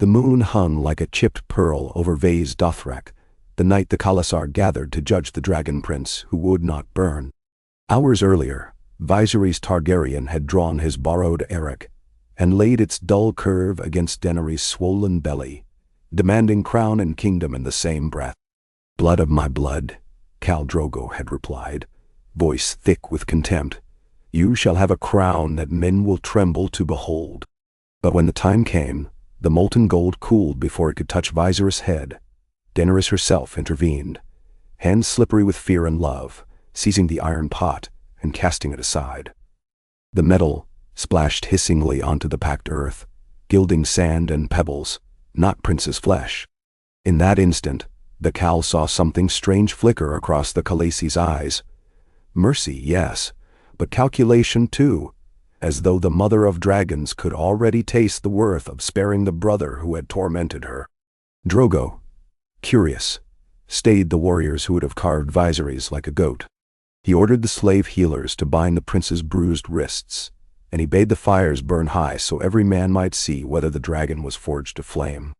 The moon hung like a chipped pearl over Dothraki, the night the Khalasar gathered to judge the dragon prince who would not burn. Hours earlier, Viserys Targaryen had drawn his borrowed Eric and laid its dull curve against Daenerys' swollen belly, demanding crown and kingdom in the same breath. "Blood of my blood," Khal Drogo had replied, voice thick with contempt. "You shall have a crown that men will tremble to behold." But when the time came, the molten gold cooled before it could touch Viserys' head. Daenerys herself intervened, hands slippery with fear and love, seizing the iron pot and casting it aside. The metal splashed hissingly onto the packed earth, gilding sand and pebbles, not Prince's flesh. In that instant, the Khal saw something strange flicker across the Khaleesi's eyes. Mercy, yes, but calculation too, as though the mother of dragons could already taste the worth of sparing the brother who had tormented her. Drogo, curious, stayed the warriors who would have carved Viserys like a goat. He ordered the slave healers to bind the prince's bruised wrists, and he bade the fires burn high so every man might see whether the dragon was forged to flame.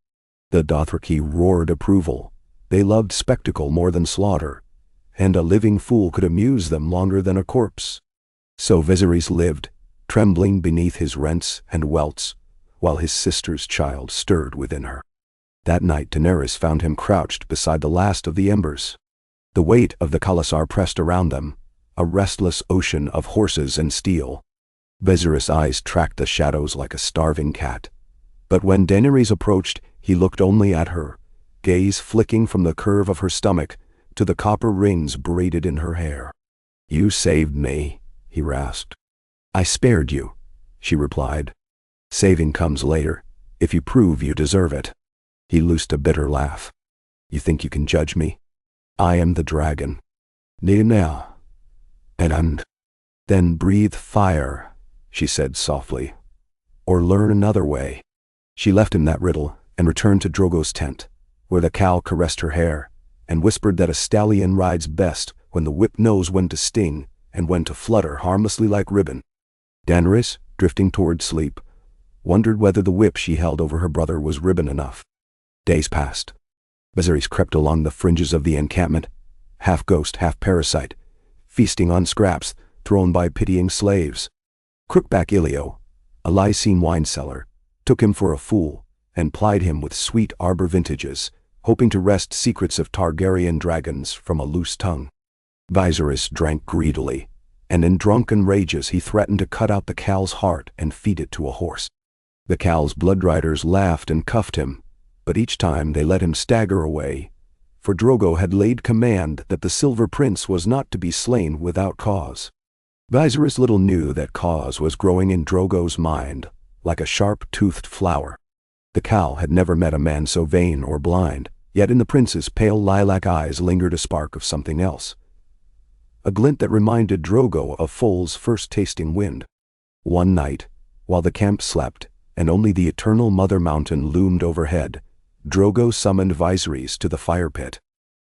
The Dothraki roared approval. They loved spectacle more than slaughter, and a living fool could amuse them longer than a corpse. So Viserys lived, trembling beneath his rents and welts, while his sister's child stirred within her. That night Daenerys found him crouched beside the last of the embers. The weight of the Khalasar pressed around them, a restless ocean of horses and steel. Viserys' eyes tracked the shadows like a starving cat. But when Daenerys approached, he looked only at her, gaze flicking from the curve of her stomach to the copper rings braided in her hair. "You saved me," he rasped. "I spared you," she replied. "Saving comes later, if you prove you deserve it." He loosed a bitter laugh. "You think you can judge me? I am the dragon. Now. And then breathe fire," she said softly. "Or learn another way." She left him that riddle and returned to Drogo's tent, where the Khal caressed her hair and whispered that a stallion rides best when the whip knows when to sting and when to flutter harmlessly like ribbon. Daenerys, drifting toward sleep, wondered whether the whip she held over her brother was ribbon enough. Days passed. Viserys crept along the fringes of the encampment, half ghost, half parasite, feasting on scraps thrown by pitying slaves. Crookback Ilio, a Lysine wine seller, took him for a fool and plied him with sweet arbor vintages, hoping to wrest secrets of Targaryen dragons from a loose tongue. Viserys drank greedily, and in drunken rages he threatened to cut out the Khal's heart and feed it to a horse. The Khal's blood riders laughed and cuffed him, but each time they let him stagger away, for Drogo had laid command that the Silver Prince was not to be slain without cause. Viserys little knew that cause was growing in Drogo's mind, like a sharp-toothed flower. The Khal had never met a man so vain or blind, yet in the prince's pale lilac eyes lingered a spark of something else. A glint that reminded Drogo of Foal's first tasting wind. One night, while the camp slept, and only the eternal Mother Mountain loomed overhead, Drogo summoned Viserys to the fire pit.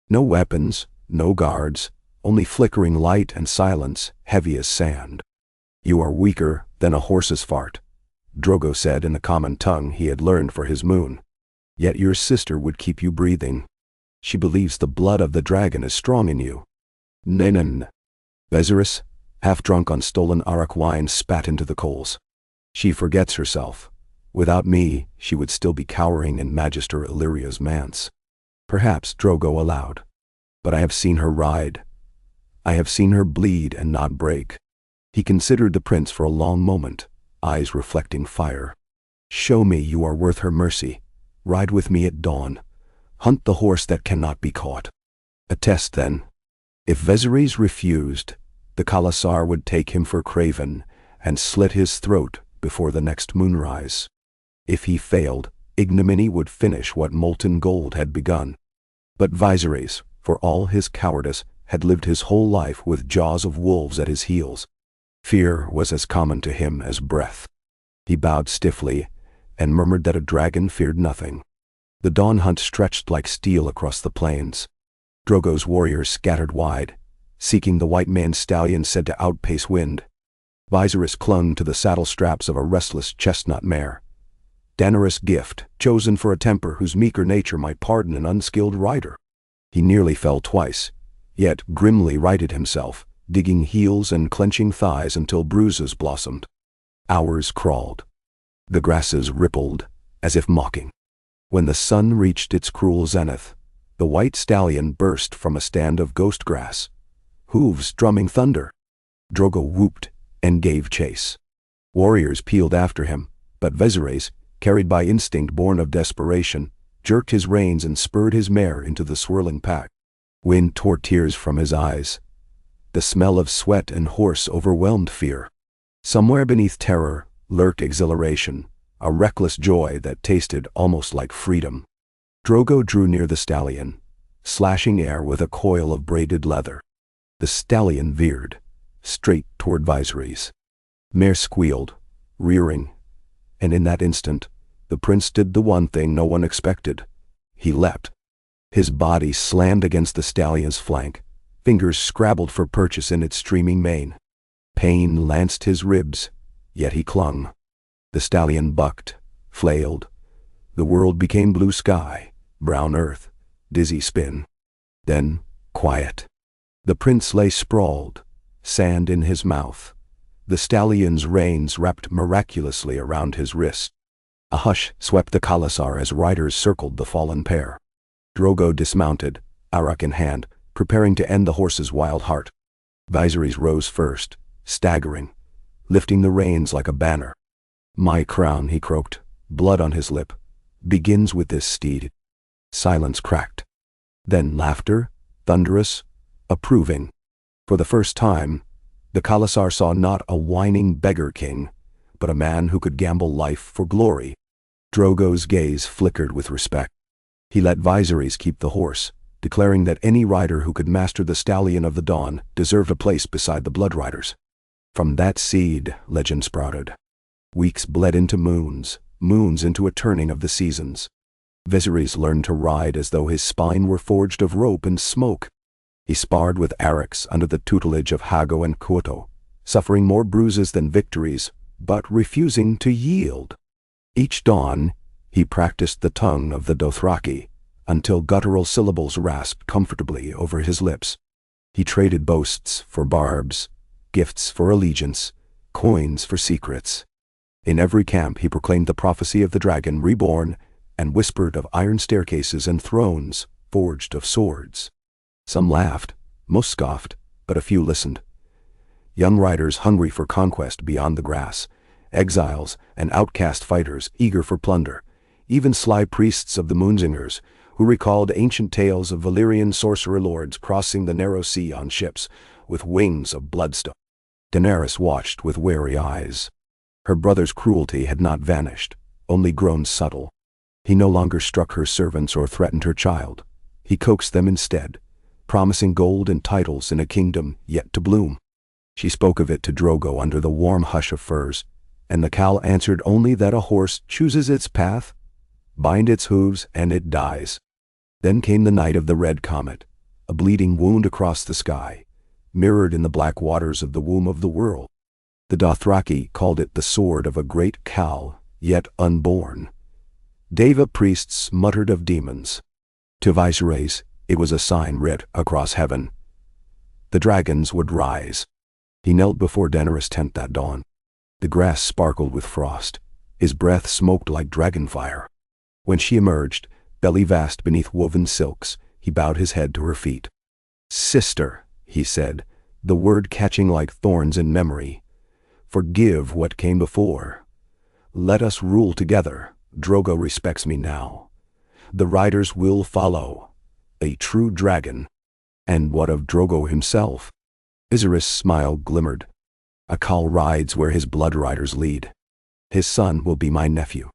No weapons, no guards, only flickering light and silence, heavy as sand. "You are weaker than a horse's fart," Drogo said in the common tongue he had learned for his moon. "Yet your sister would keep you breathing. She believes the blood of the dragon is strong in you." "Nanan." Viserys, half drunk on stolen Arak wine, spat into the coals. "She forgets herself. Without me, she would still be cowering in Magister Illyria's manse." "Perhaps," Drogo allowed. "But I have seen her ride. I have seen her bleed and not break." He considered the prince for a long moment, eyes reflecting fire. "Show me you are worth her mercy. Ride with me at dawn. Hunt the horse that cannot be caught." A test, then. If Viserys refused, the Khalasar would take him for craven and slit his throat before the next moonrise. If he failed, ignominy would finish what molten gold had begun. But Viserys, for all his cowardice, had lived his whole life with jaws of wolves at his heels. Fear was as common to him as breath. He bowed stiffly and murmured that a dragon feared nothing. The dawn hunt stretched like steel across the plains. Drogo's warriors scattered wide, seeking the white man's stallion said to outpace wind. Viserys clung to the saddle straps of a restless chestnut mare. Daenerys' gift, chosen for a temper whose meeker nature might pardon an unskilled rider. He nearly fell twice, yet grimly righted himself, digging heels and clenching thighs until bruises blossomed. Hours crawled. The grasses rippled, as if mocking. When the sun reached its cruel zenith, the white stallion burst from a stand of ghost grass, hooves drumming thunder. Drogo whooped and gave chase. Warriors peeled after him, but Viserys, carried by instinct born of desperation, jerked his reins and spurred his mare into the swirling pack. Wind tore tears from his eyes. The smell of sweat and horse overwhelmed fear. Somewhere beneath terror lurked exhilaration, a reckless joy that tasted almost like freedom. Drogo drew near the stallion, slashing air with a coil of braided leather. The stallion veered, straight toward Viserys. Mare squealed, rearing, and in that instant, the prince did the one thing no one expected. He leapt. His body slammed against the stallion's flank, fingers scrabbled for purchase in its streaming mane. Pain lanced his ribs, yet he clung. The stallion bucked, flailed. The world became blue sky, brown earth, dizzy spin. Then, quiet. The prince lay sprawled, sand in his mouth. The stallion's reins wrapped miraculously around his wrist. A hush swept the khalasar as riders circled the fallen pair. Drogo dismounted, arak in hand, preparing to end the horse's wild heart. Viserys rose first, staggering, lifting the reins like a banner. "My crown," he croaked, blood on his lip, "begins with this steed." Silence cracked. Then laughter, thunderous, approving. For the first time, the khalasar saw not a whining beggar king, but a man who could gamble life for glory. Drogo's gaze flickered with respect. He let Viserys keep the horse, declaring that any rider who could master the stallion of the dawn deserved a place beside the blood riders. From that seed, legend sprouted. Weeks bled into moons, moons into a turning of the seasons. Viserys learned to ride as though his spine were forged of rope and smoke. He sparred with Arrax under the tutelage of Hago and Kuoto, suffering more bruises than victories, but refusing to yield. Each dawn, he practiced the tongue of the Dothraki, until guttural syllables rasped comfortably over his lips. He traded boasts for barbs, gifts for allegiance, coins for secrets. In every camp he proclaimed the prophecy of the dragon reborn and whispered of iron staircases and thrones forged of swords. Some laughed, most scoffed, but a few listened. Young riders hungry for conquest beyond the grass, exiles and outcast fighters eager for plunder, even sly priests of the Moonsingers, who recalled ancient tales of Valyrian sorcerer lords crossing the narrow sea on ships with wings of bloodstone. Daenerys watched with wary eyes. Her brother's cruelty had not vanished, only grown subtle. He no longer struck her servants or threatened her child. He coaxed them instead, promising gold and titles in a kingdom yet to bloom. She spoke of it to Drogo under the warm hush of firs, and the Khal answered only that a horse chooses its path, binds its hooves, and it dies. Then came the night of the red comet, a bleeding wound across the sky, mirrored in the black waters of the womb of the world. The Dothraki called it the sword of a great Khal, yet unborn. Deva priests muttered of demons. To Viserys, it was a sign writ across heaven. The dragons would rise. He knelt before Daenerys' tent that dawn. The grass sparkled with frost. His breath smoked like dragon fire. When she emerged, belly vast beneath woven silks, he bowed his head to her feet. "Sister," he said, the word catching like thorns in memory. "Forgive what came before. Let us rule together. Drogo respects me now. The riders will follow. A true dragon." And what of Drogo himself? Viserys' smile glimmered. "A Khal rides where his blood riders lead. His son will be my nephew.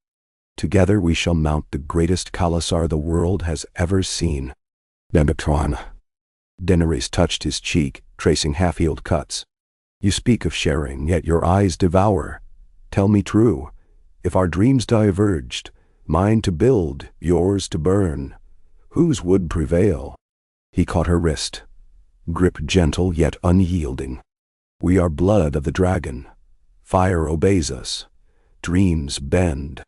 Together we shall mount the greatest khalasar the world has ever seen." Daenerys touched his cheek, tracing half-healed cuts. "You speak of sharing, yet your eyes devour. Tell me true. If our dreams diverged, mine to build, yours to burn, whose would prevail?" He caught her wrist, grip gentle yet unyielding. "We are blood of the dragon. Fire obeys us. Dreams bend."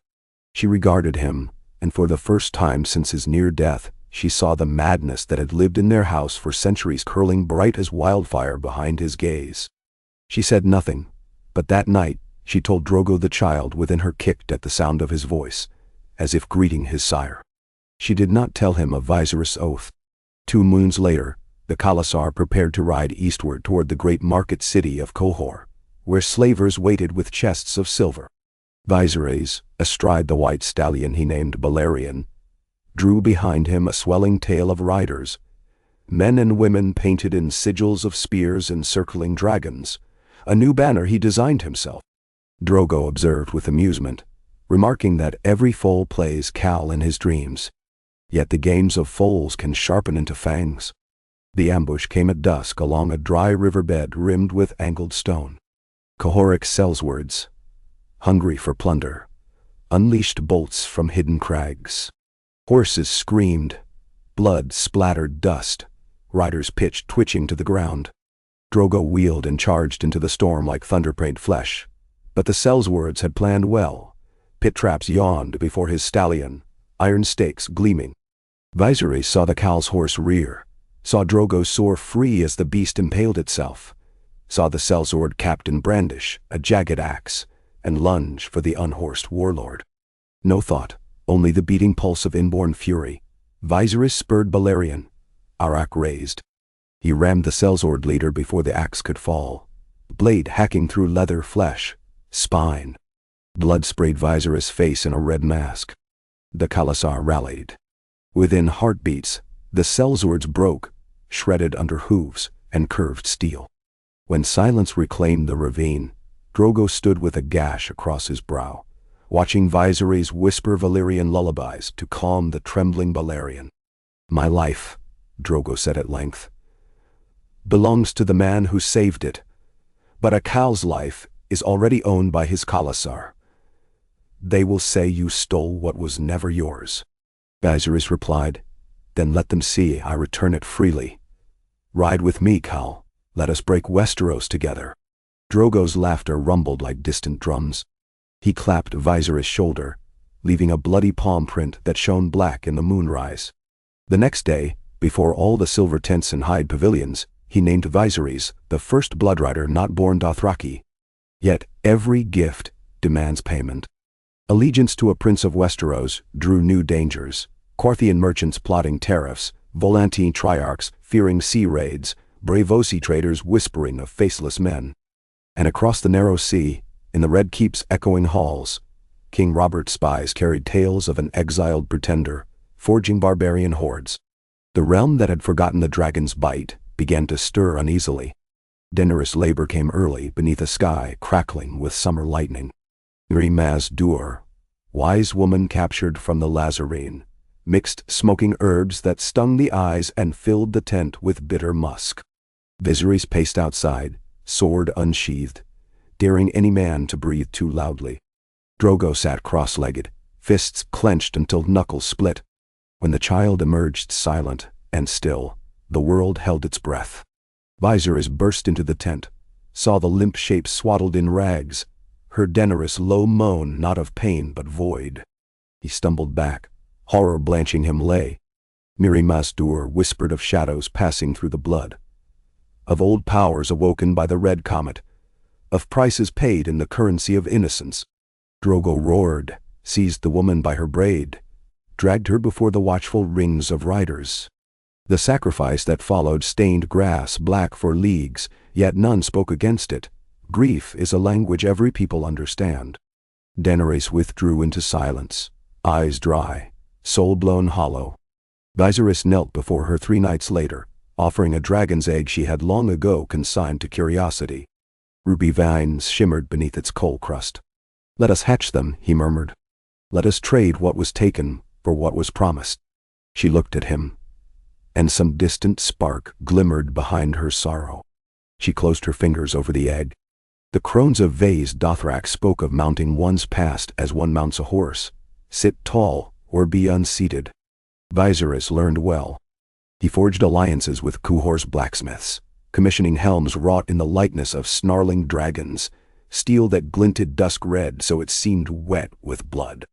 She regarded him, and for the first time since his near death, she saw the madness that had lived in their house for centuries curling bright as wildfire behind his gaze. She said nothing, but that night she told Drogo the child within her kicked at the sound of his voice, as if greeting his sire. She did not tell him of Viserys' oath. 2 moons later, the Khalasar prepared to ride eastward toward the great market city of Qohor, where slavers waited with chests of silver. Viserys, astride the white stallion he named Balerion, drew behind him a swelling tail of riders, men and women painted in sigils of spears encircling dragons, a new banner he designed himself. Drogo observed with amusement, remarking that every foal plays Khal in his dreams, yet the games of foals can sharpen into fangs. The ambush came at dusk along a dry riverbed rimmed with angled stone. Qohoric sellswords, hungry for plunder, unleashed bolts from hidden crags. Horses screamed, blood splattered dust, riders pitched twitching to the ground. Drogo wheeled and charged into the storm like thunder-paint flesh, but the sellswords had planned well. Pit traps yawned before his stallion, iron stakes gleaming. Viserys saw the Khal's horse rear, saw Drogo soar free as the beast impaled itself, saw the sellsword captain brandish a jagged axe and lunge for the unhorsed warlord. No thought, only the beating pulse of inborn fury. Viserys spurred Balerion, arak raised. He rammed the sellsword leader before the axe could fall, blade hacking through leather, flesh, spine. Blood sprayed Viserys' face in a red mask. The Khalasar rallied. Within heartbeats, the sellswords broke, shredded under hooves and curved steel. When silence reclaimed the ravine, Drogo stood with a gash across his brow, watching Viserys whisper Valyrian lullabies to calm the trembling Balerion. "My life," Drogo said at length, "belongs to the man who saved it, but a Khal's life is already owned by his Khalasar. They will say you stole what was never yours." Viserys replied, "Then let them see I return it freely. Ride with me, Khal. Let us break Westeros together." Drogo's laughter rumbled like distant drums. He clapped Viserys' shoulder, leaving a bloody palm print that shone black in the moonrise. The next day, before all the silver tents and hide pavilions, he named Viserys the first bloodrider not born Dothraki. Yet every gift demands payment. Allegiance to a prince of Westeros drew new dangers: Quarthian merchants plotting tariffs, Volantine triarchs fearing sea raids, Braavosi traders whispering of faceless men. And across the narrow sea, in the Red Keep's echoing halls, King Robert's spies carried tales of an exiled pretender, forging barbarian hordes. The realm that had forgotten the dragon's bite began to stir uneasily. Daenerys' labor came early beneath a sky crackling with summer lightning. Mirri Maz Duur, wise woman captured from the Lazarene, mixed smoking herbs that stung the eyes and filled the tent with bitter musk. Viserys paced outside, sword unsheathed, daring any man to breathe too loudly. Drogo sat cross-legged, fists clenched until knuckles split. When the child emerged silent and still, the world held its breath. Viserys burst into the tent, saw the limp shape swaddled in rags, heard Daenerys' low moan not of pain but void. He stumbled back, horror blanching him lay. Mirri Maz Duur whispered of shadows passing through the blood, of old powers awoken by the red comet, of prices paid in the currency of innocence. Drogo roared, seized the woman by her braid, dragged her before the watchful rings of riders. The sacrifice that followed stained grass black for leagues, yet none spoke against it. Grief is a language every people understand. Daenerys withdrew into silence, eyes dry, soul blown hollow. Viserys knelt before her 3 nights later, offering a dragon's egg she had long ago consigned to curiosity. Ruby vines shimmered beneath its coal crust. "Let us hatch them," he murmured. "Let us trade what was taken for what was promised." She looked at him, and some distant spark glimmered behind her sorrow. She closed her fingers over the egg. The crones of Vaes Dothrak spoke of mounting one's past as one mounts a horse: sit tall or be unseated. Viserys learned well. He forged alliances with Qohor's blacksmiths, commissioning helms wrought in the likeness of snarling dragons, steel that glinted dusk red so it seemed wet with blood.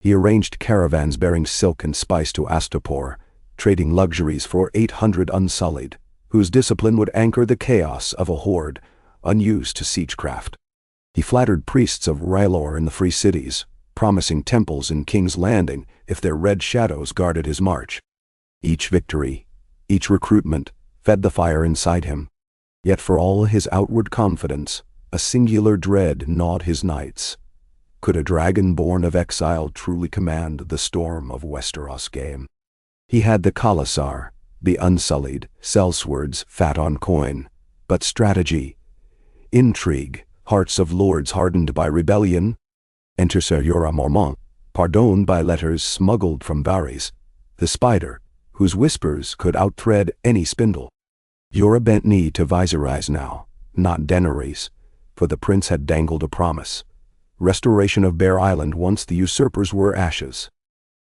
He arranged caravans bearing silk and spice to Astapor, trading luxuries for 800 unsullied, whose discipline would anchor the chaos of a horde, unused to siegecraft. He flattered priests of R'hllor in the free cities, promising temples in King's Landing if their red shadows guarded his march. Each victory, each recruitment, fed the fire inside him. Yet for all his outward confidence, a singular dread gnawed his nights. Could a dragon born of exile truly command the storm of Westeros game? He had the Khalasar, the unsullied, sellswords fat on coin, but strategy, intrigue, hearts of lords hardened by rebellion. Enter Ser Jorah Mormont, pardoned by letters smuggled from Varys, the spider, whose whispers could outthread any spindle. Jorah bent knee to Viserys now, not Daenerys, for the prince had dangled a promise. Restoration of Bear Island once the usurpers were ashes.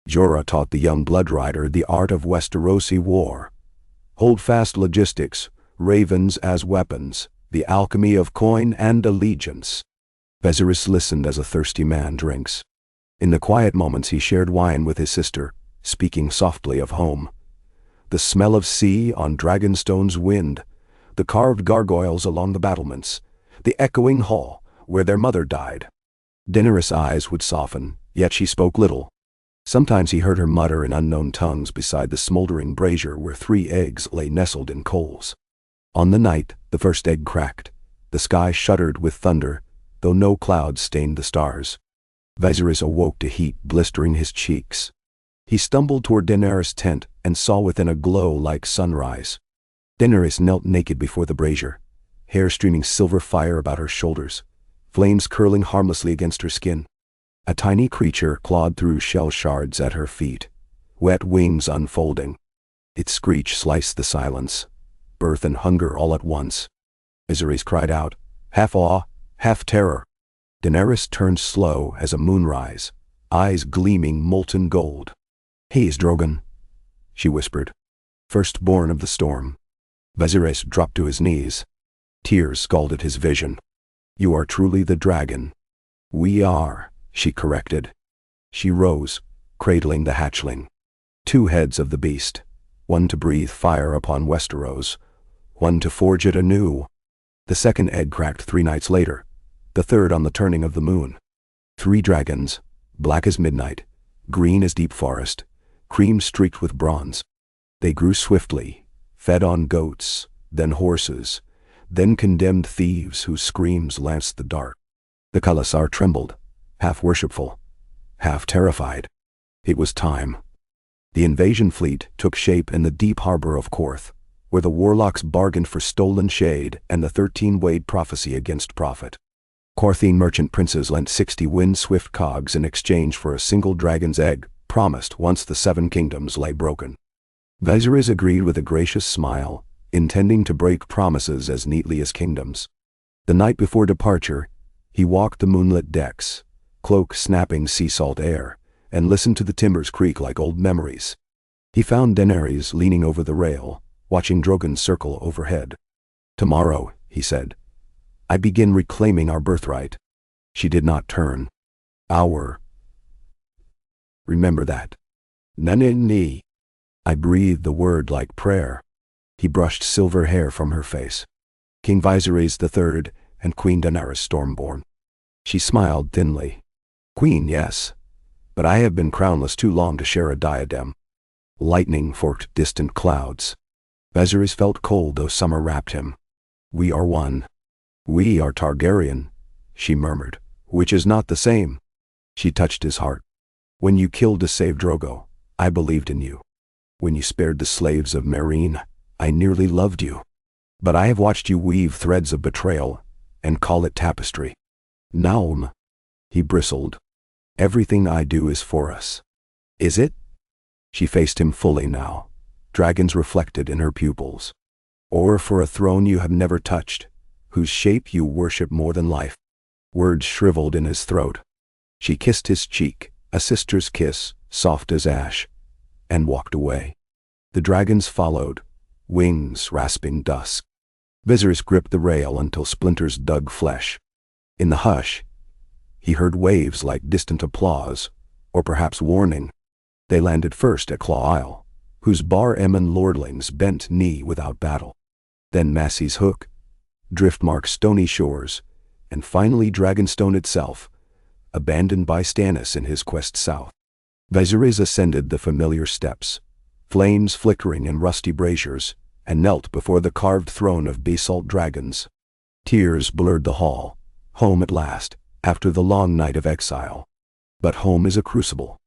Jorah taught the young bloodrider the art of Westerosi war. Hold-fast logistics, ravens as weapons, the alchemy of coin and allegiance. Viserys listened as a thirsty man drinks. In the quiet moments he shared wine with his sister, speaking softly of home. The smell of sea on Dragonstone's wind, the carved gargoyles along the battlements, the echoing hall where their mother died. Daenerys' eyes would soften, yet she spoke little. Sometimes he heard her mutter in unknown tongues beside the smoldering brazier where 3 eggs lay nestled in coals. On the night the first egg cracked, the sky shuddered with thunder, though no clouds stained the stars. Viserys awoke to heat blistering his cheeks. He stumbled toward Daenerys' tent and saw within a glow like sunrise. Daenerys knelt naked before the brazier, hair streaming silver fire about her shoulders, flames curling harmlessly against her skin. A tiny creature clawed through shell shards at her feet, wet wings unfolding. Its screech sliced the silence, birth and hunger all at once. Viserys cried out, half awe, half terror. Daenerys turned slow as a moonrise, eyes gleaming molten gold. "Haze, Drogon," she whispered, firstborn of the storm. Viserys dropped to his knees. Tears scalded his vision. "You are truly the dragon." "We are," she corrected. She rose, cradling the hatchling. 2 heads of the beast, one to breathe fire upon Westeros, one to forge it anew. The second egg cracked 3 nights later, the third on the turning of the moon. 3 dragons, black as midnight, green as deep forest, cream streaked with bronze. They grew swiftly, fed on goats, then horses, then condemned thieves whose screams lanced the dark. The Khalasar trembled, half worshipful, half terrified. It was time. The invasion fleet took shape in the deep harbor of Korth, where the warlocks bargained for stolen shade and the 13-wayed prophecy against profit. Korthine merchant princes lent 60 wind-swift cogs in exchange for a single dragon's egg, promised once the 7 kingdoms lay broken. Viserys agreed with a gracious smile, intending to break promises as neatly as kingdoms. The night before departure, he walked the moonlit decks, cloak snapping sea salt air, and listened to the timbers creak like old memories. He found Daenerys leaning over the rail, watching Drogon circle overhead. "Tomorrow," he said, "I begin reclaiming our birthright." She did not turn. "Our. Remember that." "Nanini." I breathed the word like prayer. He brushed silver hair from her face. "King Viserys III and Queen Daenerys Stormborn." She smiled thinly. "Queen, yes, but I have been crownless too long to share a diadem." Lightning forked distant clouds. Viserys felt cold though summer wrapped him. "We are one." "We are Targaryen," she murmured, "which is not the same." She touched his heart. "When you killed to save Drogo, I believed in you. When you spared the slaves of Meereen, I nearly loved you. But I have watched you weave threads of betrayal and call it tapestry. Naum." He bristled. "Everything I do is for us." "Is it?" She faced him fully now, dragons reflected in her pupils. "Or for a throne you have never touched, whose shape you worship more than life." Words shriveled in his throat. She kissed his cheek, a sister's kiss, soft as ash, and walked away. The dragons followed, wings rasping dusk. Viserys gripped the rail until splinters dug flesh. In the hush, he heard waves like distant applause, or perhaps warning. They landed first at Claw Isle, whose Bar Emmon lordlings bent knee without battle. Then Massey's Hook, Driftmark's stony shores, and finally Dragonstone itself, abandoned by Stannis in his quest south. Viserys ascended the familiar steps, flames flickering in rusty braziers, and knelt before the carved throne of basalt dragons. Tears blurred the hall. Home at last, after the long night of exile. But home is a crucible.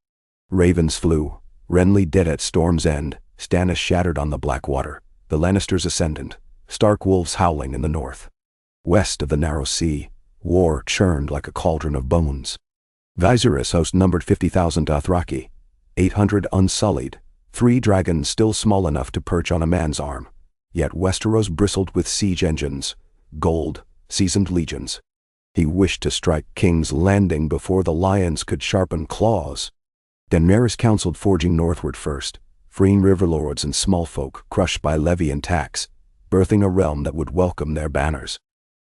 Ravens flew, Renly dead at storm's end, Stannis shattered on the black water, the Lannisters ascendant, stark wolves howling in the north. West of the narrow sea, war churned like a cauldron of bones. Viserys outnumbered 50,000 Dothraki, 800 unsullied, 3 dragons still small enough to perch on a man's arm. Yet Westeros bristled with siege engines, gold, seasoned legions. He wished to strike King's Landing before the lions could sharpen claws. Daenerys counseled forging northward first, freeing riverlords and small folk crushed by levy and tax, birthing a realm that would welcome their banners.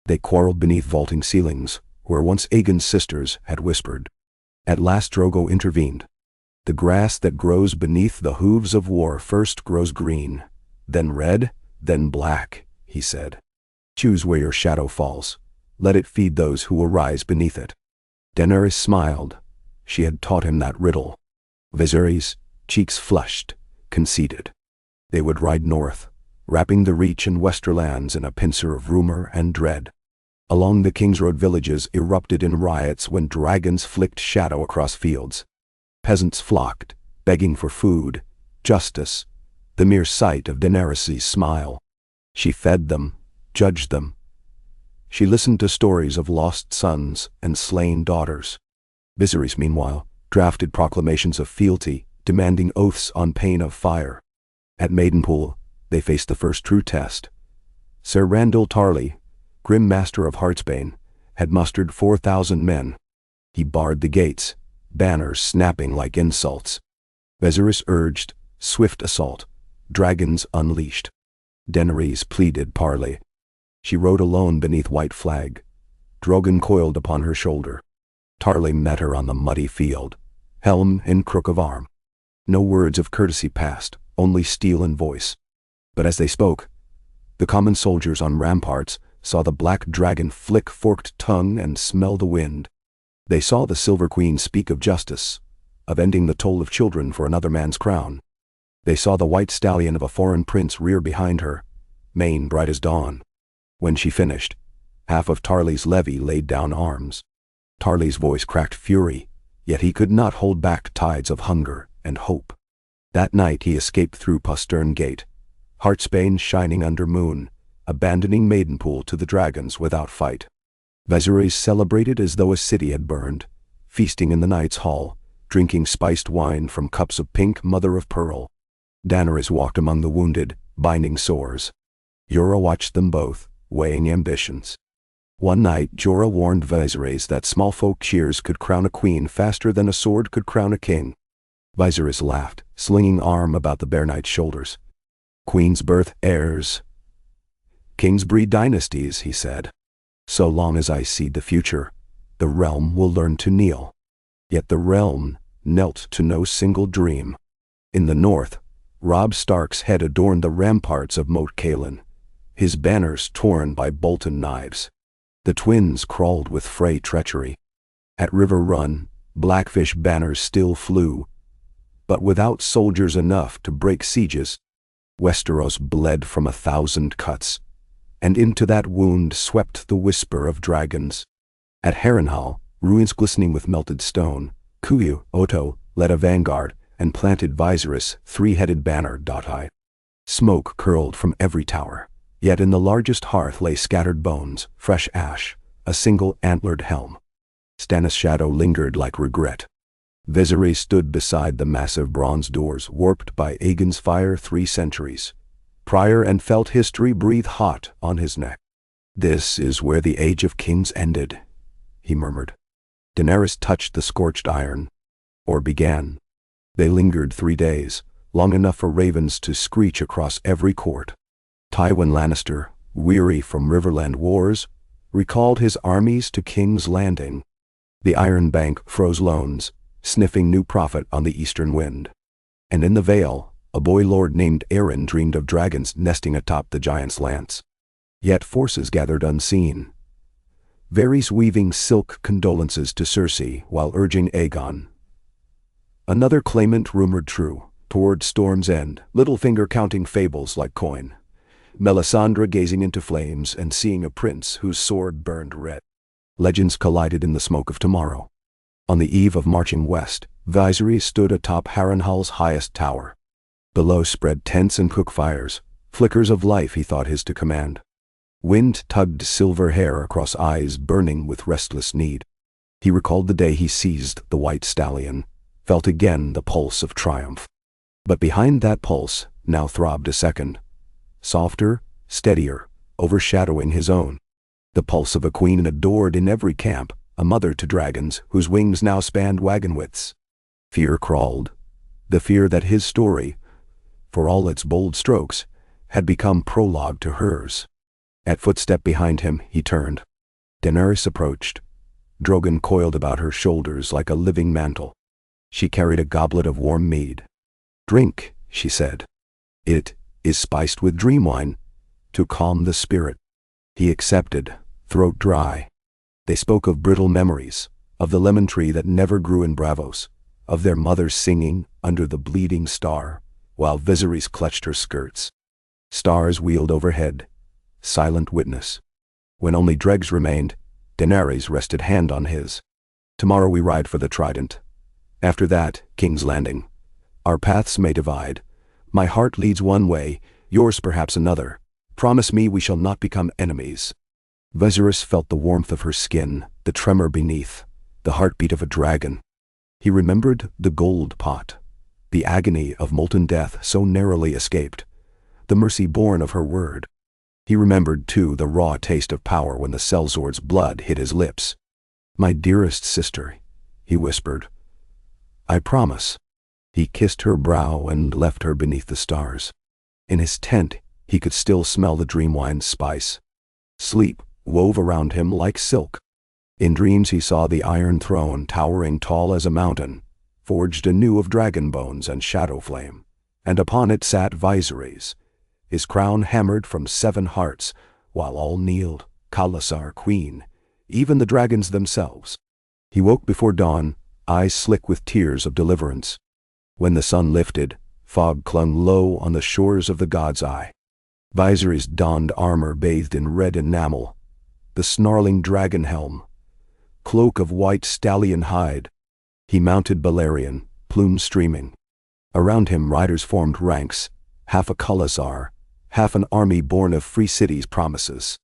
They quarreled beneath vaulting ceilings, where once Aegon's sisters had whispered. At last Drogo intervened. The grass that grows beneath the hooves of war first grows green, then red, then black, he said. Choose where your shadow falls. Let it feed those who will rise beneath it. Daenerys smiled. She had taught him that riddle. Viserys, cheeks flushed, conceded. They would ride north, wrapping the Reach and Westerlands in a pincer of rumor and dread. Along the King's Road villages erupted in riots when dragons flicked shadow across fields. Peasants flocked, begging for food, justice, the mere sight of Daenerys' smile. She fed them, judged them. She listened to stories of lost sons and slain daughters. Viserys, meanwhile, drafted proclamations of fealty, demanding oaths on pain of fire. At Maidenpool, they faced the first true test. Sir Randall Tarly, grim master of Heartsbane, had mustered 4,000 men. He barred the gates, banners snapping like insults. Viserys urged swift assault, dragons unleashed. Daenerys pleaded parley. She rode alone beneath white flag, Drogon coiled upon her shoulder. Tarly met her on the muddy field, helm in crook of arm. No words of courtesy passed, only steel and voice. But as they spoke, the common soldiers on ramparts saw the black dragon flick forked tongue and smell the wind. They saw the Silver Queen speak of justice, of ending the toll of children for another man's crown. They saw the white stallion of a foreign prince rear behind her, mane bright as dawn. When she finished, half of Tarly's levy laid down arms. Tarly's voice cracked fury, yet he could not hold back tides of hunger and hope. That night he escaped through Postern Gate, Heartsbane shining under moon, abandoning Maidenpool to the dragons without fight. Viserys celebrated as though a city had burned, feasting in the Knight's Hall, drinking spiced wine from cups of pink mother of pearl. Daenerys walked among the wounded, binding sores. Jorah watched them both, weighing ambitions. One night Jorah warned Viserys that small folk shears could crown a queen faster than a sword could crown a king. Viserys laughed, slinging arm about the Bear Knight's shoulders. Queens birth heirs. Kings breed dynasties, he said. So long as I seed the future, the realm will learn to kneel. Yet the realm knelt to no single dream. In the north, Robb Stark's head adorned the ramparts of Moat Cailin, his banners torn by Bolton knives. The twins crawled with Frey treachery. At River Run, Blackfish banners still flew, but without soldiers enough to break sieges. Westeros bled from 1,000 cuts, and into that wound swept the whisper of dragons. At Harrenhal, ruins glistening with melted stone, Kuyu Otto led a vanguard and planted Viserys' 3-headed banner. Smoke curled from every tower, yet in the largest hearth lay scattered bones, fresh ash, a single antlered helm. Stannis' shadow lingered like regret. Viserys stood beside the massive bronze doors warped by Aegon's fire 3 centuries prior and felt history breathe hot on his neck. This is where the age of kings ended, he murmured. Daenerys touched the scorched iron, or began. They lingered 3 days, long enough for ravens to screech across every court. Tywin Lannister, weary from Riverland wars, recalled his armies to King's Landing. The Iron Bank froze loans, sniffing new profit on the eastern wind. And in the vale, a boy lord named Aaron dreamed of dragons nesting atop the giant's lance. Yet forces gathered unseen. Varys weaving silk condolences to Cersei while urging Aegon. Another claimant rumored true, toward Storm's End, Littlefinger counting fables like coin. Melisandre gazing into flames and seeing a prince whose sword burned red. Legends collided in the smoke of tomorrow. On the eve of marching west, Viserys stood atop Harrenhal's highest tower. Below spread tents and cook fires, flickers of life he thought his to command. Wind tugged silver hair across eyes burning with restless need. He recalled the day he seized the white stallion, felt again the pulse of triumph. But behind that pulse now throbbed a second, softer, steadier, overshadowing his own. The pulse of a queen adored in every camp, a mother to dragons whose wings now spanned wagon widths. Fear crawled, the fear that his story, for all its bold strokes, had become prologue to hers. At footstep behind him, he turned. Daenerys approached. Drogon coiled about her shoulders like a living mantle. She carried a goblet of warm mead. "Drink," she said. "It is spiced with dream wine, to calm the spirit." He accepted, throat dry. They spoke of brittle memories, of the lemon tree that never grew in Bravos, of their mother singing under the bleeding star, while Viserys clutched her skirts. Stars wheeled overhead, silent witness. When only dregs remained, Daenerys rested hand on his. "Tomorrow we ride for the Trident. After that, King's Landing. Our paths may divide. My heart leads one way, yours perhaps another. Promise me we shall not become enemies." Viserys felt the warmth of her skin, the tremor beneath, the heartbeat of a dragon. He remembered the gold pot, the agony of molten death so narrowly escaped, the mercy born of her word. He remembered, too, the raw taste of power when the sellsword's blood hit his lips. "My dearest sister," he whispered. "I promise." He kissed her brow and left her beneath the stars. In his tent, he could still smell the dream wine's spice. Sleep wove around him like silk. In dreams he saw the Iron Throne towering tall as a mountain, forged anew of dragon bones and shadow flame, and upon it sat Viserys, his crown hammered from 7 hearts, while all kneeled, Khalasar queen, even the dragons themselves. He woke before dawn, eyes slick with tears of deliverance. When the sun lifted, fog clung low on the shores of the God's Eye. Viserys donned armor bathed in red enamel, the snarling dragon helm, cloak of white stallion hide. He mounted Balerion, plumes streaming. Around him riders formed ranks, half a Khalasar, half an army born of free cities' promises.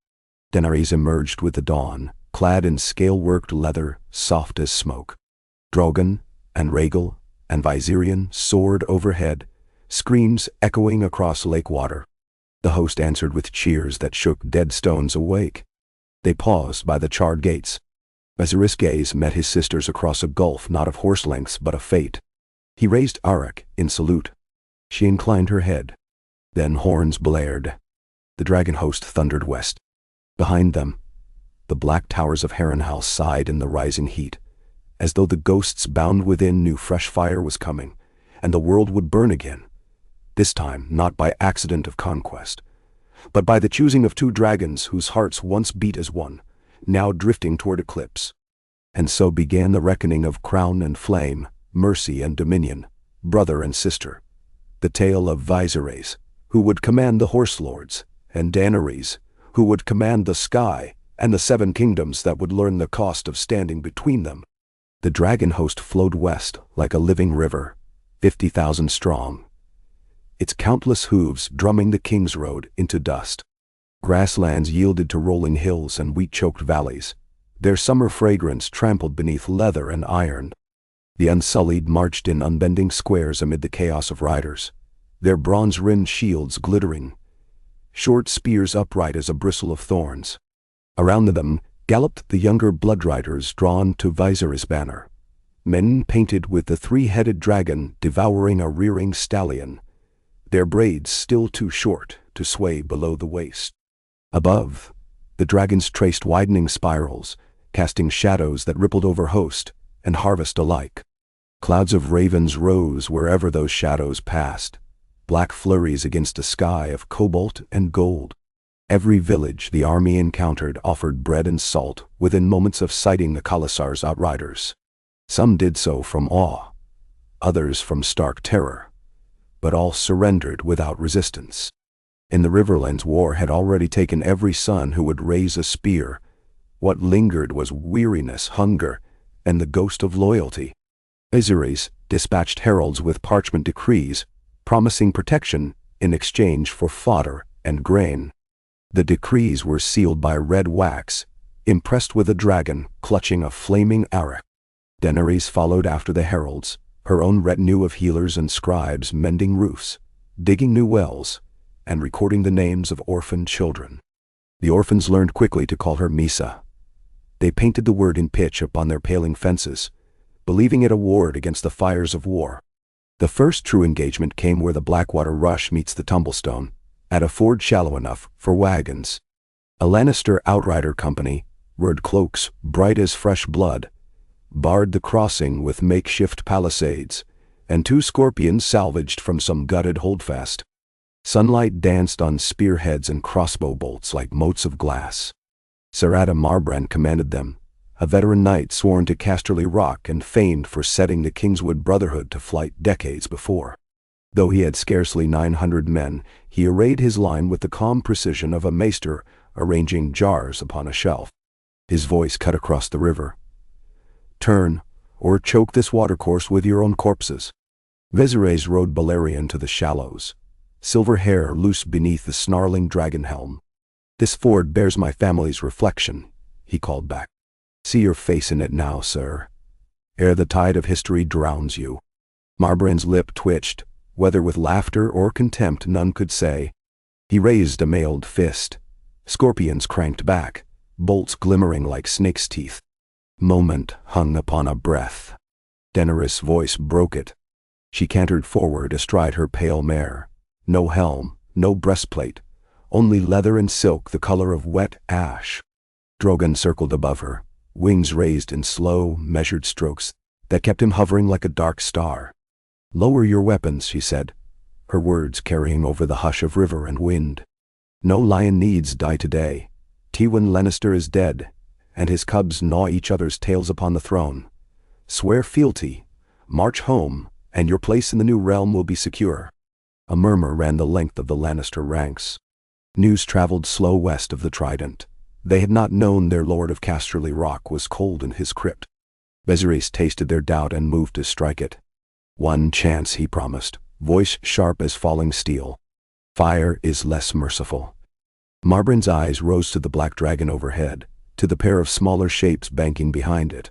Daenerys emerged with the dawn, clad in scale-worked leather, soft as smoke. Drogon and Rhaegal and Viserion soared overhead, screams echoing across lake water. The host answered with cheers that shook dead stones awake. They paused by the charred gates. Viserys' gaze met his sister's across a gulf not of horse lengths but of fate. He raised Arak in salute. She inclined her head. Then horns blared. The dragon host thundered west. Behind them, the black towers of Harrenhal sighed in the rising heat, as though the ghosts bound within knew fresh fire was coming, and the world would burn again. This time not by accident of conquest, but by the choosing of 2 dragons whose hearts once beat as one, now drifting toward eclipse. And so began the reckoning of crown and flame, mercy and dominion, brother and sister. The tale of Viserys, who would command the horse lords, and Daenerys, who would command the sky, and the 7 kingdoms that would learn the cost of standing between them. The dragon host flowed west like a living river, 50,000 strong, its countless hooves drumming the King's Road into dust. Grasslands yielded to rolling hills and wheat-choked valleys, their summer fragrance trampled beneath leather and iron. The Unsullied marched in unbending squares amid the chaos of riders, their bronze-rimmed shields glittering, short spears upright as a bristle of thorns. Around them galloped the younger bloodriders drawn to Viserys' banner, men painted with the 3-headed dragon devouring a rearing stallion, their braids still too short to sway below the waist. Above, the dragons traced widening spirals, casting shadows that rippled over host and harvest alike. Clouds of ravens rose wherever those shadows passed, black flurries against a sky of cobalt and gold. Every village the army encountered offered bread and salt within moments of sighting the Khalasar's outriders. Some did so from awe, others from stark terror, but all surrendered without resistance. In the Riverlands, war had already taken every son who would raise a spear. What lingered was weariness, hunger, and the ghost of loyalty. Viserys dispatched heralds with parchment decrees, promising protection in exchange for fodder and grain. The decrees were sealed by red wax, impressed with a dragon clutching a flaming arrow. Daenerys followed after the heralds, her own retinue of healers and scribes mending roofs, digging new wells, and recording the names of orphaned children. The orphans learned quickly to call her Misa. They painted the word in pitch upon their paling fences, believing it a ward against the fires of war. The first true engagement came where the Blackwater Rush meets the Tumblestone, at a ford shallow enough for wagons. A Lannister outrider company, rode cloaks bright as fresh blood, barred the crossing with makeshift palisades, and 2 scorpions salvaged from some gutted holdfast. Sunlight danced on spearheads and crossbow bolts like motes of glass. Ser Adam Marbrand commanded them, a veteran knight sworn to Casterly Rock and famed for setting the Kingswood Brotherhood to flight decades before. Though he had scarcely 900 men, he arrayed his line with the calm precision of a maester arranging jars upon a shelf. His voice cut across the river. "Turn, or choke this watercourse with your own corpses." Viserys rode Balerion to the shallows, silver hair loose beneath the snarling dragon helm. "This ford bears my family's reflection," he called back. "See your face in it now, sir, ere the tide of history drowns you." Marbrand's lip twitched, whether with laughter or contempt none could say. He raised a mailed fist. Scorpions cranked back, bolts glimmering like snakes' teeth. Moment hung upon a breath. Daenerys' voice broke it. She cantered forward astride her pale mare. No helm, no breastplate, only leather and silk the color of wet ash. Drogon circled above her, wings raised in slow, measured strokes that kept him hovering like a dark star. "Lower your weapons," she said, her words carrying over the hush of river and wind. "No lion needs die today. Tywin Lannister is dead, and his cubs gnaw each other's tails upon the throne. Swear fealty, march home, and your place in the new realm will be secure." A murmur ran the length of the Lannister ranks. News traveled slow west of the Trident. They had not known their Lord of Casterly Rock was cold in his crypt. Viserys tasted their doubt and moved to strike it. "One chance," he promised, voice sharp as falling steel. "Fire is less merciful." Marbrand's eyes rose to the black dragon overhead, to the pair of smaller shapes banking behind it.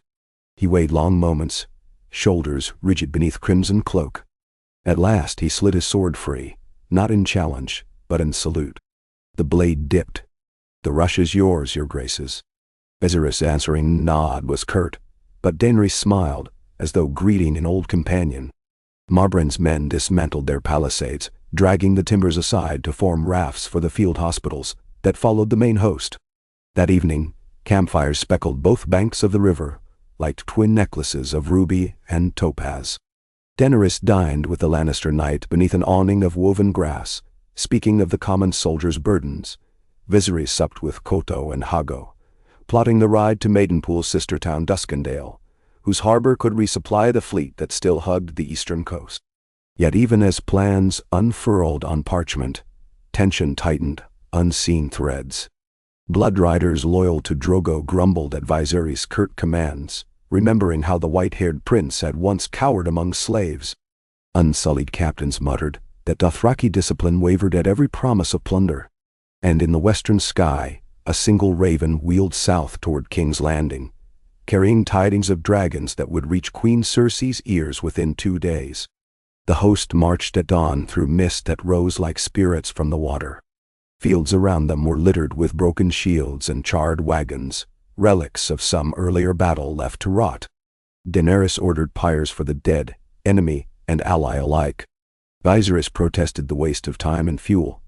He waited long moments, shoulders rigid beneath crimson cloak. At last he slid his sword free, not in challenge, but in salute. The blade dipped. "The rush is yours, your graces." Viserys' answering nod was curt, but Daenerys smiled, as though greeting an old companion. Marbrand's men dismantled their palisades, dragging the timbers aside to form rafts for the field hospitals that followed the main host. That evening, campfires speckled both banks of the river, like twin necklaces of ruby and topaz. Daenerys dined with the Lannister knight beneath an awning of woven grass, speaking of the common soldier's burdens. Viserys supped with Koto and Hago, plotting the ride to Maidenpool's sister town Duskendale, whose harbor could resupply the fleet that still hugged the eastern coast. Yet even as plans unfurled on parchment, tension tightened unseen threads. Bloodriders loyal to Drogo grumbled at Viserys' curt commands, remembering how the white-haired prince had once cowered among slaves. Unsullied captains muttered that Dothraki discipline wavered at every promise of plunder. And in the western sky, a single raven wheeled south toward King's Landing, carrying tidings of dragons that would reach Queen Cersei's ears within 2 days. The host marched at dawn through mist that rose like spirits from the water. Fields around them were littered with broken shields and charred wagons, relics of some earlier battle left to rot. Daenerys ordered pyres for the dead, enemy and ally alike. Viserys protested the waste of time and fuel,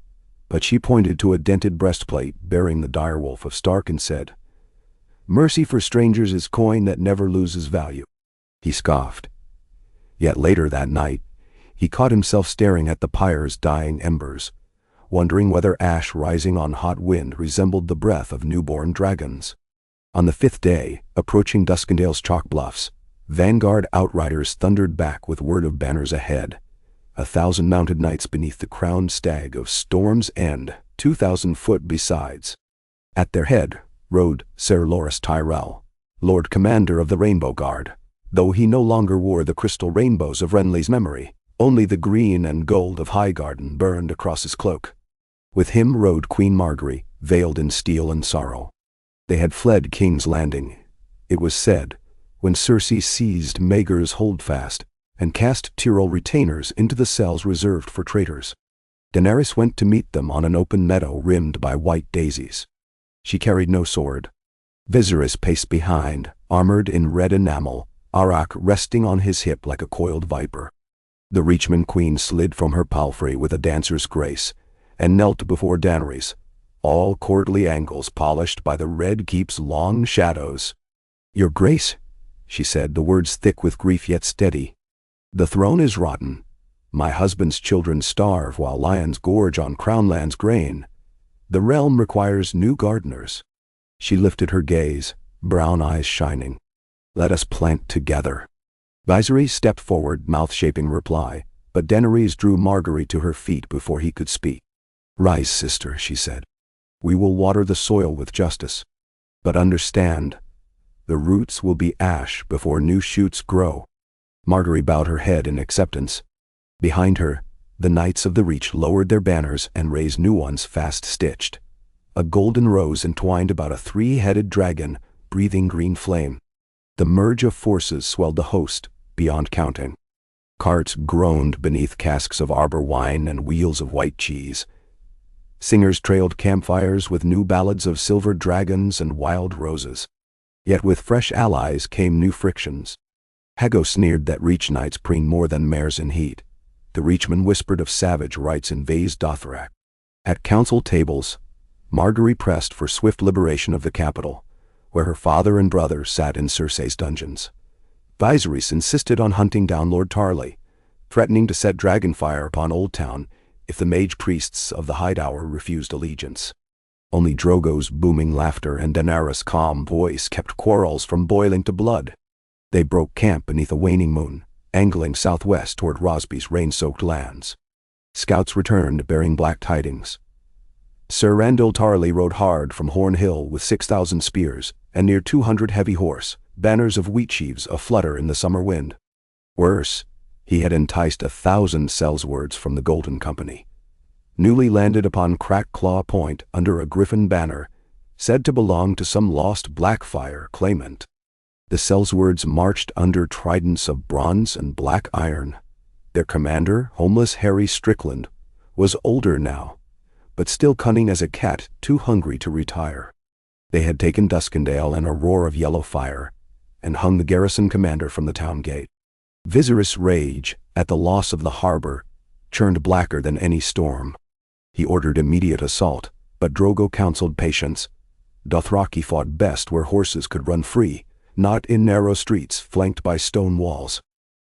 but she pointed to a dented breastplate bearing the direwolf of Stark and said, "Mercy for strangers is coin that never loses value." He scoffed. Yet later that night, he caught himself staring at the pyre's dying embers, wondering whether ash rising on hot wind resembled the breath of newborn dragons. On the 5th day, approaching Duskendale's chalk bluffs, vanguard outriders thundered back with word of banners ahead. 1,000 mounted knights beneath the crowned stag of Storm's End, 2,000 foot besides. At their head rode Sir Loras Tyrell, Lord Commander of the Rainbow Guard, though he no longer wore the crystal rainbows of Renly's memory. Only the green and gold of Highgarden burned across his cloak. With him rode Queen Margaery, veiled in steel and sorrow. They had fled King's Landing, it was said, when Cersei seized Maegor's holdfast and cast Tyrell retainers into the cells reserved for traitors. Daenerys went to meet them on an open meadow rimmed by white daisies. She carried no sword. Viserys paced behind, armored in red enamel, Arak resting on his hip like a coiled viper. The Reachman Queen slid from her palfrey with a dancer's grace and knelt before Daenerys, all courtly angles polished by the Red Keep's long shadows. "Your Grace," she said, the words thick with grief yet steady. "The throne is rotten. My husband's children starve while lions gorge on Crownland's grain. The realm requires new gardeners." She lifted her gaze, brown eyes shining. "Let us plant together." Viserys stepped forward, mouth-shaping reply, but Daenerys drew Margaery to her feet before he could speak. "Rise, sister," she said. "We will water the soil with justice. But understand, the roots will be ash before new shoots grow." Margaery bowed her head in acceptance. Behind her, the Knights of the Reach lowered their banners and raised new ones fast-stitched. A golden rose entwined about a 3-headed dragon, breathing green flame. The merge of forces swelled the host, beyond counting. Carts groaned beneath casks of arbor wine and wheels of white cheese. Singers trailed campfires with new ballads of silver dragons and wild roses. Yet with fresh allies came new frictions. Hago sneered that Reach Knights preen more than mares in heat. The Reachman whispered of savage rights in Vaes Dothrak. At council tables, Margaery pressed for swift liberation of the capital, where her father and brother sat in Cersei's dungeons. Viserys insisted on hunting down Lord Tarly, threatening to set dragonfire upon Old Town if the mage priests of the Hideour refused allegiance. Only Drogo's booming laughter and Daenerys' calm voice kept quarrels from boiling to blood. They broke camp beneath a waning moon, angling southwest toward Rosby's rain-soaked lands. Scouts returned bearing black tidings. Sir Randall Tarly rode hard from Horn Hill with 6,000 spears and near 200 heavy horse, banners of wheat sheaves aflutter in the summer wind. Worse, he had enticed 1,000 sellswords from the Golden Company. Newly landed upon Crackclaw Point under a griffin banner, said to belong to some lost Blackfire claimant. The sellswords marched under tridents of bronze and black iron. Their commander, homeless Harry Strickland, was older now, but still cunning as a cat, too hungry to retire. They had taken Duskendale in a roar of yellow fire, and hung the garrison commander from the town gate. Viserys' rage at the loss of the harbor churned blacker than any storm. He ordered immediate assault, but Drogo counseled patience. Dothraki fought best where horses could run free, not in narrow streets flanked by stone walls.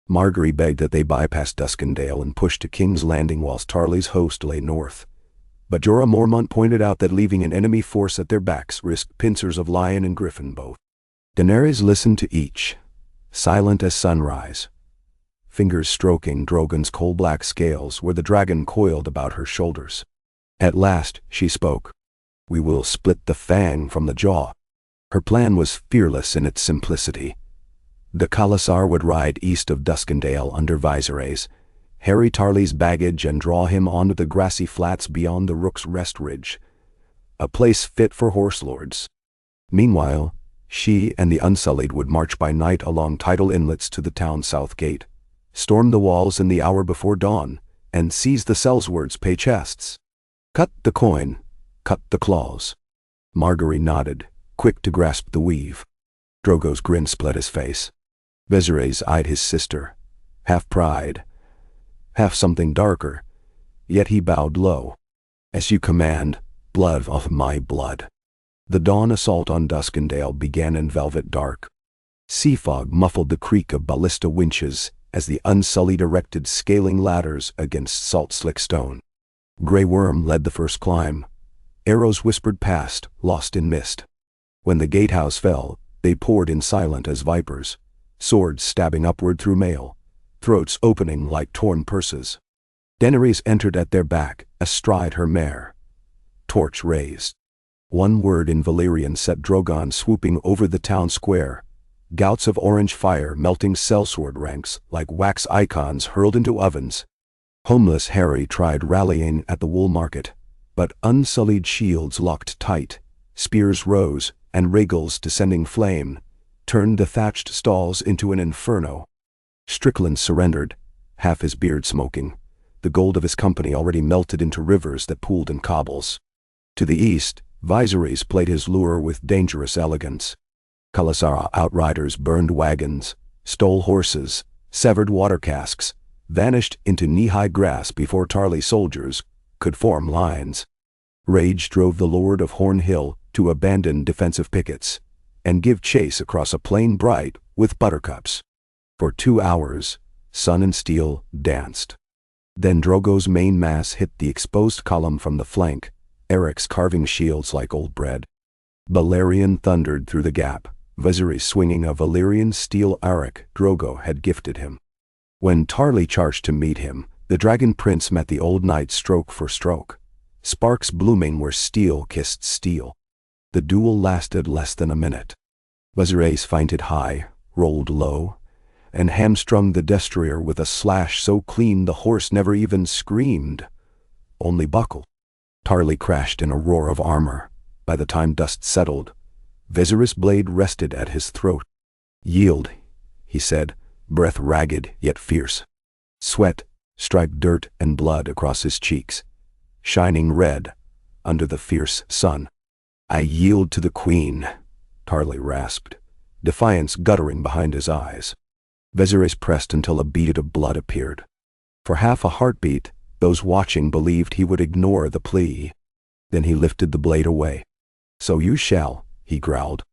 Margaery begged that they bypass Duskendale and push to King's Landing whilst Tarly's host lay north. But Jorah Mormont pointed out that leaving an enemy force at their backs risked pincers of lion and griffin both. Daenerys listened to each, silent as sunrise, fingers stroking Drogon's coal-black scales where the dragon coiled about her shoulders. At last she spoke. "We will split the fang from the jaw." Her plan was fearless in its simplicity. The Khalasar would ride east of Duskendale under Viserys, harry Tarly's baggage and draw him onto the grassy flats beyond the Rook's Rest Ridge, a place fit for horse lords. Meanwhile, she and the Unsullied would march by night along tidal inlets to the town's south gate, storm the walls in the hour before dawn, and seize the sellswords' pay chests. Cut the coin, cut the claws. Margaery nodded, quick to grasp the weave. Drogo's grin split his face. Viserys eyed his sister, half pride, half something darker, yet he bowed low. "As you command, blood of my blood." The dawn assault on Duskendale began in velvet dark. Sea fog muffled the creak of ballista winches as the Unsullied erected scaling ladders against salt-slick stone. Grey Worm led the first climb. Arrows whispered past, lost in mist. When the gatehouse fell, they poured in silent as vipers, swords stabbing upward through mail, throats opening like torn purses. Daenerys entered at their back, astride her mare. Torch raised. One word in Valyrian set Drogon swooping over the town square. Gouts of orange fire melting sellsword ranks like wax icons hurled into ovens. Homeless Harry tried rallying at the wool market, but unsullied shields locked tight, spears rose, and Rhaegal's descending flame turned the thatched stalls into an inferno. Strickland surrendered, half his beard smoking, the gold of his company already melted into rivers that pooled in cobbles. To the east, Viserys played his lure with dangerous elegance. Khalasar outriders burned wagons, stole horses, severed water casks, vanished into knee-high grass before Tarly soldiers could form lines. Rage drove the Lord of Horn Hill to abandon defensive pickets and give chase across a plain bright with buttercups. For 2 hours, sun and steel danced. Then Drogo's main mass hit the exposed column from the flank, Eric's carving shields like old bread. Balerion thundered through the gap, Viserys swinging a Valyrian steel arak Drogo had gifted him. When Tarly charged to meet him, the Dragon Prince met the old knight stroke for stroke, sparks blooming where steel kissed steel. The duel lasted less than a minute. Viserys feinted high, rolled low, and hamstrung the destrier with a slash so clean the horse never even screamed, only buckled. Tarly crashed in a roar of armor. By the time dust settled, Viserys' blade rested at his throat. "Yield," he said, breath ragged yet fierce. Sweat striped dirt and blood across his cheeks, shining red under the fierce sun. "I yield to the queen," Tarly rasped, defiance guttering behind his eyes. Viserys pressed until a bead of blood appeared. For half a heartbeat, those watching believed he would ignore the plea. Then he lifted the blade away. "So you shall," he growled.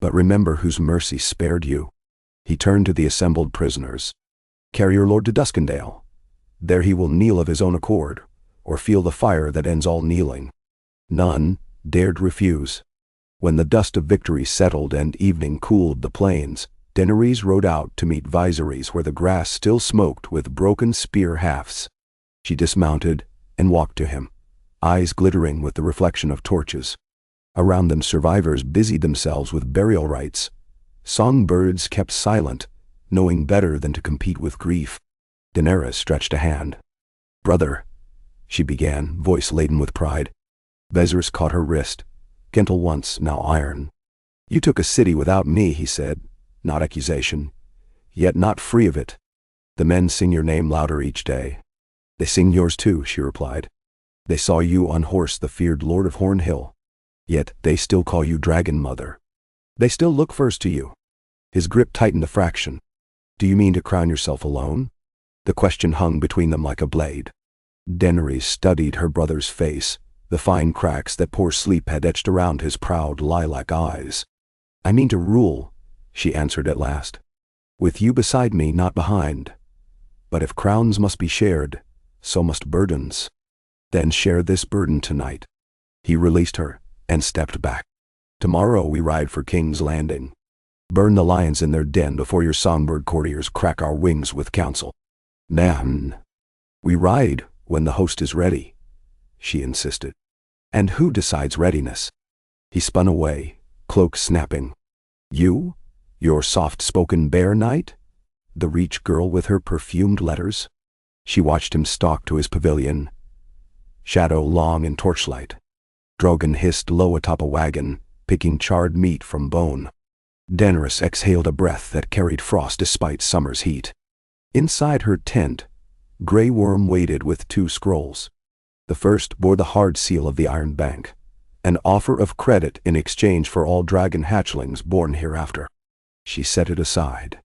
"But remember whose mercy spared you." He turned to the assembled prisoners. "Carry your lord to Duskendale. There he will kneel of his own accord, or feel the fire that ends all kneeling." None dared refuse. When the dust of victory settled and evening cooled the plains, Daenerys rode out to meet Viserys where the grass still smoked with broken spear hafts. She dismounted and walked to him, eyes glittering with the reflection of torches. Around them survivors busied themselves with burial rites. Songbirds kept silent, knowing better than to compete with grief. Daenerys stretched a hand. "Brother," she began, voice laden with pride. Viserys caught her wrist, gentle once, now iron. "You took a city without me," he said, not accusation, yet not free of it. "The men sing your name louder each day." "They sing yours too," she replied. "They saw you unhorse the feared Lord of Horn Hill. Yet they still call you Dragon Mother. They still look first to you." His grip tightened a fraction. "Do you mean to crown yourself alone?" The question hung between them like a blade. Daenerys studied her brother's face, the fine cracks that poor sleep had etched around his proud lilac eyes. "I mean to rule," she answered at last. "With you beside me, not behind. But if crowns must be shared, so must burdens. Then share this burden tonight." He released her and stepped back. "Tomorrow we ride for King's Landing. Burn the lions in their den before your songbird courtiers crack our wings with counsel." "Nan." "We ride when the host is ready," she insisted. "And who decides readiness?" He spun away, cloak snapping. "You? Your soft-spoken bear knight? The Reach girl with her perfumed letters?" She watched him stalk to his pavilion, shadow long in torchlight. Drogon hissed low atop a wagon, picking charred meat from bone. Daenerys exhaled a breath that carried frost despite summer's heat. Inside her tent, Grey Worm waited with 2 scrolls. The first bore the hard seal of the Iron Bank, an offer of credit in exchange for all dragon hatchlings born hereafter. She set it aside.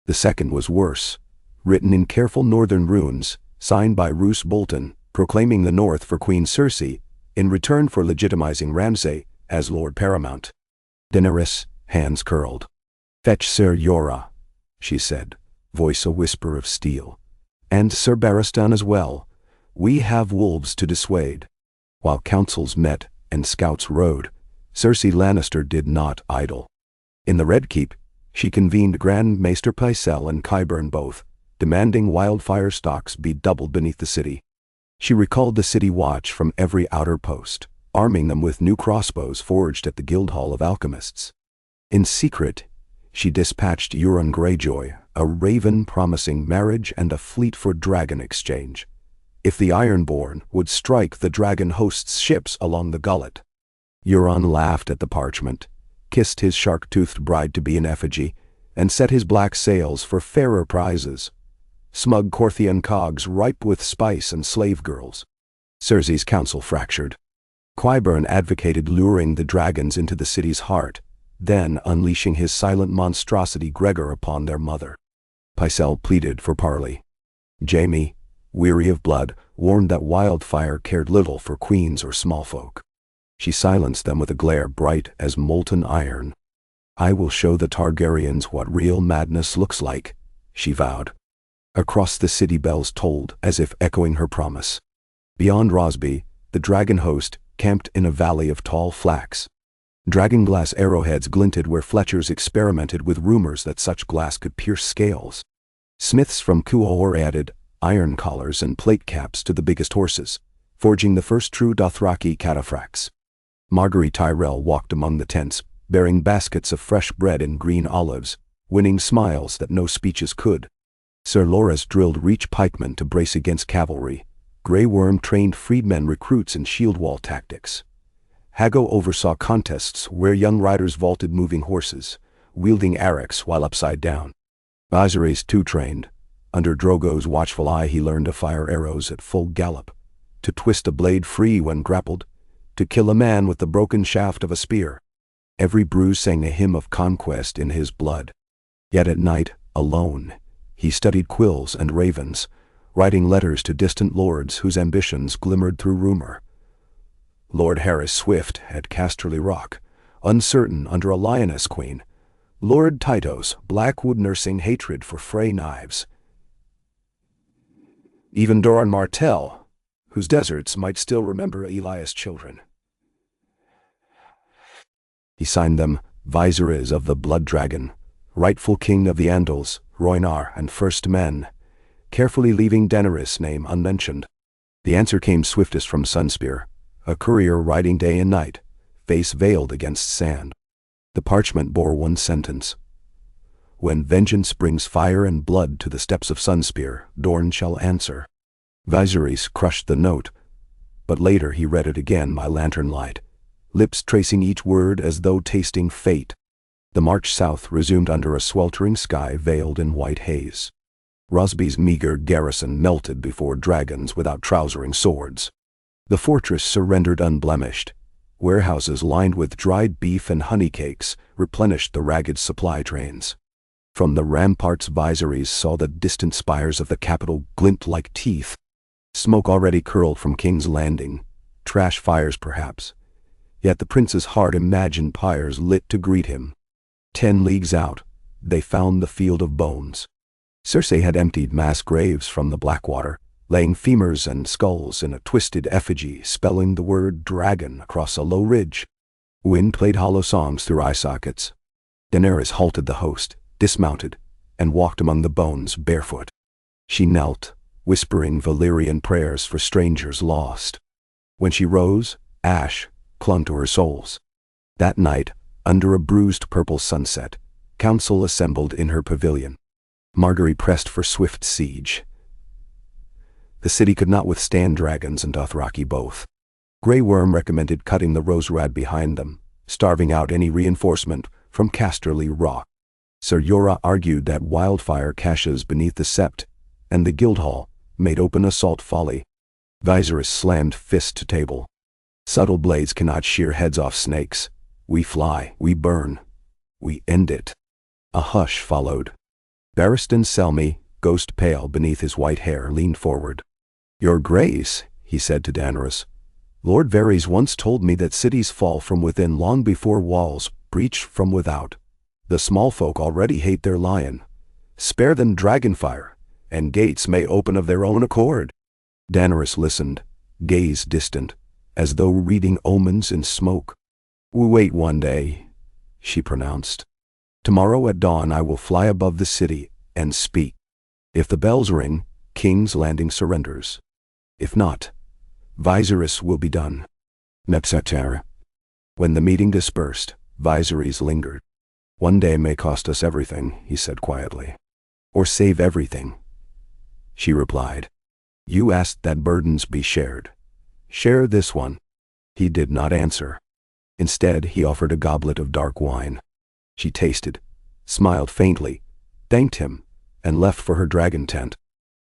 The second was worse, written in careful northern runes, signed by Roose Bolton, proclaiming the North for Queen Cersei, in return for legitimizing Ramsay as Lord Paramount. Daenerys, hands curled. "Fetch Ser Jorah," she said, voice a whisper of steel. "And Sir Barristan as well. We have wolves to dissuade." While councils met and scouts rode, Cersei Lannister did not idle. In the Red Keep, she convened Grand Maester Pycelle and Qyburn both, demanding wildfire stocks be doubled beneath the city. She recalled the city watch from every outer post, arming them with new crossbows forged at the Guildhall of Alchemists. In secret, she dispatched Euron Greyjoy, a raven promising marriage and a fleet for dragon exchange, if the Ironborn would strike the dragon host's ships along the gullet. Euron laughed at the parchment, kissed his shark-toothed bride-to-be in effigy, and set his black sails for fairer prizes. Smug Corthian cogs ripe with spice and slave girls. Cersei's council fractured. Qyburn advocated luring the dragons into the city's heart, then unleashing his silent monstrosity Gregor upon their mother. Pycelle pleaded for parley. Jaime, weary of blood, warned that wildfire cared little for queens or small folk. She silenced them with a glare bright as molten iron. "I will show the Targaryens what real madness looks like," she vowed. Across the city bells tolled as if echoing her promise. Beyond Rosby, the dragon host camped in a valley of tall flax. Dragonglass arrowheads glinted where Fletchers experimented with rumors that such glass could pierce scales. Smiths from Kuhor added iron collars and plate caps to the biggest horses, forging the first true Dothraki cataphracts. Marguerite Tyrell walked among the tents, bearing baskets of fresh bread and green olives, winning smiles that no speeches could. Sir Loras drilled reach pikemen to brace against cavalry. Grey Worm trained freedmen recruits in shield wall tactics. Hago oversaw contests where young riders vaulted moving horses, wielding arcs while upside down. Viserys too trained. Under Drogo's watchful eye he learned to fire arrows at full gallop, to twist a blade free when grappled, to kill a man with the broken shaft of a spear. Every bruise sang a hymn of conquest in his blood. Yet at night, alone, he studied quills and ravens, writing letters to distant lords whose ambitions glimmered through rumor. Lord Harris Swift at Casterly Rock, uncertain under a lioness queen. Lord Tytos, Blackwood nursing hatred for Frey knives. Even Doran Martell, whose deserts might still remember Elias' children. He signed them Viserys of the Blood Dragon, rightful king of the Andals, Rhoynar, and First Men, carefully leaving Daenerys' name unmentioned. The answer came swiftest from Sunspear, a courier riding day and night, face veiled against sand. The parchment bore one sentence. "When vengeance brings fire and blood to the steps of Sunspear, Dorne shall answer." Viserys crushed the note, but later he read it again by lantern light, lips tracing each word as though tasting fate. The march south resumed under a sweltering sky veiled in white haze. Rosby's meager garrison melted before dragons without trousering swords. The fortress surrendered unblemished. Warehouses lined with dried beef and honey cakes replenished the ragged supply trains. From the ramparts Viserys saw the distant spires of the capital glint like teeth. Smoke already curled from King's Landing, trash fires perhaps. Yet the prince's heart imagined pyres lit to greet him. 10 leagues out, they found the field of bones. Cersei had emptied mass graves from the Blackwater, laying femurs and skulls in a twisted effigy spelling the word dragon across a low ridge. Wind played hollow songs through eye sockets. Daenerys halted the host, dismounted, and walked among the bones barefoot. She knelt, whispering Valyrian prayers for strangers lost. When she rose, ash clung to her soles. That night, under a bruised purple sunset, council assembled in her pavilion. Marguerite pressed for swift siege. The city could not withstand dragons and Dothraki both. Grey Worm recommended cutting the Roserad behind them, starving out any reinforcement from Casterly Rock. Ser Jorah argued that wildfire caches beneath the sept, and the Guildhall made open assault folly. Viserys slammed fist to table. "Subtle blades cannot shear heads off snakes. We fly, we burn, we end it." A hush followed. Barristan Selmy, ghost pale beneath his white hair, leaned forward. "Your Grace," he said to Daenerys, "Lord Varys once told me that cities fall from within long before walls breach from without. The small folk already hate their lion. Spare them dragonfire, and gates may open of their own accord. Daenerys listened, gaze distant, as though reading omens in smoke. We wait one day, she pronounced. Tomorrow at dawn I will fly above the city and speak. If the bells ring, King's Landing surrenders. If not, Viserys will be done. Nepseter. When the meeting dispersed, Viserys lingered. One day may cost us everything, he said quietly. Or save everything. She replied. You asked that burdens be shared. Share this one. He did not answer. Instead, he offered a goblet of dark wine. She tasted, smiled faintly, thanked him, and left for her dragon tent.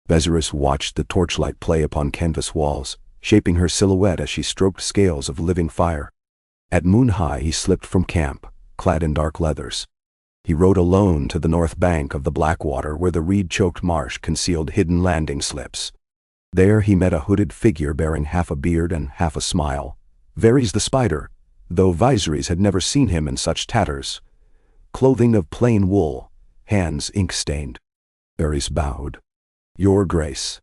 Viserys watched the torchlight play upon canvas walls, shaping her silhouette as she stroked scales of living fire. At moon high he slipped from camp, clad in dark leathers. He rode alone to the north bank of the Blackwater where the reed-choked marsh concealed hidden landing slips. There he met a hooded figure bearing half a beard and half a smile. Varys the Spider, though Viserys had never seen him in such tatters. Clothing of plain wool, hands ink-stained. Varys bowed. Your Grace.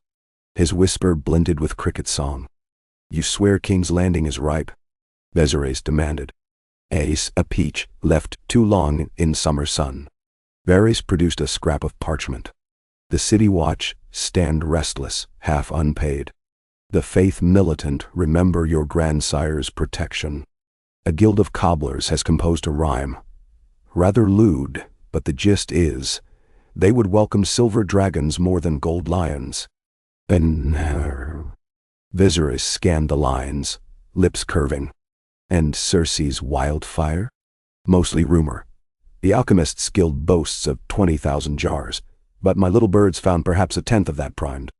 His whisper blended with cricket song. You swear King's Landing is ripe? Viserys demanded. A peach, left too long in summer sun. Varys produced a scrap of parchment. The city watch, stand restless, half unpaid. The faith militant, remember your grandsire's protection. A guild of cobblers has composed a rhyme. Rather lewd, but the gist is, they would welcome silver dragons more than gold lions. Viserys scanned the lines, lips curving. And Cersei's wildfire? Mostly rumor. The Alchemist's Guild boasts of 20,000 jars, but my little birds found perhaps a tenth of that primed.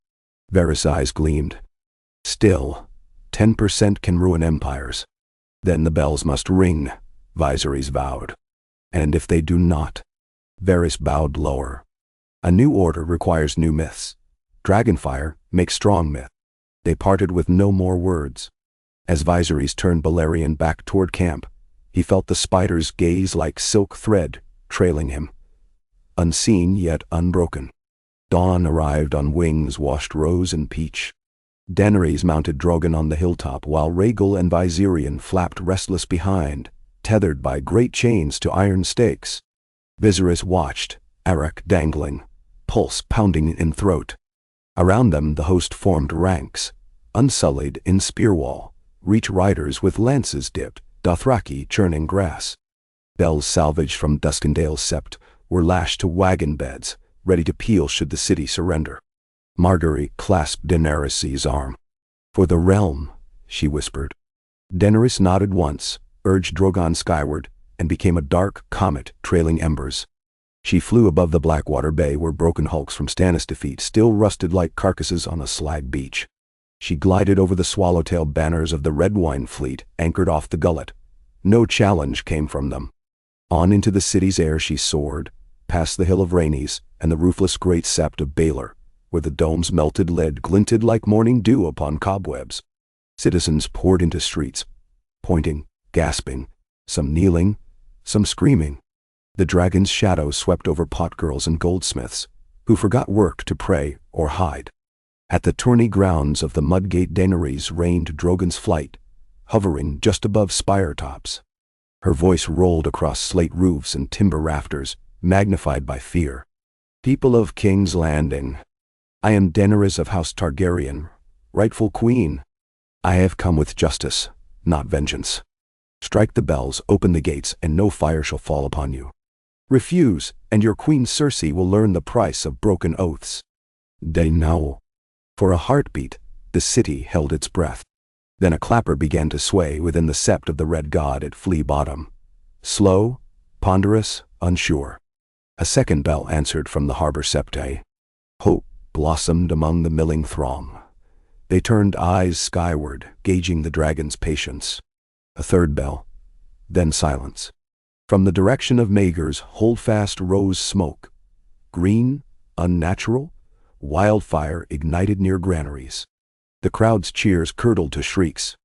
Varys' eyes gleamed. Still, 10% can ruin empires. Then the bells must ring, Viserys vowed. And if they do not? Varys bowed lower. A new order requires new myths. Dragonfire makes strong myth. They parted with no more words. As Viserys turned Balerion back toward camp, he felt the spider's gaze like silk thread trailing him. Unseen yet unbroken. Dawn arrived on wings washed rose and peach. Daenerys mounted Drogon on the hilltop while Rhaegal and Viserion flapped restless behind, tethered by great chains to iron stakes. Viserys watched, Arak dangling, pulse pounding in throat. Around them the host formed ranks, unsullied in spear wall. Reach riders with lances dipped, Dothraki churning grass. Bells salvaged from Duskendale's sept were lashed to wagon beds, ready to peal should the city surrender. Margaery clasped Daenerys' arm. For the realm, she whispered. Daenerys nodded once, urged Drogon skyward, and became a dark comet trailing embers. She flew above the Blackwater Bay where broken hulks from Stannis' defeat still rusted like carcasses on a slag beach. She glided over the swallowtail banners of the Red Wine fleet anchored off the gullet. No challenge came from them. On into the city's air she soared, past the hill of Rhaenys and the roofless great sept of Baelor, where the dome's melted lead glinted like morning dew upon cobwebs. Citizens poured into streets, pointing, gasping, some kneeling, some screaming. The dragon's shadow swept over potgirls and goldsmiths, who forgot work to pray or hide. At the tourney grounds of the Mudgate Daenerys reigned Drogon's flight, hovering just above spire tops. Her voice rolled across slate roofs and timber rafters, magnified by fear. People of King's Landing, I am Daenerys of House Targaryen, rightful queen. I have come with justice, not vengeance. Strike the bells, open the gates, and no fire shall fall upon you. Refuse, and your queen Cersei will learn the price of broken oaths. They know. For a heartbeat, the city held its breath. Then a clapper began to sway within the sept of the Red God at Flea Bottom. Slow, ponderous, unsure. A second bell answered from the harbor septae. Hope blossomed among the milling throng. They turned eyes skyward, gauging the dragon's patience. A third bell, then silence. From the direction of Maegor's holdfast rose smoke. Green, unnatural, wildfire ignited near granaries. The crowd's cheers curdled to shrieks.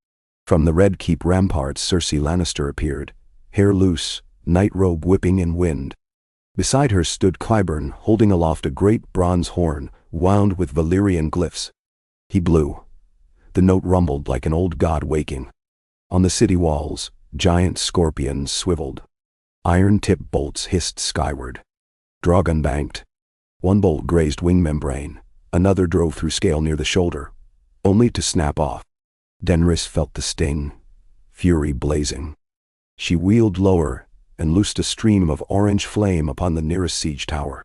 From the Red Keep ramparts Cersei Lannister appeared, hair loose, night robe whipping in wind. Beside her stood Qyburn, holding aloft a great bronze horn wound with Valyrian glyphs. He blew. The note rumbled like an old god waking. On the city walls, giant scorpions swiveled. Iron-tipped bolts hissed skyward. Drogon banked. One bolt grazed wing membrane, another drove through scale near the shoulder, only to snap off. Daenerys felt the sting, fury blazing. She wheeled lower and loosed a stream of orange flame upon the nearest siege tower.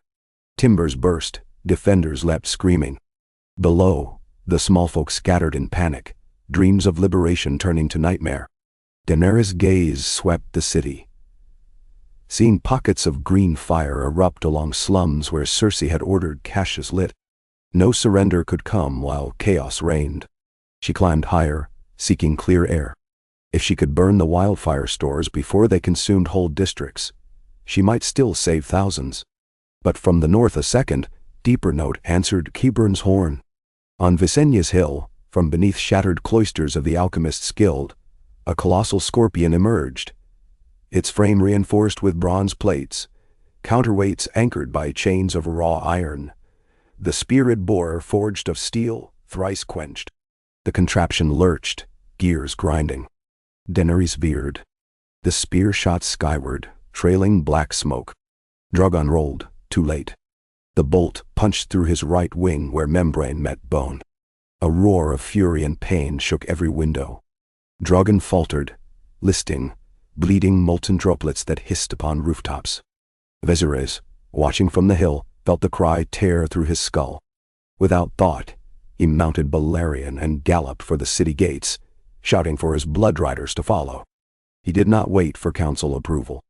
Timbers burst, defenders leapt screaming. Below, the small folk scattered in panic, dreams of liberation turning to nightmare. Daenerys' gaze swept the city, seeing pockets of green fire erupt along slums where Cersei had ordered caches lit. No surrender could come while chaos reigned. She climbed higher, seeking clear air. If she could burn the wildfire stores before they consumed whole districts, she might still save thousands. But from the north a second, deeper note answered Qyburn's horn. On Visenya's hill, from beneath shattered cloisters of the Alchemist's Guild, a colossal scorpion emerged, its frame reinforced with bronze plates, counterweights anchored by chains of raw iron. The spear it bore forged of steel, thrice quenched. The contraption lurched, gears grinding. Daenerys veered. The spear shot skyward, trailing black smoke. Drogon rolled, too late. The bolt punched through his right wing where membrane met bone. A roar of fury and pain shook every window. Drogon faltered, listing, bleeding molten droplets that hissed upon rooftops. Viserys, watching from the hill, felt the cry tear through his skull. Without thought, he mounted Balerion and galloped for the city gates, shouting for his blood riders to follow. He did not wait for council approval.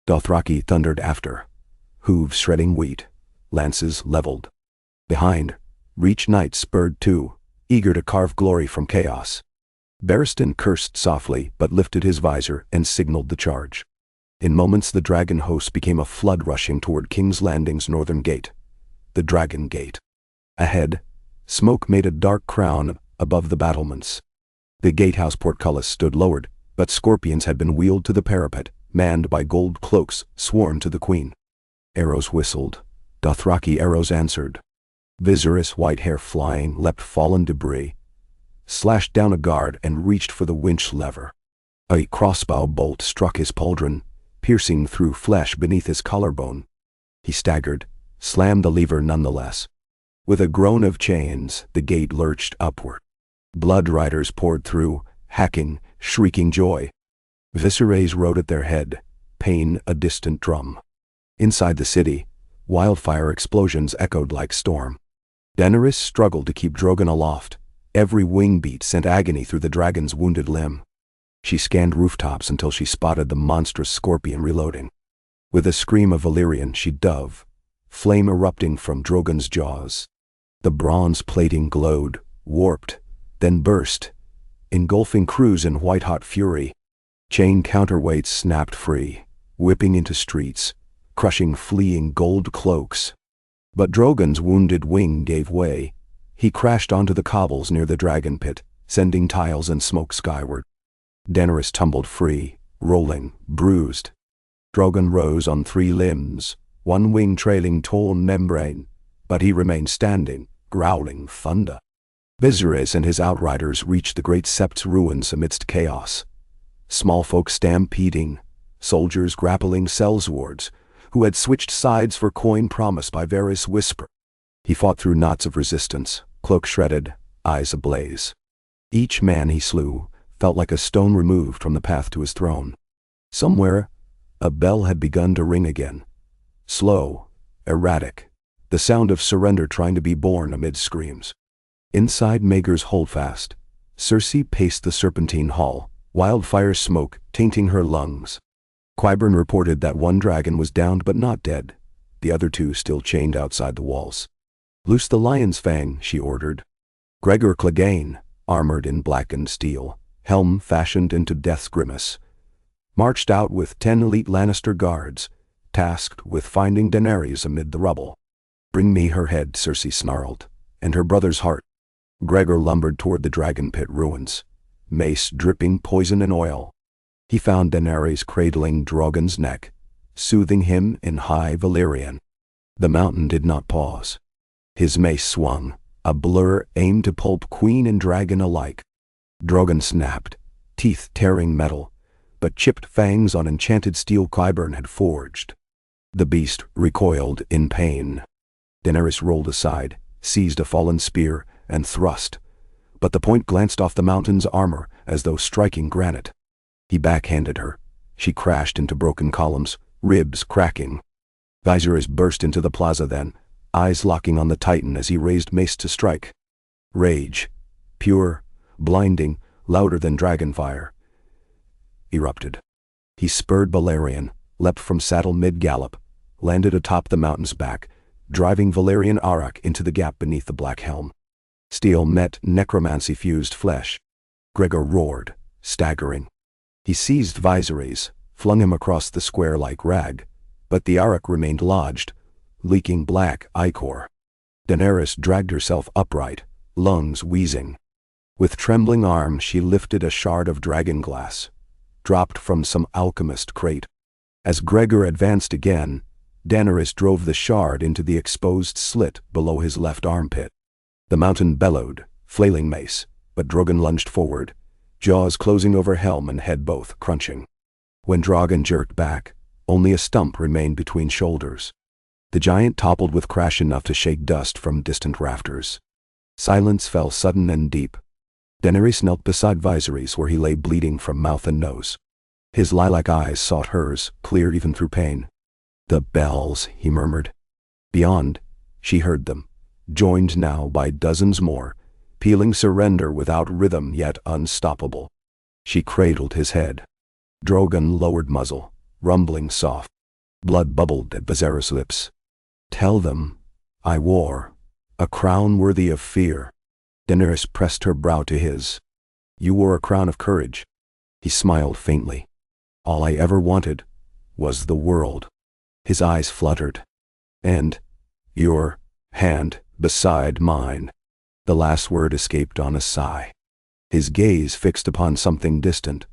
Dothraki thundered after, hooves shredding wheat, lances leveled. Behind, Reach knights spurred too, eager to carve glory from chaos. Barristan cursed softly but lifted his visor and signaled the charge. In moments the dragon host became a flood rushing toward King's Landing's northern gate, the Dragon Gate. Ahead, smoke made a dark crown above the battlements. The gatehouse portcullis stood lowered, but scorpions had been wheeled to the parapet, manned by gold cloaks sworn to the queen. Arrows whistled. Dothraki arrows answered. Viserys, white hair flying, leapt fallen debris, slashed down a guard and reached for the winch lever. A crossbow bolt struck his pauldron, piercing through flesh beneath his collarbone. He staggered, slammed the lever nonetheless. With a groan of chains, the gate lurched upward. Blood riders poured through, hacking, shrieking joy. Viserys rode at their head, pain a distant drum. Inside the city, wildfire explosions echoed like storm. Daenerys struggled to keep Drogon aloft. Every wing beat sent agony through the dragon's wounded limb. She scanned rooftops until she spotted the monstrous scorpion reloading. With a scream of Valyrian, she dove, flame erupting from Drogon's jaws. The bronze plating glowed, warped, then burst, engulfing crews in white-hot fury. Chain counterweights snapped free, whipping into streets, crushing fleeing gold cloaks. But Drogon's wounded wing gave way. He crashed onto the cobbles near the dragon pit, sending tiles and smoke skyward. Daenerys tumbled free, rolling, bruised. Drogon rose on 3 limbs, one wing trailing torn membrane, but he remained standing, growling thunder. Viserys and his outriders reached the great sept's ruins amidst chaos. Small folk stampeding, soldiers grappling sellswards, who had switched sides for coin promised by Varys' whisper. He fought through knots of resistance, cloak shredded, eyes ablaze. Each man he slew felt like a stone removed from the path to his throne. Somewhere, a bell had begun to ring again. Slow, erratic, the sound of surrender trying to be born amid screams. Inside Maegor's holdfast, Cersei paced the serpentine hall, wildfire smoke tainting her lungs. Qyburn reported that one dragon was downed but not dead, the other 2 still chained outside the walls. "Loose the lion's fang," she ordered. Gregor Clegane, armored in blackened steel, helm fashioned into death's grimace, marched out with 10 elite Lannister guards, tasked with finding Daenerys amid the rubble. "Bring me her head," Cersei snarled, "and her brother's heart." Gregor lumbered toward the dragon pit ruins, mace dripping poison and oil. He found Daenerys cradling Drogon's neck, soothing him in high Valyrian. The mountain did not pause. His mace swung, a blur aimed to pulp queen and dragon alike. Drogon snapped, teeth tearing metal, but chipped fangs on enchanted steel Qyburn had forged. The beast recoiled in pain. Daenerys rolled aside, seized a fallen spear, and thrust, but the point glanced off the mountain's armor as though striking granite. He backhanded her. She crashed into broken columns, ribs cracking. Viserys burst into the plaza then, eyes locking on the Titan as he raised mace to strike. Rage, pure, blinding, louder than dragonfire, erupted. He spurred Balerion, leapt from saddle mid-gallop, landed atop the mountain's back, driving Valyrian Arak into the gap beneath the black helm. Steel met necromancy-fused flesh. Gregor roared, staggering. He seized Viserys, flung him across the square like rag, but the Arak remained lodged, leaking black ichor. Daenerys dragged herself upright, lungs wheezing. With trembling arm she lifted a shard of dragon glass, dropped from some alchemist crate. As Gregor advanced again, Daenerys drove the shard into the exposed slit below his left armpit. The mountain bellowed, flailing mace, but Drogon lunged forward, jaws closing over helm and head both crunching. When Drogon jerked back, only a stump remained between shoulders. The giant toppled with crash enough to shake dust from distant rafters. Silence fell sudden and deep. Daenerys knelt beside Viserys where he lay bleeding from mouth and nose. His lilac eyes sought hers, clear even through pain. "The bells," he murmured. Beyond, she heard them, joined now by dozens more, pealing surrender without rhythm yet unstoppable. She cradled his head. Drogon lowered muzzle, rumbling soft. Blood bubbled at Viserys' lips. "Tell them, I wore a crown worthy of fear." Daenerys pressed her brow to his. "You wore a crown of courage." He smiled faintly. "All I ever wanted was the world." His eyes fluttered. "And your hand beside mine." The last word escaped on a sigh. His gaze fixed upon something distant,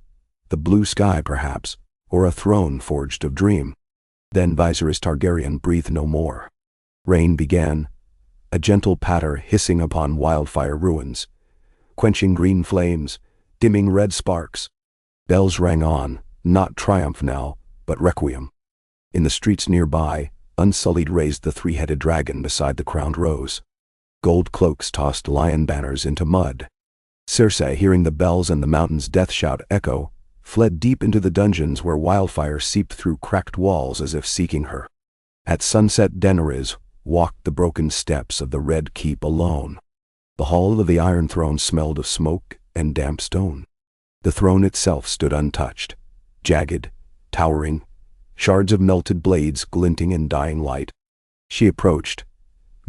the blue sky perhaps, or a throne forged of dream. Then Viserys Targaryen breathed no more. Rain began, a gentle patter hissing upon wildfire ruins, quenching green flames, dimming red sparks. Bells rang on, not triumph now, but requiem. In the streets nearby, unsullied raised the three-headed dragon beside the crowned rose. Gold cloaks tossed lion banners into mud. Cersei, hearing the bells and the mountain's death shout echo, fled deep into the dungeons where wildfire seeped through cracked walls as if seeking her. At sunset Daenerys walked the broken steps of the Red Keep alone. The hall of the Iron Throne smelled of smoke and damp stone. The throne itself stood untouched, jagged, towering, shards of melted blades glinting in dying light. She approached,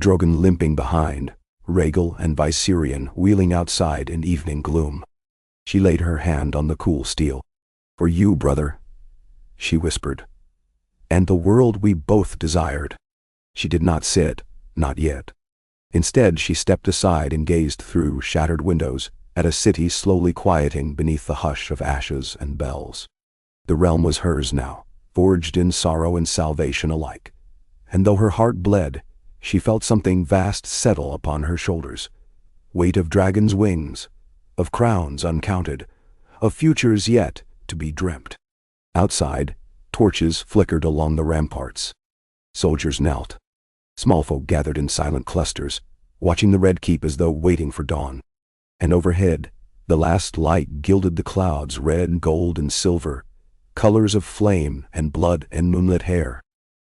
Drogon limping behind, Rhaegal and Viserion wheeling outside in evening gloom. She laid her hand on the cool steel. "For you, brother," she whispered, "and the world we both desired." She did not sit, not yet. Instead, she stepped aside and gazed through shattered windows at a city slowly quieting beneath the hush of ashes and bells. The realm was hers now, forged in sorrow and salvation alike. And though her heart bled, she felt something vast settle upon her shoulders. Weight of dragons' wings, of crowns uncounted, of futures yet to be dreamt. Outside, torches flickered along the ramparts. Soldiers knelt. Small folk gathered in silent clusters, watching the Red Keep as though waiting for dawn. And overhead, the last light gilded the clouds, red, gold, and silver, colors of flame and blood and moonlit hair.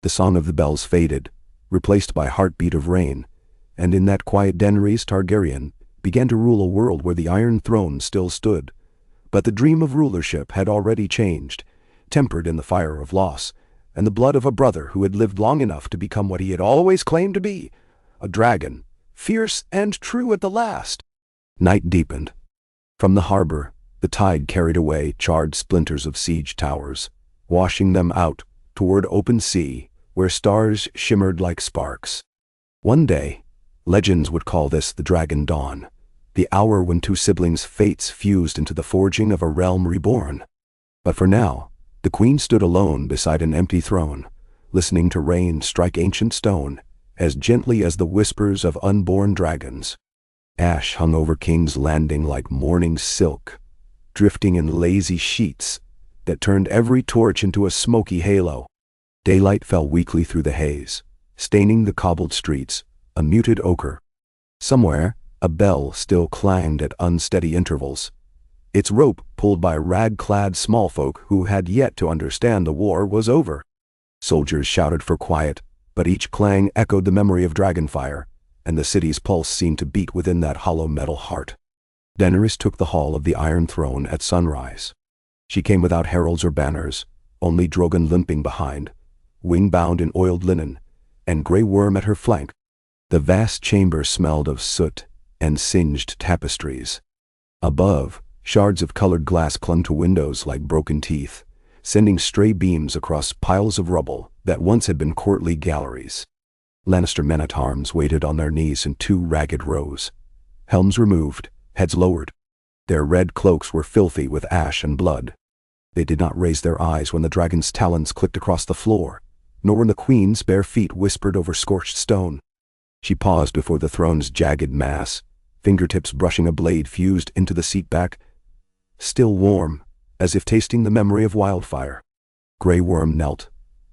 The song of the bells faded, replaced by heartbeat of rain, and in that quiet Daenerys Targaryen began to rule a world where the Iron Throne still stood. But the dream of rulership had already changed, tempered in the fire of loss, and the blood of a brother who had lived long enough to become what he had always claimed to be, a dragon, fierce and true at the last. Night deepened. From the harbor, the tide carried away charred splinters of siege towers, washing them out toward open sea, where stars shimmered like sparks. One day, legends would call this the Dragon Dawn, the hour when two siblings' fates fused into the forging of a realm reborn. But for now, The queen stood alone beside an empty throne, listening to rain strike ancient stone, as gently as the whispers of unborn dragons. Ash hung over King's Landing like morning silk, drifting in lazy sheets that turned every torch into a smoky halo. Daylight fell weakly through the haze, staining the cobbled streets, a muted ochre. Somewhere, a bell still clanged at unsteady intervals, its rope pulled by rag-clad smallfolk who had yet to understand the war was over. Soldiers shouted for quiet, but each clang echoed the memory of dragonfire, and the city's pulse seemed to beat within that hollow metal heart. Daenerys took the hall of the Iron Throne at sunrise. She came without heralds or banners, only Drogon limping behind, wing-bound in oiled linen, and Grey Worm at her flank. The vast chamber smelled of soot and singed tapestries. Above, shards of colored glass clung to windows like broken teeth, sending stray beams across piles of rubble that once had been courtly galleries. Lannister men-at-arms waited on their knees in 2 ragged rows, helms removed, heads lowered. Their red cloaks were filthy with ash and blood. They did not raise their eyes when the dragon's talons clicked across the floor, nor when the queen's bare feet whispered over scorched stone. She paused before the throne's jagged mass, fingertips brushing a blade fused into the seat back, still warm, as if tasting the memory of wildfire. Grey Worm knelt,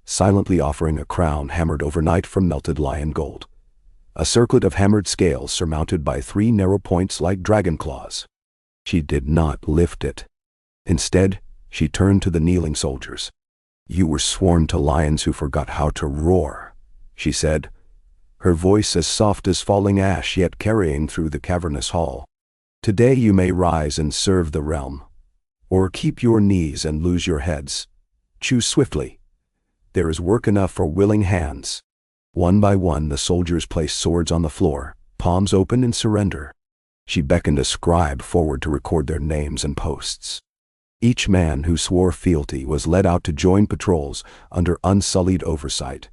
silently offering a crown hammered overnight from melted lion gold, a circlet of hammered scales surmounted by 3 narrow points like dragon claws. She did not lift it. Instead, she turned to the kneeling soldiers. "You were sworn to lions who forgot how to roar," she said, her voice as soft as falling ash yet carrying through the cavernous hall. "Today you may rise and serve the realm, or keep your knees and lose your heads. Choose swiftly. There is work enough for willing hands." One by one the soldiers placed swords on the floor, palms open in surrender. She beckoned a scribe forward to record their names and posts. Each man who swore fealty was led out to join patrols under unsullied oversight.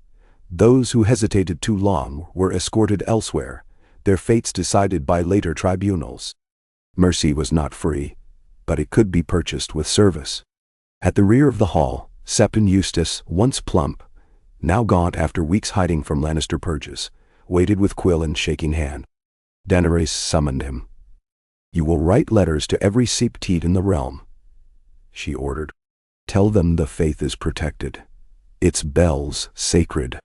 Those who hesitated too long were escorted elsewhere, their fates decided by later tribunals. Mercy was not free, but it could be purchased with service. At the rear of the hall, Septon Eustace, once plump, now gaunt after weeks hiding from Lannister purges, waited with quill in shaking hand. Daenerys summoned him. "You will write letters to every Seepteed in the realm," she ordered. "Tell them the faith is protected, its bells sacred.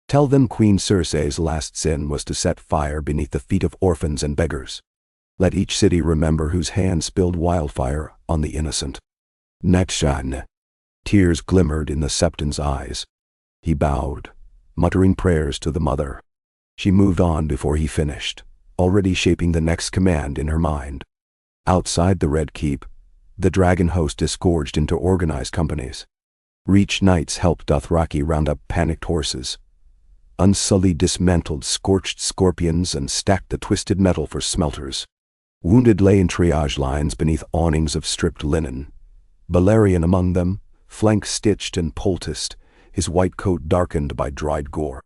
Tell them Queen Cersei's last sin was to set fire beneath the feet of orphans and beggars. Let each city remember whose hand spilled wildfire on the innocent." Nexan. Tears glimmered in the Septon's eyes. He bowed, muttering prayers to the mother. She moved on before he finished, already shaping the next command in her mind. Outside the Red Keep, the dragon host disgorged into organized companies. Reach knights helped Dothraki round up panicked horses. Unsullied dismantled scorched scorpions and stacked the twisted metal for smelters. Wounded lay in triage lines beneath awnings of stripped linen. Balerion among them, flank-stitched and poulticed, his white coat darkened by dried gore.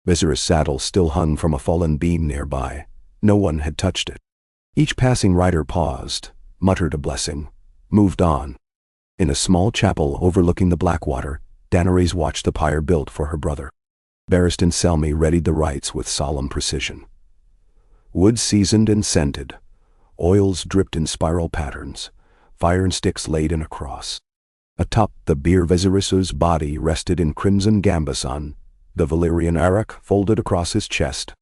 Viserys' saddle still hung from a fallen beam nearby. No one had touched it. Each passing rider paused, muttered a blessing, moved on. In a small chapel overlooking the Blackwater, Daenerys watched the pyre built for her brother. Barristan Selmy readied the rites with solemn precision. Wood seasoned and scented, oils dripped in spiral patterns, fire and sticks laid in a cross. Atop the bier Viserys' body rested in crimson gambeson, the Valyrian arak folded across his chest.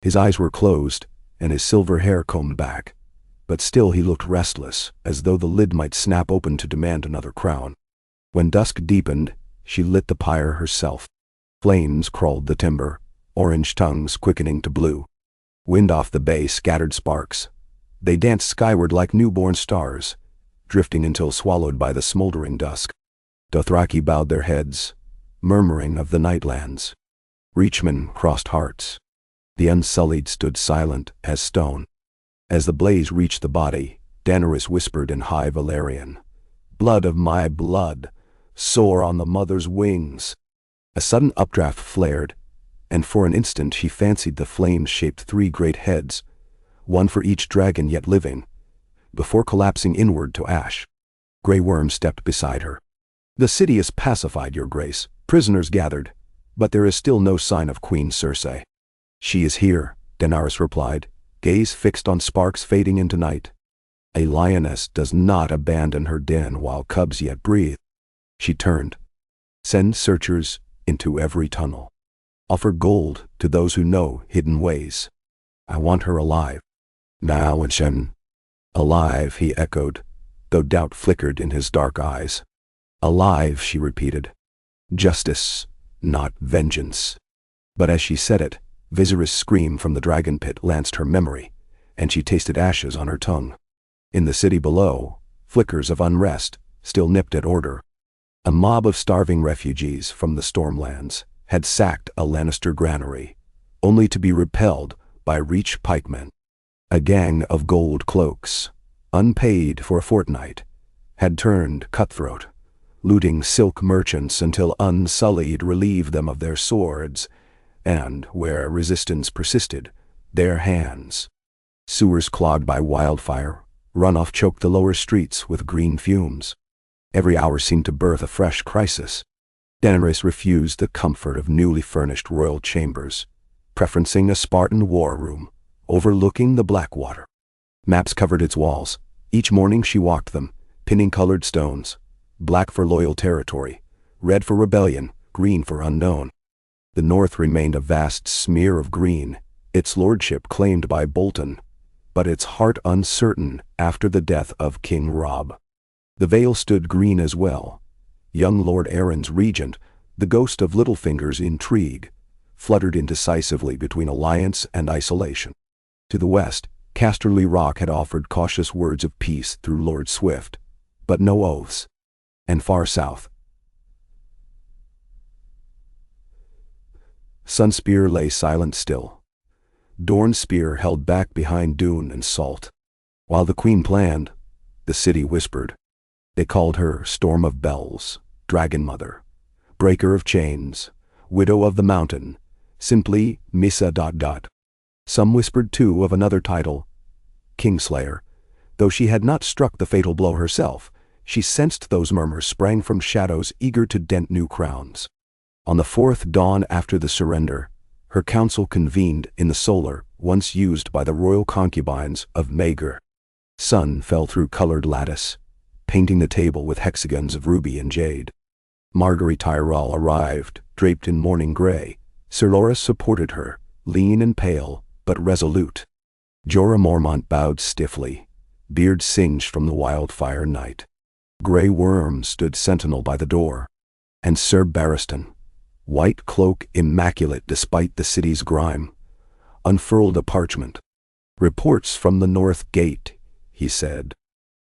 His eyes were closed, and his silver hair combed back, but still he looked restless, as though the lid might snap open to demand another crown. When dusk deepened, she lit the pyre herself. Flames crawled the timber, orange tongues quickening to blue. Wind off the bay scattered sparks. They danced skyward like newborn stars, drifting until swallowed by the smoldering dusk. Dothraki bowed their heads, murmuring of the nightlands. Reachmen crossed hearts. The Unsullied stood silent as stone. As the blaze reached the body, Daenerys whispered in high Valyrian, "Blood of my blood, soar on the mother's wings." A sudden updraft flared, and for an instant she fancied the flames shaped 3 great heads, one for each dragon yet living, before collapsing inward to ash. Grey Worm stepped beside her. "The city is pacified, your grace, prisoners gathered, but there is still no sign of Queen Cersei." "She is here," Daenerys replied, gaze fixed on sparks fading into night. "A lioness does not abandon her den while cubs yet breathe." She turned. "Send searchers into every tunnel. Offer gold to those who know hidden ways. I want her alive." "Now and Shen." "Alive," he echoed, though doubt flickered in his dark eyes. "Alive," she repeated. "Justice, not vengeance." But as she said it, Viserys' scream from the dragon pit lanced her memory, and she tasted ashes on her tongue. In the city below, flickers of unrest still nipped at order. A mob of starving refugees from the Stormlands had sacked a Lannister granary, only to be repelled by Reach pikemen. A gang of gold cloaks, unpaid for a fortnight, had turned cutthroat, looting silk merchants until Unsullied relieved them of their swords, and, where resistance persisted, their hands. Sewers clogged by wildfire, runoff choked the lower streets with green fumes. Every hour seemed to birth a fresh crisis. Daenerys refused the comfort of newly furnished royal chambers, preferencing a Spartan war room overlooking the Blackwater. Maps covered its walls. Each morning she walked them, pinning colored stones, black for loyal territory, red for rebellion, green for unknown. The north remained a vast smear of green, its lordship claimed by Bolton, but its heart uncertain after the death of King Robb. The Vale stood green as well. Young Lord Aaron's regent, the ghost of Littlefinger's intrigue, fluttered indecisively between alliance and isolation. To the west, Casterly Rock had offered cautious words of peace through Lord Swift, but no oaths. And far south, Sunspear lay silent still. Dorne's spear held back behind dune and salt. While the queen planned, the city whispered. They called her Storm of Bells, Dragon Mother, Breaker of Chains, Widow of the Mountain, simply Missa. Some whispered too of another title, Kingslayer. Though she had not struck the fatal blow herself, she sensed those murmurs sprang from shadows eager to dent new crowns. On the fourth dawn after the surrender, her council convened in the solar once used by the royal concubines of Maegor. Sun fell through colored lattice, painting the table with hexagons of ruby and jade. Margaery Tyrell arrived, draped in mourning gray. Sir Loras supported her, lean and pale, but resolute. Jorah Mormont bowed stiffly, beard singed from the wildfire night. Grey Worm stood sentinel by the door. And Sir Barristan, white cloak immaculate despite the city's grime, unfurled a parchment. "Reports from the North Gate," he said.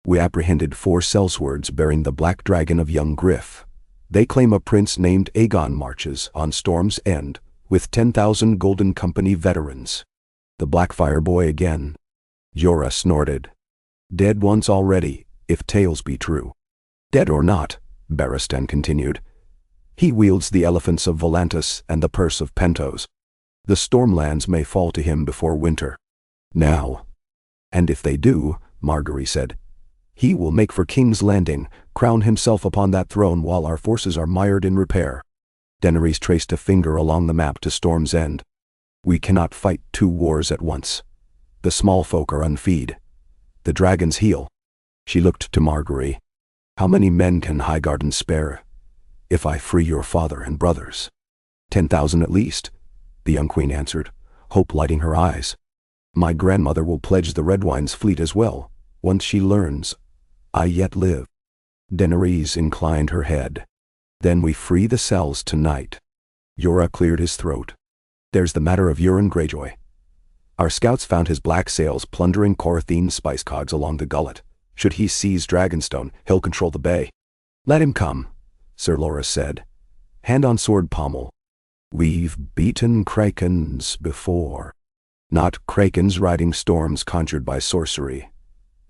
"We apprehended 4 sellswords bearing the Black Dragon of Young Griff. They claim a prince named Aegon marches on Storm's End with 10,000 Golden Company veterans." The Blackfire boy again. Jorah snorted. "Dead once already, if tales be true." "Dead or not," Barristan continued, "he wields the elephants of Volantis and the purse of Pentos. The Stormlands may fall to him before winter. Now." "And if they do," Margaery said, "he will make for King's Landing, crown himself upon that throne while our forces are mired in repair." Daenerys traced a finger along the map to Storm's End. "We cannot fight 2 wars at once. The small folk are unfeed. The dragons heal." She looked to Margaery. "How many men can Highgarden spare, if I free your father and brothers?" 10,000 at least," the young queen answered, hope lighting her eyes. "My grandmother will pledge the Redwyne's fleet as well, once she learns I yet live." Daenerys inclined her head. "Then we free the cells tonight." Jorah cleared his throat. "There's the matter of Euron Greyjoy. Our scouts found his black sails plundering Corathene's spice cogs along the gullet. Should he seize Dragonstone, he'll control the bay." "Let him come," Sir Loras said, hand on sword pommel. "We've beaten krakens before." "Not krakens riding storms conjured by sorcery,"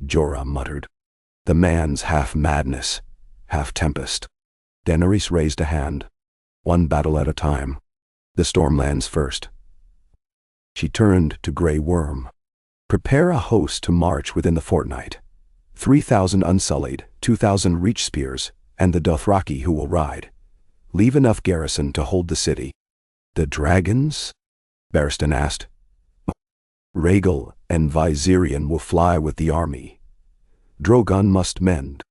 Jorah muttered. "The man's half madness, half tempest." Daenerys raised a hand. "One battle at a time. The Stormlands first." She turned to Grey Worm. "Prepare a host to march within the fortnight. 3,000 Unsullied, 2,000 Reach spears, and the Dothraki who will ride. Leave enough garrison to hold the city." "The dragons?" Barristan asked. "Rhaegal and Viserion will fly with the army. Drogon must mend."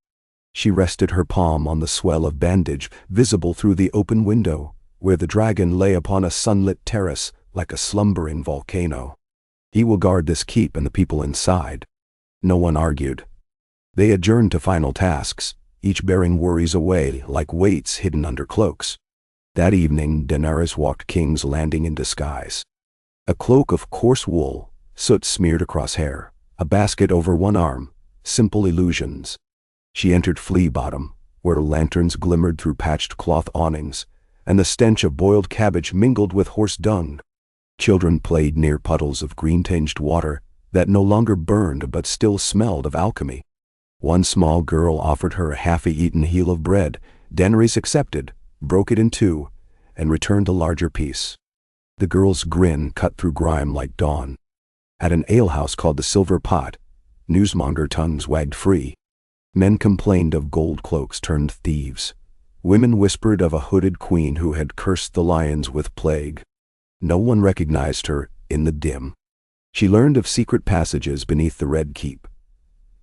She rested her palm on the swell of bandage visible through the open window, where the dragon lay upon a sunlit terrace like a slumbering volcano. "He will guard this keep and the people inside." No one argued. They adjourned to final tasks, each bearing worries away like weights hidden under cloaks. That evening Daenerys walked King's Landing in disguise. A cloak of coarse wool, soot smeared across hair, a basket over one arm, simple illusions. She entered Flea Bottom, where lanterns glimmered through patched cloth awnings, and the stench of boiled cabbage mingled with horse dung. Children played near puddles of green-tinged water that no longer burned but still smelled of alchemy. One small girl offered her a half-eaten heel of bread. Daenerys accepted, broke it in two, and returned a larger piece. The girl's grin cut through grime like dawn. At an alehouse called the Silver Pot, newsmonger tongues wagged free. Men complained of gold cloaks turned thieves. Women whispered of a hooded queen who had cursed the lions with plague. No one recognized her in the dim. She learned of secret passages beneath the Red Keep.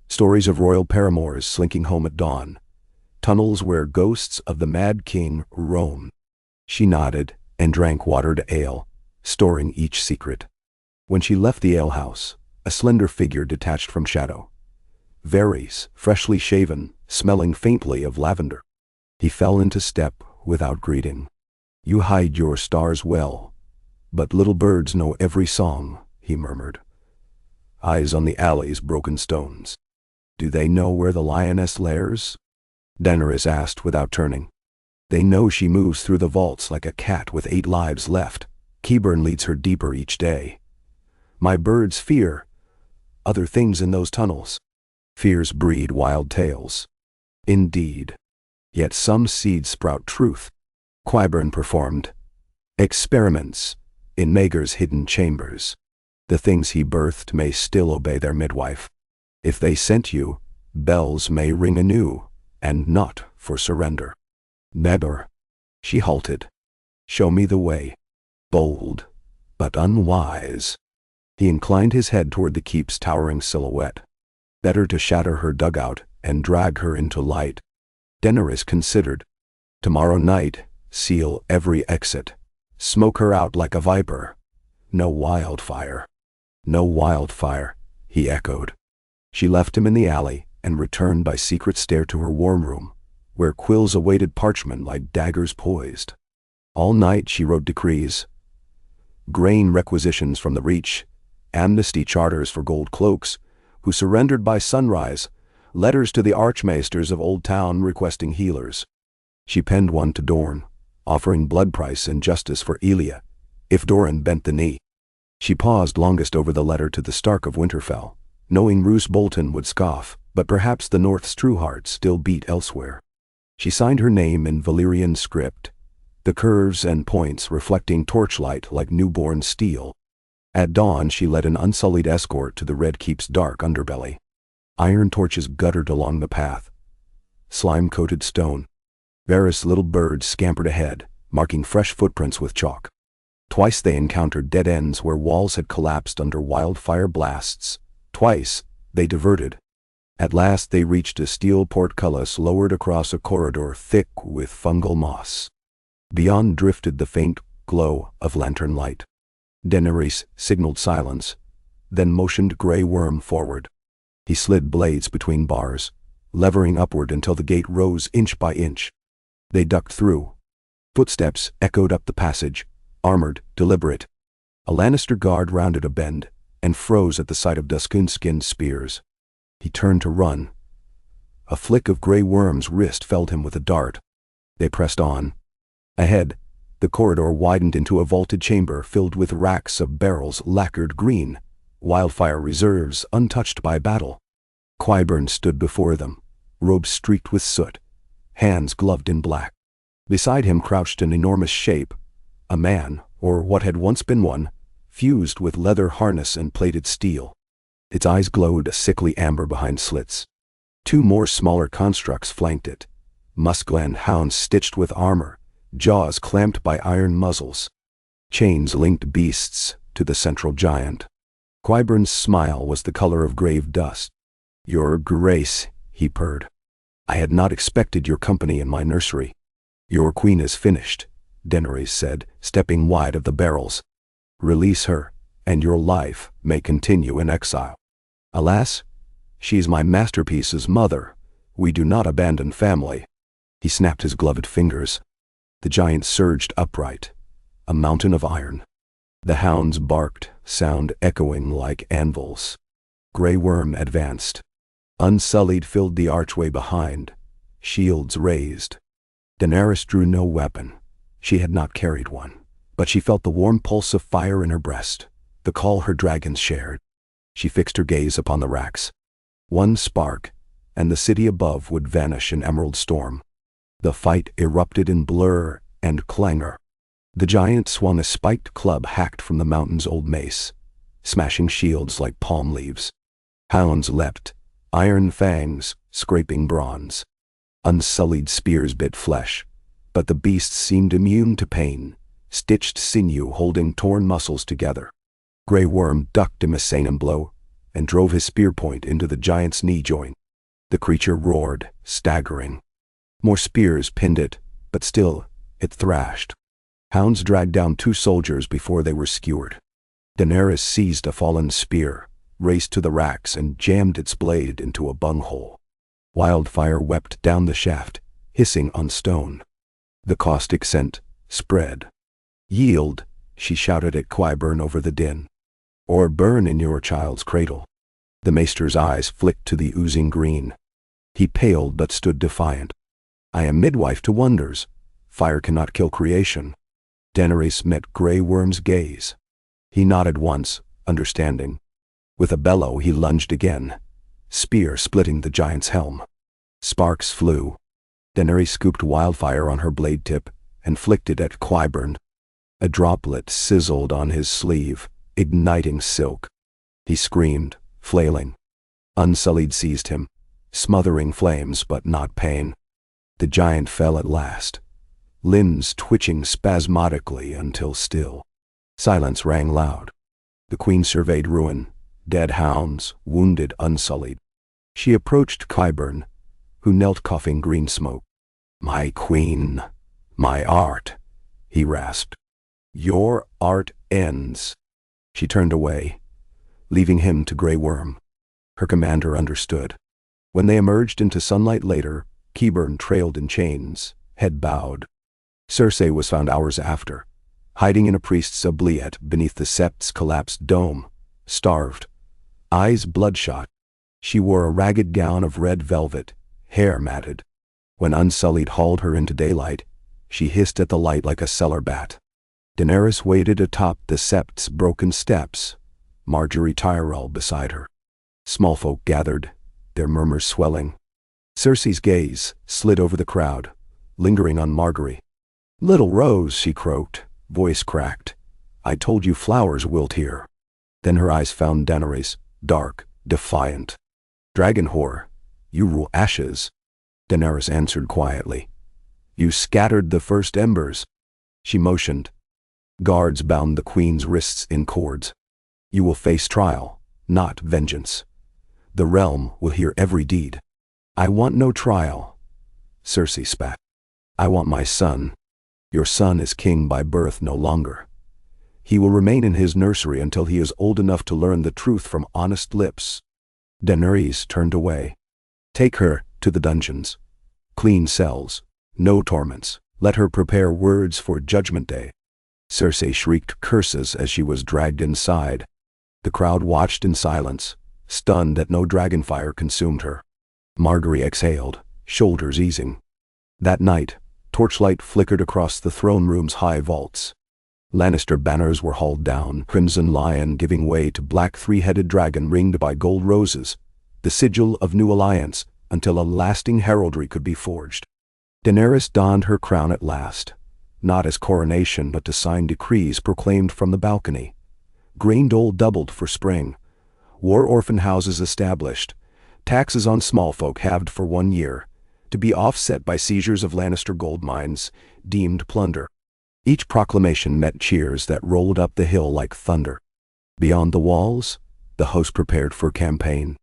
Stories of royal paramours slinking home at dawn. Tunnels where ghosts of the Mad King roam. She nodded and drank watered ale, storing each secret. When she left the alehouse, a slender figure detached from shadow. Viserys, freshly shaven, smelling faintly of lavender. He fell into step without greeting. "You hide your stars well, but little birds know every song," he murmured. Eyes on the alley's broken stones. "Do they know where the lioness lairs?" Daenerys asked without turning. "They know she moves through the vaults like a cat with 8 lives left. Qyburn leads her deeper each day. My birds fear other things in those tunnels. Fears breed wild tales." "Indeed. Yet some seeds sprout truth." Qyburn performed experiments in Maegor's hidden chambers. The things he birthed may still obey their midwife. If they sent you, bells may ring anew, and not for surrender. "Maegor." She halted. "Show me the way." Bold, but unwise. He inclined his head toward the keep's towering silhouette. Better to shatter her dugout and drag her into light. Daenerys considered. "Tomorrow night, seal every exit. Smoke her out like a viper. No wildfire." "No wildfire," he echoed. She left him in the alley and returned by secret stair to her warm room, where quills awaited parchment like daggers poised. All night she wrote decrees. Grain requisitions from the Reach, amnesty charters for gold cloaks, who surrendered by sunrise, letters to the archmaesters of Old Town requesting healers. She penned one to Dorne, offering blood price and justice for Elia, if Doran bent the knee. She paused longest over the letter to the Stark of Winterfell, knowing Roose Bolton would scoff, but perhaps the North's true heart still beat elsewhere. She signed her name in Valyrian script, the curves and points reflecting torchlight like newborn steel. At dawn she led an unsullied escort to the Red Keep's dark underbelly. Iron torches guttered along the path. Slime-coated stone. Varys' little birds scampered ahead, marking fresh footprints with chalk. Twice they encountered dead ends where walls had collapsed under wildfire blasts. Twice they diverted. At last they reached a steel portcullis lowered across a corridor thick with fungal moss. Beyond drifted the faint glow of lantern light. Daenerys signaled silence, then motioned Grey Worm forward. He slid blades between bars, levering upward until the gate rose inch by inch. They ducked through. Footsteps echoed up the passage, armored, deliberate. A Lannister guard rounded a bend and froze at the sight of Duskin-skinned spears. He turned to run. A flick of Grey Worm's wrist felled him with a dart. They pressed on. Ahead, the corridor widened into a vaulted chamber filled with racks of barrels lacquered green, wildfire reserves untouched by battle. Qyburn stood before them, robes streaked with soot, hands gloved in black. Beside him crouched an enormous shape, a man, or what had once been one, fused with leather harness and plated steel. Its eyes glowed a sickly amber behind slits. 2 more smaller constructs flanked it, muskland hounds stitched with armor, jaws clamped by iron muzzles. Chains linked beasts to the central giant. Qyburn's smile was the color of grave dust. "Your grace," he purred. "I had not expected your company in my nursery." "Your queen is finished," Daenerys said, stepping wide of the barrels. "Release her, and your life may continue in exile." "Alas, she is my masterpiece's mother. We do not abandon family." He snapped his gloved fingers. The giant surged upright, a mountain of iron. The hounds barked, sound echoing like anvils. Grey Worm advanced. Unsullied filled the archway behind, shields raised. Daenerys drew no weapon. She had not carried one, but she felt the warm pulse of fire in her breast, the call her dragons shared. She fixed her gaze upon the racks. One spark, and the city above would vanish in emerald storm. The fight erupted in blur and clangor. The giant swung a spiked club hacked from the mountain's old mace, smashing shields like palm leaves. Hounds leapt, iron fangs scraping bronze. Unsullied spears bit flesh, but the beasts seemed immune to pain, stitched sinew holding torn muscles together. Grey Worm ducked a Messanian blow and drove his spear point into the giant's knee joint. The creature roared, staggering. More spears pinned it, but still it thrashed. Hounds dragged down 2 soldiers before they were skewered. Daenerys seized a fallen spear, raced to the racks and jammed its blade into a bunghole. Wildfire wept down the shaft, hissing on stone. The caustic scent spread. "Yield," she shouted at Qyburn over the din. "Or burn in your child's cradle." The maester's eyes flicked to the oozing green. He paled but stood defiant. "I am midwife to wonders. Fire cannot kill creation." Daenerys met Grey Worm's gaze. He nodded once, understanding. With a bellow he lunged again, spear splitting the giant's helm. Sparks flew. Daenerys scooped wildfire on her blade tip and flicked it at Qyburn. A droplet sizzled on his sleeve, igniting silk. He screamed, flailing. Unsullied seized him, smothering flames but not pain. The giant fell at last, limbs twitching spasmodically until still. Silence rang loud. The queen surveyed ruin, dead hounds, wounded, unsullied. She approached Qyburn, who knelt coughing green smoke. "My queen, my art," he rasped. "Your art ends." She turned away, leaving him to Grey Worm. Her commander understood. When they emerged into sunlight later, Qyburn trailed in chains, head bowed. Cersei was found hours after, hiding in a priest's oubliette beneath the sept's collapsed dome, starved, eyes bloodshot. She wore a ragged gown of red velvet, hair matted. When Unsullied hauled her into daylight, she hissed at the light like a cellar bat. Daenerys waited atop the sept's broken steps, Marjorie Tyrell beside her. Small folk gathered, their murmurs swelling. Cersei's gaze slid over the crowd, lingering on Margaery. "Little Rose," she croaked, voice cracked. "I told you flowers wilt here." Then her eyes found Daenerys, dark, defiant. "Dragon whore, you rule ashes." Daenerys answered quietly. "You scattered the first embers." She motioned. Guards bound the queen's wrists in cords. "You will face trial, not vengeance. The realm will hear every deed." "I want no trial," Cersei spat. "I want my son. Your son is king by birth no longer. He will remain in his nursery until he is old enough to learn the truth from honest lips." Daenerys turned away. "Take her to the dungeons. Clean cells, no torments. Let her prepare words for Judgment Day." Cersei shrieked curses as she was dragged inside. The crowd watched in silence, stunned that no dragonfire consumed her. Margaery exhaled, shoulders easing. That night, torchlight flickered across the throne room's high vaults. Lannister banners were hauled down, crimson lion giving way to black three-headed dragon ringed by gold roses, the sigil of new alliance, until a lasting heraldry could be forged. Daenerys donned her crown at last, not as coronation but to sign decrees proclaimed from the balcony. Grain dole doubled for spring, war orphan houses established, taxes on small folk halved for 1 year, to be offset by seizures of Lannister gold mines, deemed plunder. Each proclamation met cheers that rolled up the hill like thunder. Beyond the walls, the host prepared for campaign.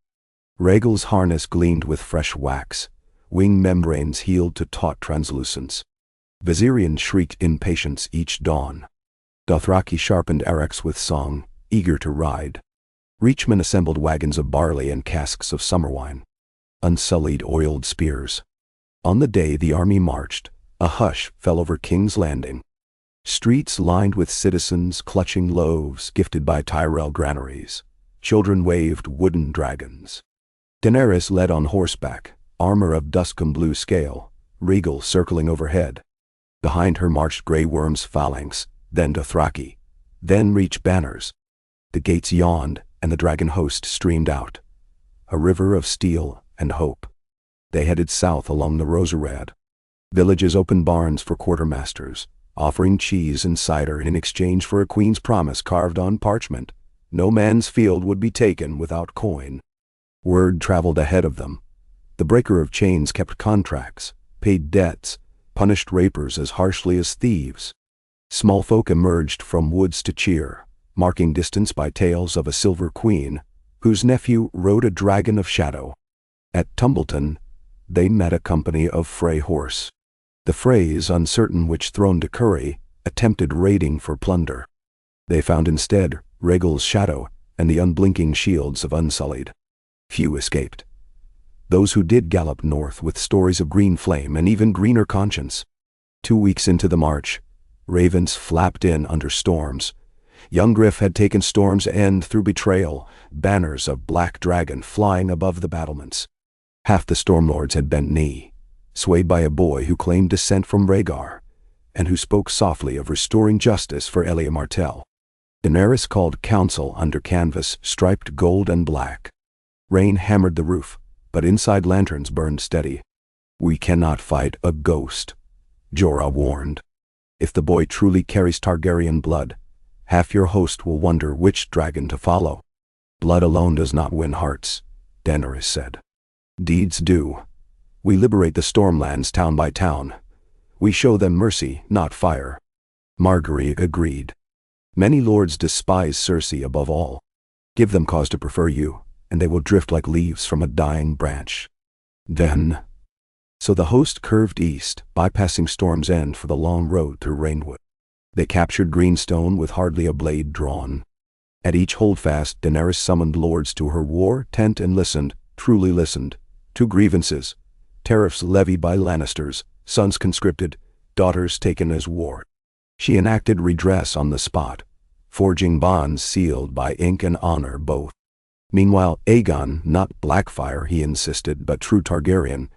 Rhaegal's harness gleamed with fresh wax, wing membranes healed to taut translucence. Viserion shrieked impatience each dawn. Dothraki sharpened arcs with song, eager to ride. Reachmen assembled wagons of barley and casks of summer wine, unsullied oiled spears. On the day the army marched, a hush fell over King's Landing. Streets lined with citizens clutching loaves gifted by Tyrell granaries. Children waved wooden dragons. Daenerys led on horseback, armor of duskum blue scale, regal circling overhead. Behind her marched Grey Worm's phalanx, then Dothraki, then reached banners. The gates yawned, and the dragon host streamed out, a river of steel and hope. They headed south along the Roserad. Villages opened barns for quartermasters, offering cheese and cider in exchange for a queen's promise carved on parchment. No man's field would be taken without coin. Word traveled ahead of them. The breaker of chains kept contracts, paid debts, punished rapers as harshly as thieves. Small folk emerged from woods to cheer, marking distance by tales of a silver queen, whose nephew rode a dragon of shadow. At Tumbleton, they met a company of Frey horse. The Freys, uncertain which throne to curry, attempted raiding for plunder. They found instead Rhaegal's shadow and the unblinking shields of Unsullied. Few escaped. Those who did galloped north with stories of green flame and even greener conscience. 2 weeks into the march, ravens flapped in under storms. Young Griff had taken Storm's End through betrayal, banners of black dragon flying above the battlements. Half the Stormlords had bent knee, swayed by a boy who claimed descent from Rhaegar, and who spoke softly of restoring justice for Elia Martell. Daenerys called council under canvas striped gold and black. Rain hammered the roof, but inside lanterns burned steady. "We cannot fight a ghost," Jorah warned. "If the boy truly carries Targaryen blood, half your host will wonder which dragon to follow." "Blood alone does not win hearts," Daenerys said. "Deeds do. We liberate the Stormlands town by town. We show them mercy, not fire." Margaery agreed. "Many lords despise Cersei above all. Give them cause to prefer you, and they will drift like leaves from a dying branch." Then, so the host curved east, bypassing Storm's End for the long road through Rainwood. They captured Greenstone with hardly a blade drawn. At each holdfast, Daenerys summoned lords to her war tent and listened, truly listened, to grievances, tariffs levied by Lannisters, sons conscripted, daughters taken as ward. She enacted redress on the spot, forging bonds sealed by ink and honor both. Meanwhile, Aegon, not Blackfire, he insisted, but true Targaryen,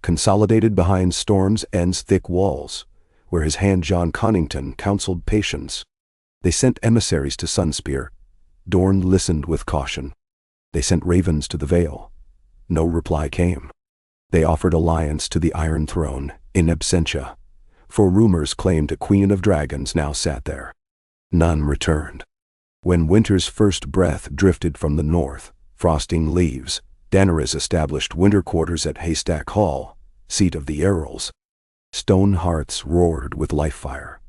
consolidated behind Storm's End's thick walls, where his hand John Connington counseled patience. They sent emissaries to Sunspear. Dorne listened with caution. They sent ravens to the Vale. No reply came. They offered alliance to the Iron Throne, in absentia, for rumors claimed a Queen of Dragons now sat there. None returned. When winter's first breath drifted from the north, frosting leaves, Daenerys established winter quarters at Haystack Hall, seat of the Earls. Stone hearths roared with life fire.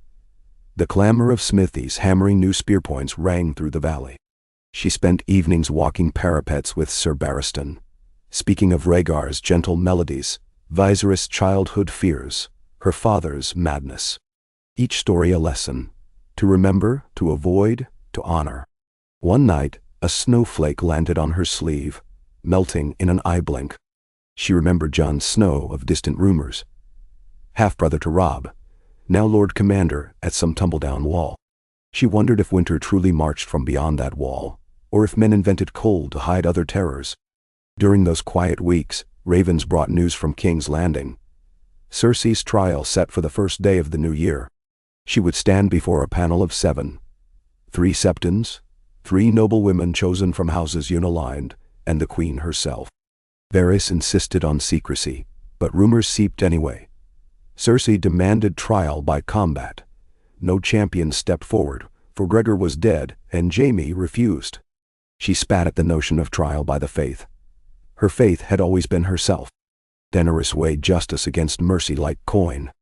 The clamor of smithies hammering new spear points rang through the valley. She spent evenings walking parapets with Sir Barristan, speaking of Rhaegar's gentle melodies, Viserys' childhood fears, her father's madness. Each story a lesson, to remember, to avoid, to honor. One night, a snowflake landed on her sleeve, melting in an eye blink. She remembered Jon Snow of distant rumors, half-brother to Robb, now Lord Commander at some tumble-down wall. She wondered if winter truly marched from beyond that wall, or if men invented cold to hide other terrors. During those quiet weeks, ravens brought news from King's Landing. Cersei's trial set for the first day of the new year. She would stand before a panel of 7. 3 Septons, 3 noble women chosen from houses unaligned, and the Queen herself. Varys insisted on secrecy, but rumors seeped anyway. Cersei demanded trial by combat. No champion stepped forward, for Gregor was dead, and Jaime refused. She spat at the notion of trial by the faith. Her faith had always been herself. Daenerys weighed justice against mercy like coin.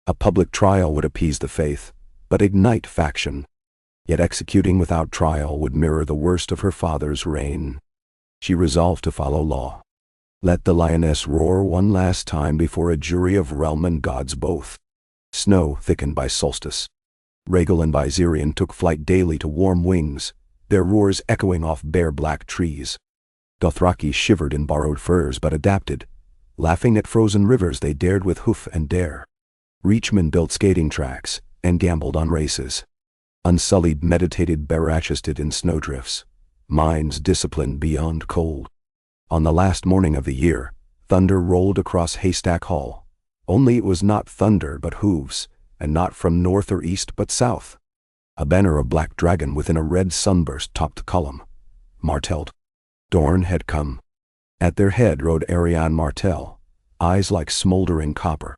A public trial would appease the faith, but ignite faction. Yet executing without trial would mirror the worst of her father's reign. She resolved to follow law. Let the lioness roar one last time before a jury of realm and gods both. Snow thickened by solstice. Rhaegal and Viserion took flight daily to warm wings, their roars echoing off bare black trees. Dothraki shivered in borrowed furs but adapted. Laughing at frozen rivers they dared with hoof and dare. Reachmen built skating tracks and gambled on races. Unsullied meditated Barachested in snowdrifts, minds disciplined beyond cold. On the last morning of the year, thunder rolled across Haystack Hall. Only it was not thunder but hooves, and not from north or east but south. A banner of black dragon within a red sunburst topped the column. Martelled. Dorne had come. At their head rode Arianne Martell, eyes like smoldering copper.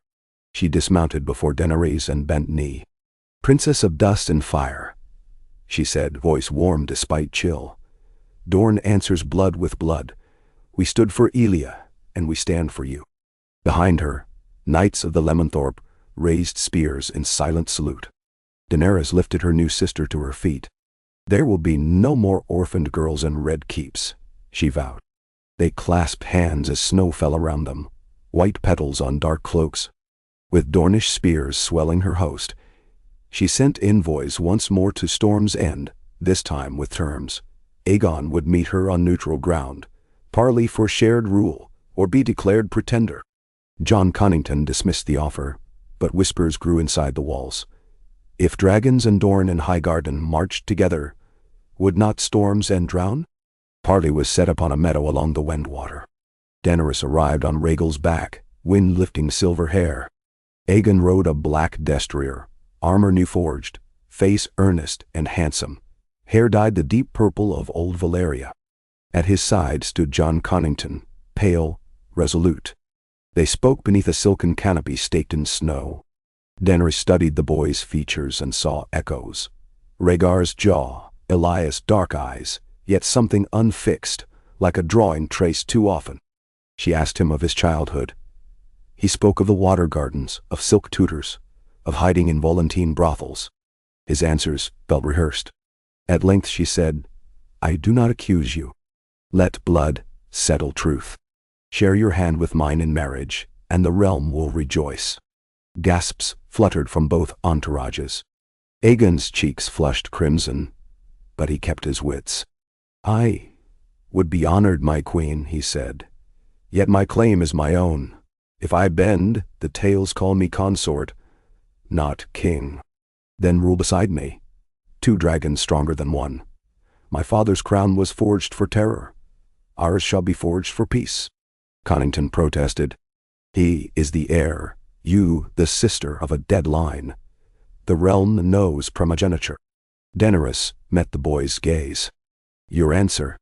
She dismounted before Daenerys and bent knee. "Princess of dust and fire," she said, voice warm despite chill. "Dorne answers blood with blood. We stood for Elia, and we stand for you." Behind her, knights of the Lemonthorpe raised spears in silent salute. Daenerys lifted her new sister to her feet. "There will be no more orphaned girls in red keeps," she vowed. They clasped hands as snow fell around them, white petals on dark cloaks. With Dornish spears swelling her host, she sent envoys once more to Storm's End, this time with terms. Aegon would meet her on neutral ground, parley for shared rule, or be declared pretender. Jon Connington dismissed the offer, but whispers grew inside the walls. If dragons and Dorne and Highgarden marched together, would not Storm's End drown? Parley was set upon a meadow along the Wendwater. Daenerys arrived on Rhaegal's back, wind-lifting silver hair. Aegon rode a black destrier, armor new-forged, face earnest and handsome, hair dyed the deep purple of old Valyria. At his side stood Jon Connington, pale, resolute. They spoke beneath a silken canopy staked in snow. Daenerys studied the boy's features and saw echoes. Rhaegar's jaw, Elias' dark eyes, yet something unfixed, like a drawing traced too often. She asked him of his childhood. He spoke of the water gardens, of silk tutors, of hiding in Volantine brothels. His answers felt rehearsed. At length she said, "I do not accuse you. Let blood settle truth. Share your hand with mine in marriage, and the realm will rejoice." Gasps fluttered from both entourages. Aegon's cheeks flushed crimson, but he kept his wits. "I would be honored, my queen," he said. "Yet my claim is my own. If I bend, the tales call me consort, not king. Then rule beside me. 2 dragons stronger than one. My father's crown was forged for terror. Ours shall be forged for peace." Connington protested. "He is the heir, you the sister of a dead line. The realm knows primogeniture." Daenerys met the boy's gaze. "Your answer?"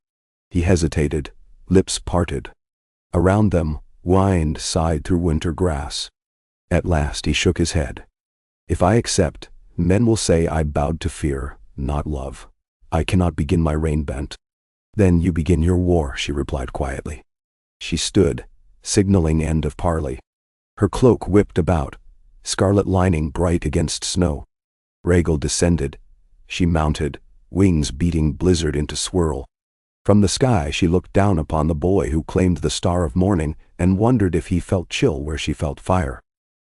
He hesitated, lips parted. Around them, wind sighed through winter grass. At last he shook his head. "If I accept, men will say I bowed to fear, not love. I cannot begin my reign bent." "Then you begin your war," she replied quietly. She stood, signaling end of parley. Her cloak whipped about, scarlet lining bright against snow. Rhaegal descended. She mounted, wings beating blizzard into swirl. From the sky she looked down upon the boy who claimed the star of morning and wondered if he felt chill where she felt fire.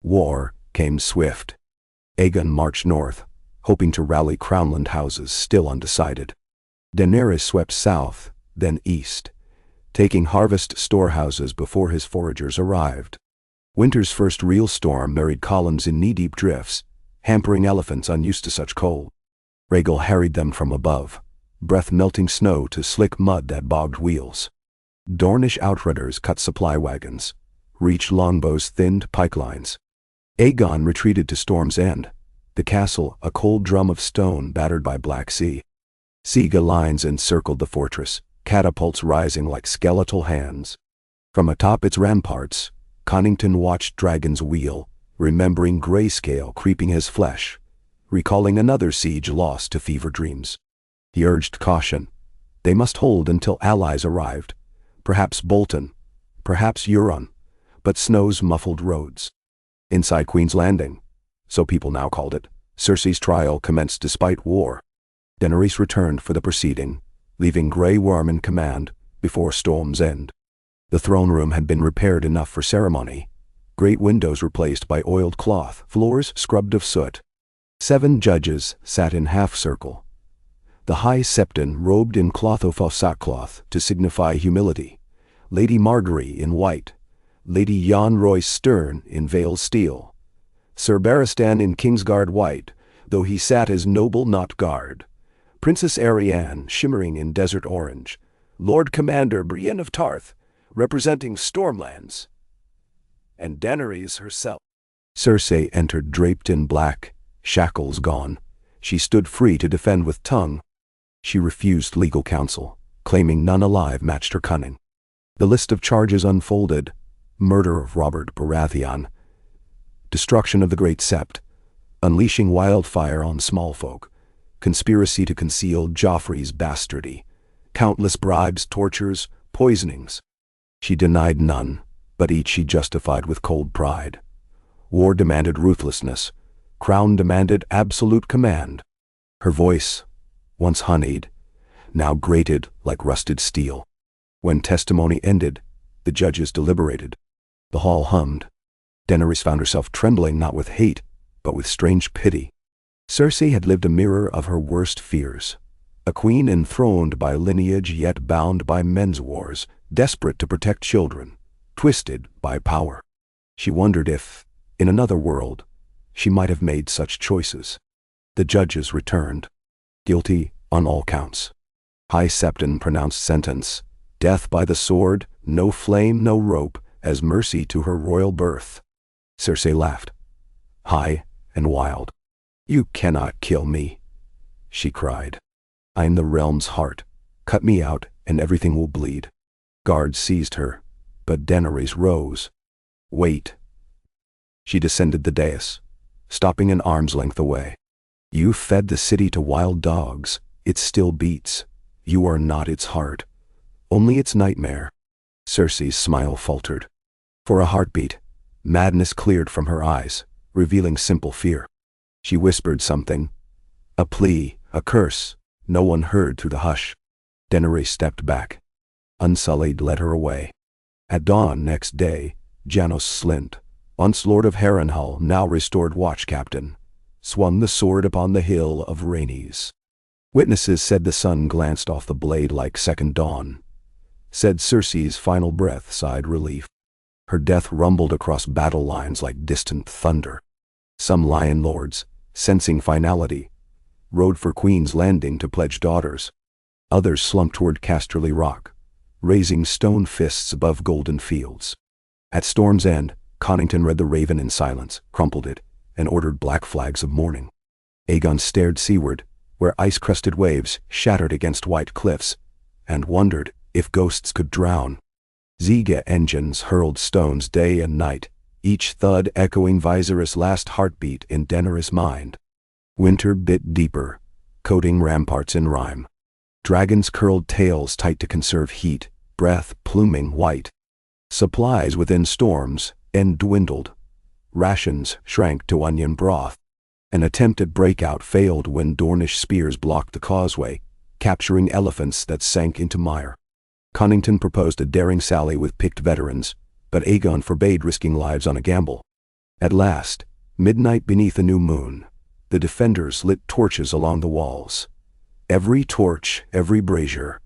War came swift. Aegon marched north, hoping to rally crownland houses still undecided. Daenerys swept south, then east, taking harvest storehouses before his foragers arrived. Winter's first real storm buried columns in knee-deep drifts, hampering elephants unused to such cold. Rhaegal harried them from above, breath-melting snow to slick mud that bogged wheels. Dornish outrunners cut supply wagons, reached longbows thinned pikelines. Aegon retreated to Storm's End, the castle a cold drum of stone battered by Black Sea. Siege lines encircled the fortress, catapults rising like skeletal hands. From atop its ramparts, Connington watched dragons wheel, remembering grayscale creeping his flesh, recalling another siege lost to fever dreams. He urged caution. They must hold until allies arrived. Perhaps Bolton, perhaps Euron, but snow's muffled roads. Inside Queen's Landing, so people now called it, Cersei's trial commenced despite war. Daenerys returned for the proceeding, leaving Grey Worm in command before Storm's End. The throne room had been repaired enough for ceremony, great windows replaced by oiled cloth, floors scrubbed of soot. 7 judges sat in half-circle. The High Septon robed in cloth of sackcloth to signify humility, Lady Margaery in white, Lady Jon Royce Stern in veiled steel, Sir Barristan in Kingsguard white, though he sat as noble not guard, Princess Arianne shimmering in desert orange, Lord Commander Brienne of Tarth, representing Stormlands, and Daenerys herself. Cersei entered draped in black, shackles gone. She stood free to defend with tongue. She refused legal counsel, claiming none alive matched her cunning. The list of charges unfolded: murder of Robert Baratheon, destruction of the Great Sept, unleashing wildfire on small folk, conspiracy to conceal Joffrey's bastardy, countless bribes, tortures, poisonings. She denied none, but each she justified with cold pride. War demanded ruthlessness. Crown demanded absolute command. Her voice, once honeyed, now grated like rusted steel. When testimony ended, the judges deliberated. The hall hummed. Daenerys found herself trembling not with hate, but with strange pity. Cersei had lived a mirror of her worst fears. A queen enthroned by lineage yet bound by men's wars, desperate to protect children, twisted by power. She wondered if, in another world, she might have made such choices. The judges returned. Guilty on all counts. High Septon pronounced sentence: death by the sword, no flame, no rope, as mercy to her royal birth. Cersei laughed, high and wild. "You cannot kill me," she cried. "I'm the realm's heart. Cut me out, and everything will bleed." Guards seized her, but Daenerys rose. "Wait." She descended the dais, stopping an arm's length away. "You fed the city to wild dogs. It still beats. You are not its heart, only its nightmare." Cersei's smile faltered. For a heartbeat, madness cleared from her eyes, revealing simple fear. She whispered something, a plea, a curse. No one heard through the hush. Daenerys stepped back. Unsullied led her away. At dawn next day, Janos Slynt, once Lord of Harrenhal, now restored watch captain, swung the sword upon the hill of Rhaenys. Witnesses said the sun glanced off the blade like second dawn. Said Cersei's final breath sighed relief. Her death rumbled across battle lines like distant thunder. Some lion lords, sensing finality, rode for Queen's Landing to pledge daughters. Others slumped toward Casterly Rock, raising stone fists above golden fields. At Storm's End, Connington read the Raven in silence, crumpled it, and ordered black flags of mourning. Aegon stared seaward, where ice-crusted waves shattered against white cliffs, and wondered if ghosts could drown. Ziga engines hurled stones day and night, each thud echoing Viserys' last heartbeat in Daenerys' mind. Winter bit deeper, coating ramparts in rime. Dragons curled tails tight to conserve heat, breath pluming white. Supplies within Storm's End dwindled. Rations shrank to onion broth. An attempt at breakout failed when Dornish spears blocked the causeway, capturing elephants that sank into mire. Connington proposed a daring sally with picked veterans, but Aegon forbade risking lives on a gamble. At last, midnight beneath a new moon, the defenders lit torches along the walls. Every torch, every brazier,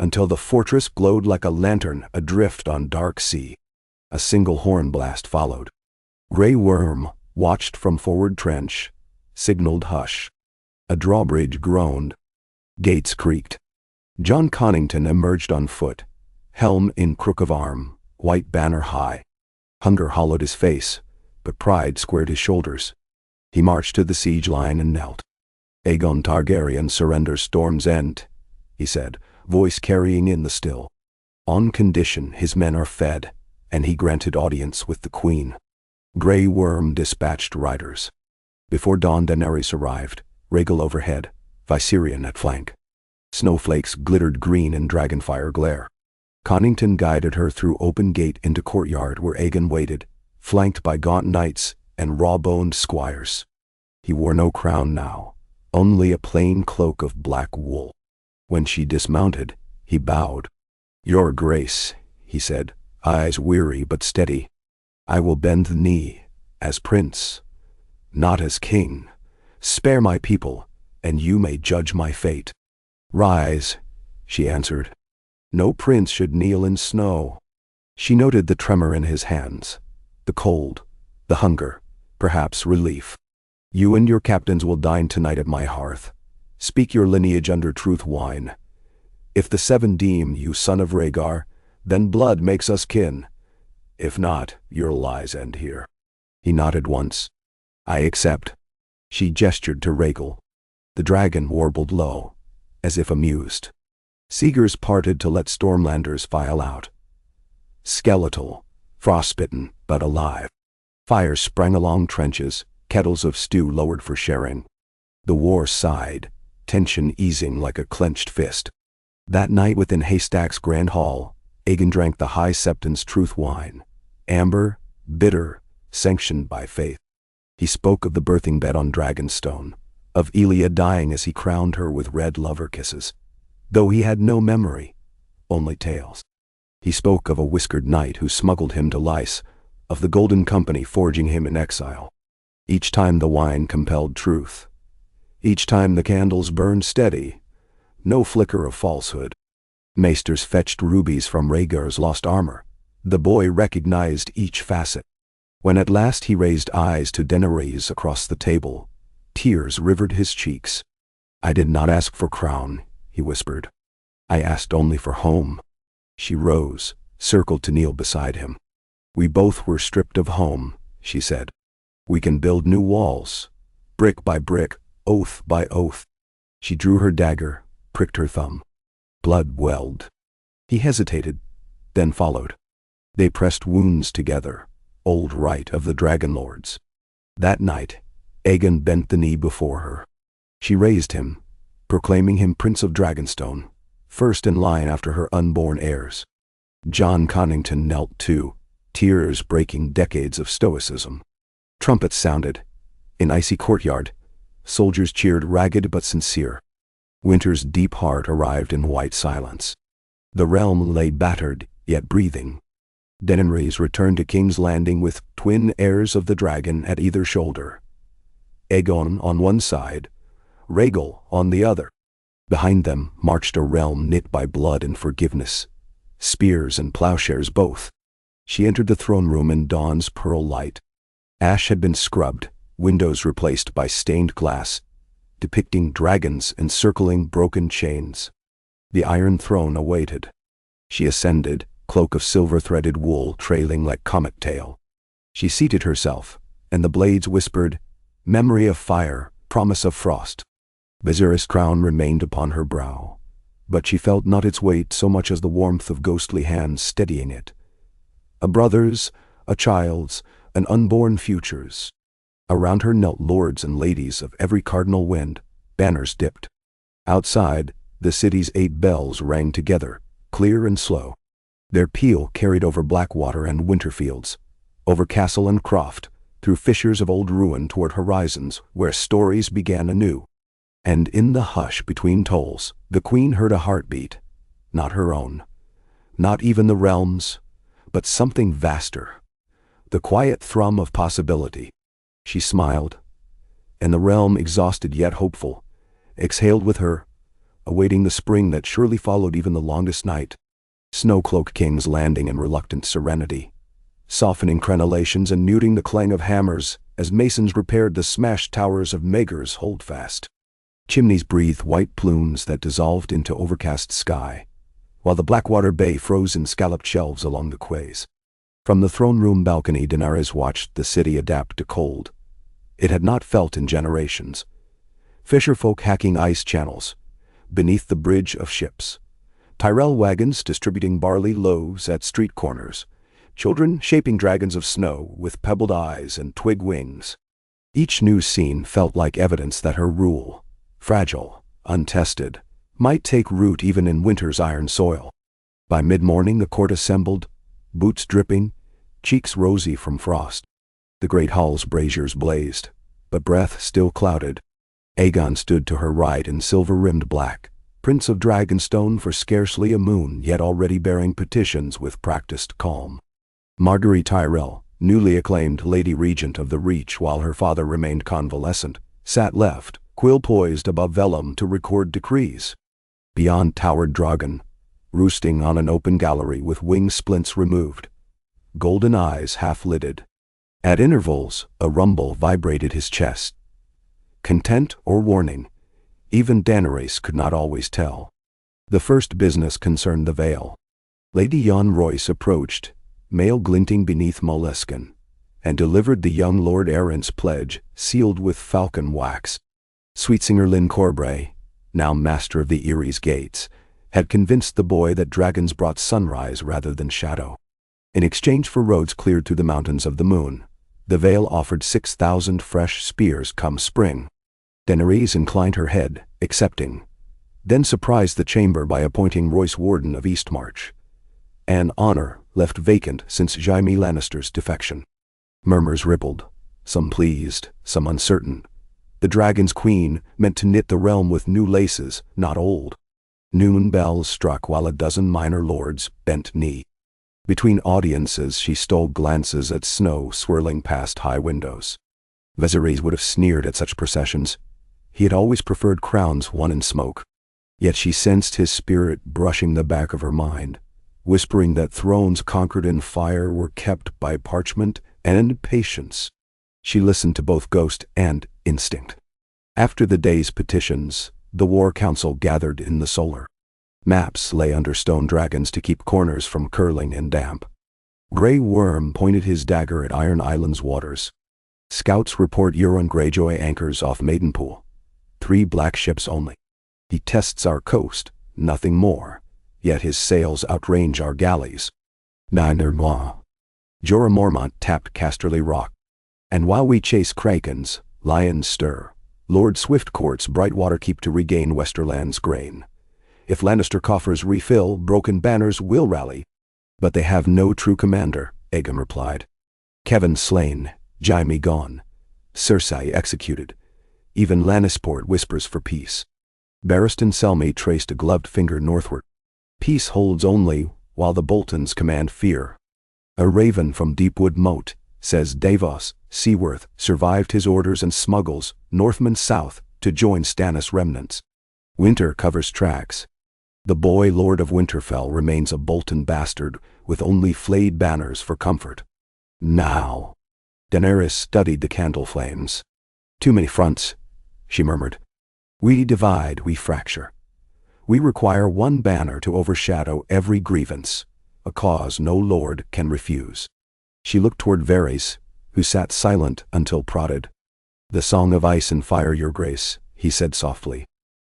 until the fortress glowed like a lantern adrift on dark sea. A single horn blast followed. Grey Worm watched from forward trench, signaled hush. A drawbridge groaned. Gates creaked. John Connington emerged on foot, helm in crook of arm, white banner high. Hunger hollowed his face, but pride squared his shoulders. He marched to the siege line and knelt. "Aegon Targaryen surrenders Storm's End," he said, voice carrying in the still. "On condition his men are fed," and he granted audience with the queen. Grey Worm dispatched riders. Before dawn Daenerys arrived, Rhaegal overhead, Viserion at flank. Snowflakes glittered green in dragonfire glare. Connington guided her through open gate into courtyard where Aegon waited, flanked by gaunt knights and raw-boned squires. He wore no crown now, only a plain cloak of black wool. When she dismounted, he bowed. "Your Grace," he said, eyes weary but steady, "I will bend the knee, as prince, not as king. Spare my people, and you may judge my fate." "Rise," she answered. "No prince should kneel in snow." She noted the tremor in his hands, the cold, the hunger, perhaps relief. "You and your captains will dine tonight at my hearth. Speak your lineage under truth wine. If the seven deem you son of Rhaegar, then blood makes us kin. If not, your lies end here." He nodded once. "I accept." She gestured to Rhaegal. The dragon warbled low, as if amused. Seegers parted to let Stormlanders file out. Skeletal, frostbitten, but alive. Fires sprang along trenches, kettles of stew lowered for sharing. The war sighed, tension easing like a clenched fist. That night within Haystack's grand hall, Aegon drank the High Septon's truth wine, amber, bitter, sanctioned by faith. He spoke of the birthing bed on Dragonstone, of Elia dying as he crowned her with red lover kisses, though he had no memory, only tales. He spoke of a whiskered knight who smuggled him to Lys, of the Golden Company forging him in exile. Each time the wine compelled truth. Each time the candles burned steady, no flicker of falsehood. Maesters fetched rubies from Rhaegar's lost armor. The boy recognized each facet. When at last he raised eyes to Daenerys across the table, tears rivered his cheeks. "I did not ask for crown," he whispered. "I asked only for home." She rose, circled to kneel beside him. "We both were stripped of home," she said. "We can build new walls, brick by brick, oath by oath." She drew her dagger, pricked her thumb. Blood welled. He hesitated, then followed. They pressed wounds together, old rite of the Dragonlords. That night, Aegon bent the knee before her. She raised him, proclaiming him Prince of Dragonstone, first in line after her unborn heirs. Jon Connington knelt too, tears breaking decades of stoicism. Trumpets sounded. In icy courtyard, soldiers cheered ragged but sincere. Winter's deep heart arrived in white silence. The realm lay battered, yet breathing. Daenerys returned to King's Landing with twin heirs of the dragon at either shoulder. Aegon on one side, Rhaegal on the other. Behind them marched a realm knit by blood and forgiveness, spears and plowshares both. She entered the throne room in dawn's pearl light. Ash had been scrubbed, windows replaced by stained glass, depicting dragons encircling broken chains. The Iron Throne awaited. She ascended, cloak of silver-threaded wool trailing like comet tail. She seated herself, and the blades whispered, "Memory of fire, promise of frost." Viserys' crown remained upon her brow, but she felt not its weight so much as the warmth of ghostly hands steadying it. A brother's, a child's, an unborn future's. Around her knelt lords and ladies of every cardinal wind, banners dipped. Outside, the city's 8 bells rang together, clear and slow. Their peal carried over Blackwater and Winterfields, over castle and croft, through fissures of old ruin toward horizons where stories began anew. And in the hush between tolls, the queen heard a heartbeat, not her own, not even the realm's, but something vaster, the quiet thrum of possibility. She smiled, and the realm, exhausted yet hopeful, exhaled with her, awaiting the spring that surely followed even the longest night. Snow-cloaked King's Landing in reluctant serenity, softening crenellations and muting the clang of hammers as masons repaired the smashed towers of Maegor's Holdfast. Chimneys breathed white plumes that dissolved into overcast sky, while the Blackwater Bay froze in scalloped shelves along the quays. From the throne room balcony, Daenerys watched the city adapt to cold. It had not felt in generations. Fisherfolk hacking ice channels, beneath the bridge of ships. Tyrell wagons distributing barley loaves at street corners. Children shaping dragons of snow with pebbled eyes and twig wings. Each new scene felt like evidence that her rule, fragile, untested, might take root even in winter's iron soil. By mid-morning the court assembled, boots dripping, cheeks rosy from frost. The great hall's braziers blazed, but breath still clouded. Aegon stood to her right in silver-rimmed black, Prince of Dragonstone for scarcely a moon, yet already bearing petitions with practiced calm. Marguerite Tyrell, newly acclaimed Lady Regent of the Reach while her father remained convalescent, sat left, quill poised above vellum to record decrees. Beyond towered Drogon, roosting on an open gallery with wing splints removed, golden eyes half-lidded. At intervals, a rumble vibrated his chest. Content or warning, even Daenerys could not always tell. The first business concerned the Vale. Lady Jon Royce approached, mail glinting beneath moleskin, and delivered the young Lord Aaron's pledge, sealed with falcon wax. Sweetsinger Lyn Corbray, now master of the Erie's gates, had convinced the boy that dragons brought sunrise rather than shadow. In exchange for roads cleared through the mountains of the moon, the Vale offered 6,000 fresh spears come spring. Daenerys inclined her head, accepting, then surprised the chamber by appointing Royce warden of Eastmarch, an honor left vacant since Jaime Lannister's defection. Murmurs rippled, some pleased, some uncertain. The Dragon's Queen meant to knit the realm with new laces, not old. Noon bells struck while a dozen minor lords bent knee. Between audiences she stole glances at snow swirling past high windows. Viserys would have sneered at such processions. He had always preferred crowns won in smoke. Yet she sensed his spirit brushing the back of her mind, whispering that thrones conquered in fire were kept by parchment and patience. She listened to both ghost and instinct. After the day's petitions, the war council gathered in the solar. Maps lay under stone dragons to keep corners from curling in damp. Grey Worm pointed his dagger at Iron Island's waters. Scouts report Euron Greyjoy anchors off Maidenpool. 3 black ships only. He tests our coast, nothing more, yet his sails outrange our galleys. Neither moi. Jorah Mormont tapped Casterly Rock. And while we chase krakens, lions stir. Lord Swiftcourt's Brightwater keep to regain Westerland's grain. If Lannister coffers refill, broken banners will rally. But they have no true commander, Aegon replied. Kevan slain, Jaime gone, Cersei executed. Even Lannisport whispers for peace. Barristan Selmy traced a gloved finger northward. Peace holds only while the Boltons command fear. A raven from Deepwood Moat, says Davos Seaworth, survived his orders and smuggles Northmen south to join Stannis remnants. Winter covers tracks. The boy Lord of Winterfell remains a Bolton bastard with only flayed banners for comfort. Now. Daenerys studied the candle flames. Too many fronts, she murmured. We divide, we fracture. We require one banner to overshadow every grievance, a cause no lord can refuse. She looked toward Varys, who sat silent until prodded. The Song of Ice and Fire, your grace, he said softly.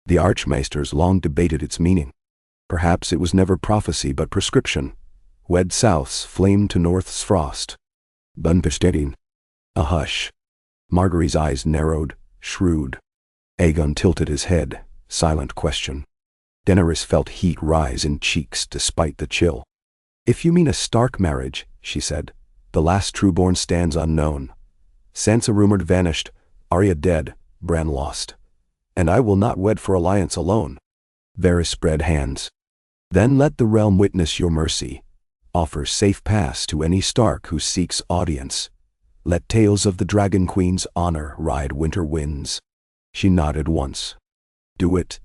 The Archmaesters long debated its meaning. Perhaps it was never prophecy but prescription. Wed south's flame to north's frost. Bunversteding. A hush. Marguerite's eyes narrowed, shrewd. Aegon tilted his head, silent question. Daenerys felt heat rise in cheeks despite the chill. If you mean a Stark marriage, she said, the last trueborn stands unknown. Sansa rumored vanished, Arya dead, Bran lost. And I will not wed for alliance alone. Varys spread hands. Then let the realm witness your mercy. Offer safe pass to any Stark who seeks audience. Let tales of the Dragon Queen's honor ride winter winds. She nodded once. Do it.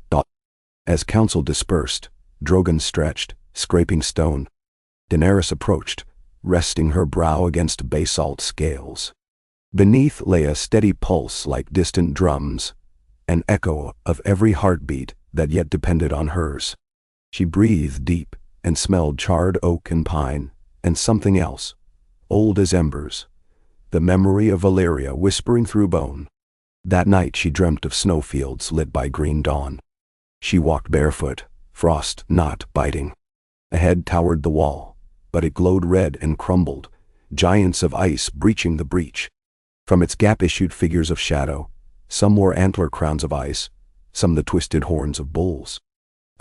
As council dispersed, Drogon stretched, scraping stone. Daenerys approached, resting her brow against basalt scales. Beneath lay a steady pulse like distant drums, an echo of every heartbeat that yet depended on hers. She breathed deep and smelled charred oak and pine, and something else, old as embers, the memory of Valyria whispering through bone. That night she dreamt of snowfields lit by green dawn. She walked barefoot, frost not biting. Ahead towered the wall, but it glowed red and crumbled, giants of ice breaching the breach. From its gap issued figures of shadow, some wore antler crowns of ice, some the twisted horns of bulls.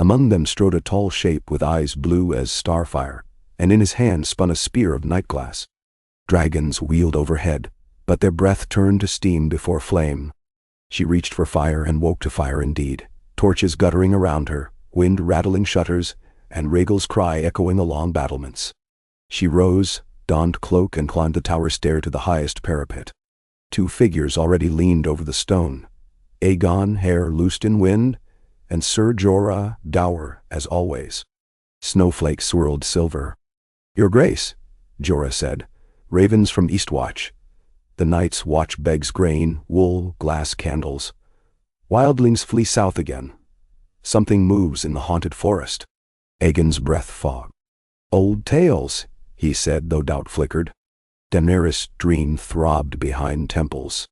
Among them strode a tall shape with eyes blue as starfire, and in his hand spun a spear of night glass. Dragons wheeled overhead, but their breath turned to steam before flame. She reached for fire and woke to fire indeed, torches guttering around her, wind rattling shutters, and Rhaegal's cry echoing along battlements. She rose, donned cloak and climbed the tower stair to the highest parapet. Two figures already leaned over the stone, Aegon, hair loosed in wind, and Sir Jorah, dour as always. Snowflakes swirled silver. "Your Grace," Jorah said, "ravens from Eastwatch. The Night's Watch begs grain, wool, glass candles. Wildlings flee south again. Something moves in the haunted forest." Aegon's breath fogged. "Old tales," he said, though doubt flickered. Daenerys' dream throbbed behind temples.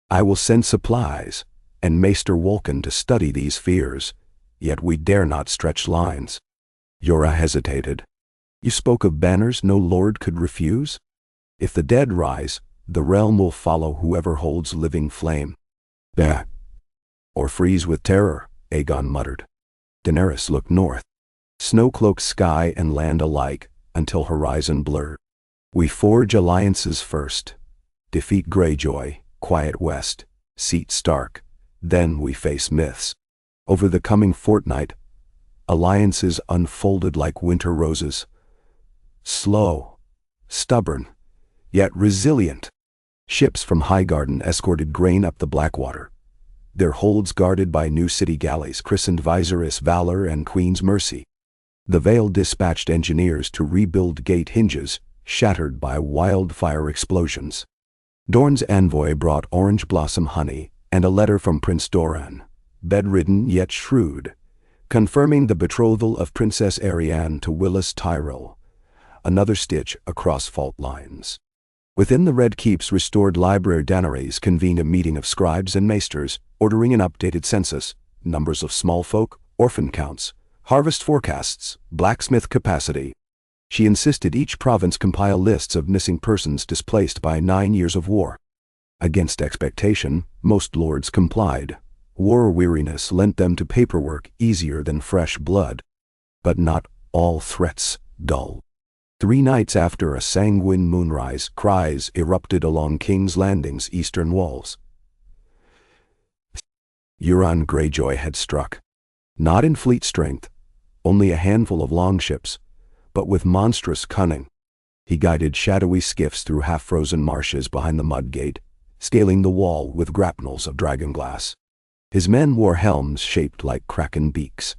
"I will send supplies, and Maester Wolkan to study these fears, yet we dare not stretch lines." Jorah hesitated. "You spoke of banners no lord could refuse? If the dead rise, the realm will follow whoever holds living flame." "Bah." "Or freeze with terror," Aegon muttered. Daenerys looked north. Snow-cloaked sky and land alike, until horizon blurred. "We forge alliances first. Defeat Greyjoy, quiet west, seat Stark. Then we face myths." Over the coming fortnight, alliances unfolded like winter roses. Slow, stubborn, yet resilient. Ships from Highgarden escorted grain up the Blackwater, their holds guarded by new city galleys christened Viserys Valor and Queen's Mercy. The Vale dispatched engineers to rebuild gate hinges, shattered by wildfire explosions. Dorne's envoy brought orange blossom honey and a letter from Prince Doran, bedridden yet shrewd, confirming the betrothal of Princess Arianne to Willis Tyrell, another stitch across fault lines. Within the Red Keep's restored library, Daenerys convened a meeting of scribes and maesters, ordering an updated census, numbers of small folk, orphan counts, harvest forecasts, blacksmith capacity. She insisted each province compile lists of missing persons displaced by 9 years of war. Against expectation, most lords complied. War weariness lent them to paperwork easier than fresh blood. But not all threats dull. 3 nights after a sanguine moonrise, cries erupted along King's Landing's eastern walls. Euron Greyjoy had struck. Not in fleet strength, only a handful of longships, but with monstrous cunning. He guided shadowy skiffs through half-frozen marshes behind the mud gate, scaling the wall with grapnels of dragonglass. His men wore helms shaped like kraken beaks.